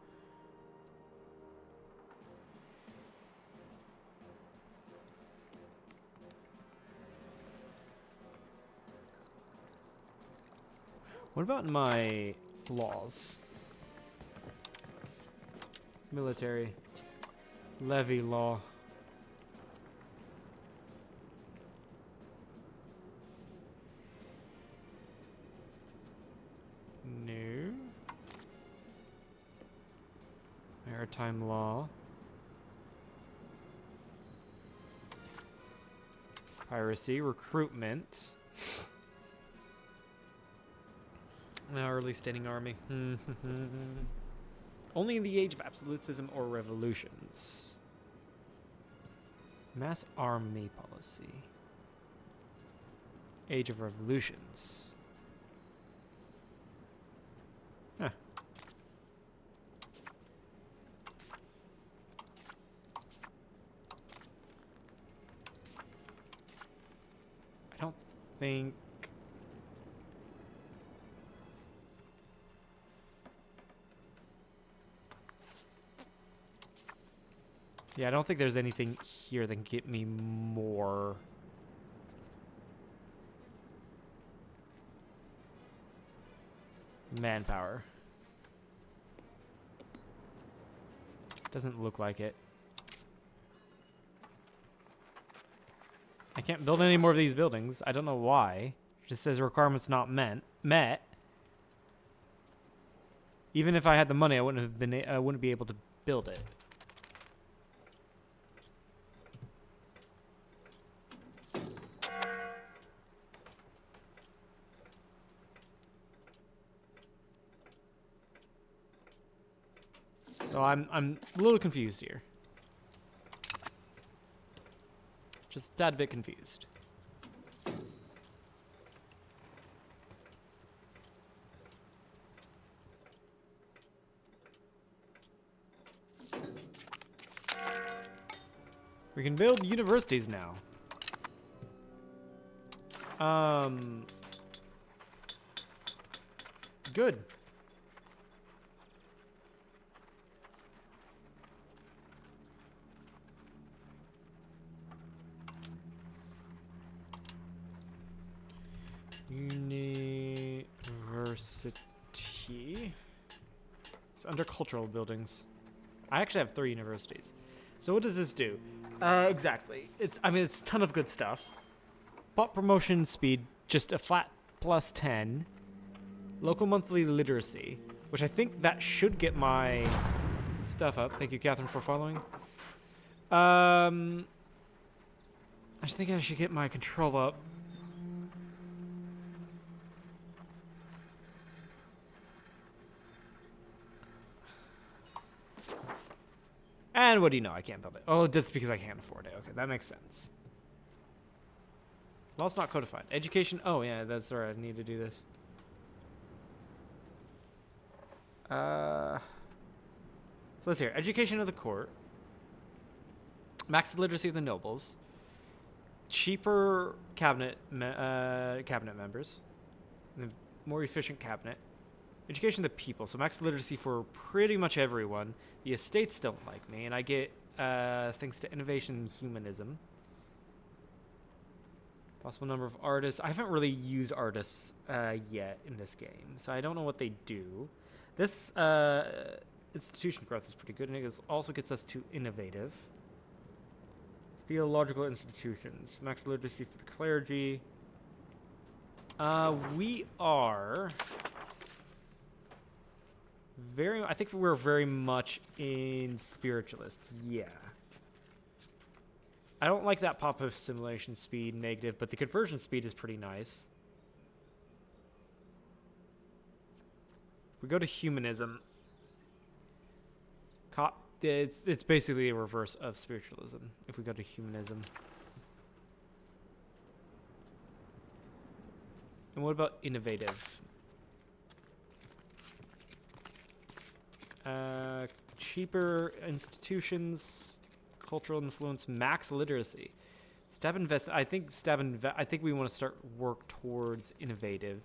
Speaker 1: What about my laws? Military. Levy law. No. Maritime law. Piracy. Recruitment. Early standing army. Only in the age of absolutism or revolutions. Mass army policy. Age of revolutions. Huh. I don't think... Yeah, I don't think there's anything here that can get me more. Manpower. Doesn't look like it. I can't build any more of these buildings. I don't know why. It just says requirements not met. Even if I had the money, I wouldn't be able to build it. So I'm a little confused here. Just a tad bit confused. We can build universities now. Good. University. It's under cultural buildings. I actually have 3 universities. So what does this do? Exactly. It's a ton of good stuff. Pop promotion speed, just a flat plus 10. Local monthly literacy, which I think that should get my stuff up. Thank you, Catherine, for following. I think I should get my control up. And what do you know? I can't build it. Oh, that's because I can't afford it. Okay, that makes sense. Well, it's not codified. Education. Oh, yeah, that's right. I need to do this. So let's hear. Education of the court. Max literacy of the nobles. Cheaper cabinet members. And more efficient cabinet. Education of the people. So max literacy for pretty much everyone. The estates don't like me, and I get thanks to innovation and humanism. Possible number of artists. I haven't really used artists yet in this game, so I don't know what they do. This institution growth is pretty good, and it also gets us to innovative. Theological institutions. Max literacy for the clergy. We are... I think we're very much in spiritualist. Yeah. I don't like that pop of simulation speed negative, but the conversion speed is pretty nice. If we go to humanism, it's basically a reverse of spiritualism. If we go to humanism. And what about innovative? Cheaper institutions, cultural influence, max literacy, stab invest. I think we want to start work towards innovative.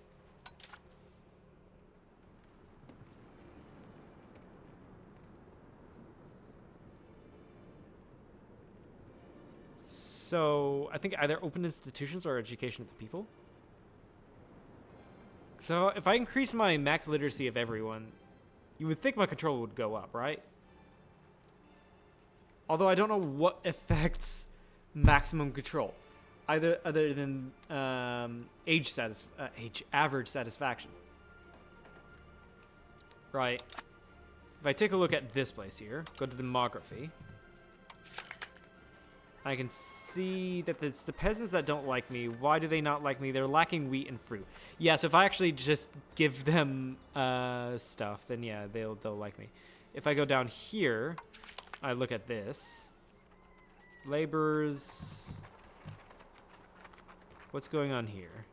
Speaker 1: So I think either open institutions or education of the people. So if I increase my max literacy of everyone, you would think my control would go up, right? Although I don't know what affects maximum control, other than average satisfaction. Right. If I take a look at this place here, go to demography, I can see that it's the peasants that don't like me. Why do they not like me? They're lacking wheat and fruit. Yeah, so if I actually just give them stuff, then yeah, they'll like me. If I go down here, I look at this. Laborers. What's going on here?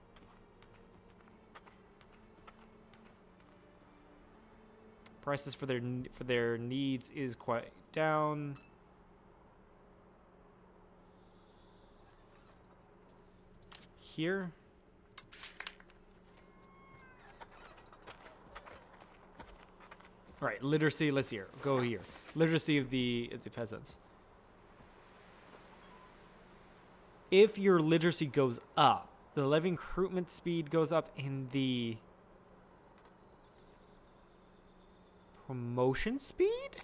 Speaker 1: Prices for their needs is quite down. here. All right, literacy. Let's hear. Go here. Literacy of the peasants. If your literacy goes up, the living recruitment speed goes up, and the promotion speed?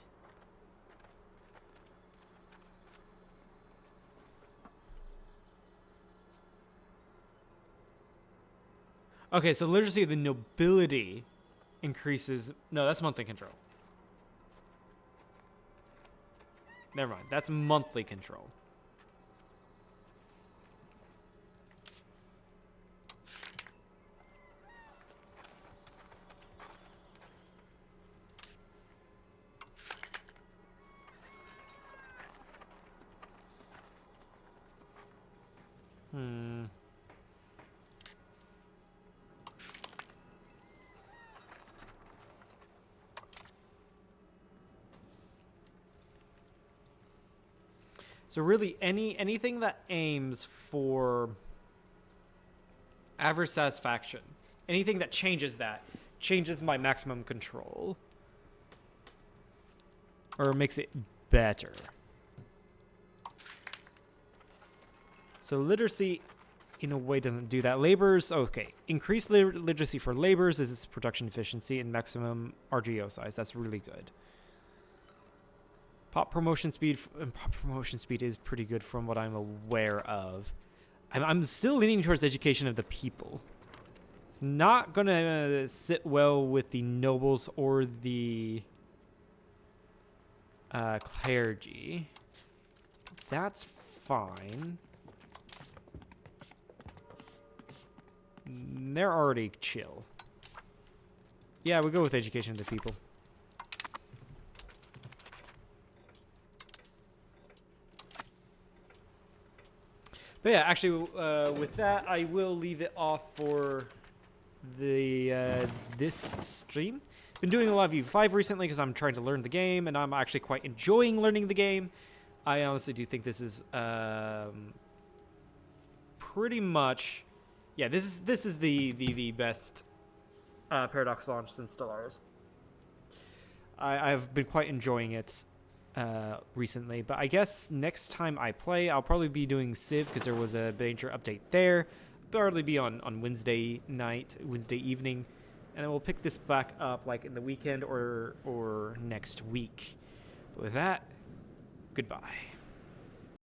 Speaker 1: Okay, so literacy of the nobility increases. No, that's monthly control. Never mind. That's monthly control. So really, anything that aims for average satisfaction, anything that changes my maximum control, or makes it better. So literacy, in a way, doesn't do that. Laborers, okay. Increased literacy for laborers is production efficiency and maximum RGO size. That's really good. Pop promotion speed is pretty good from what I'm aware of. I'm still leaning towards education of the people. It's not gonna sit well with the nobles or the clergy. That's fine. They're already chill. Yeah, we'll go with education of the people. But yeah, actually, with that, I will leave it off for the this stream. Been doing a lot of EU5 recently because I'm trying to learn the game, and I'm actually quite enjoying learning the game. I honestly do think this is pretty much, yeah. This is the best Paradox launch since Stellaris. I've been quite enjoying it. Recently, but I guess next time I play, I'll probably be doing Civ because there was a major update there. Probably be on Wednesday night, Wednesday evening, and then we'll pick this back up like in the weekend or next week. But with that, goodbye.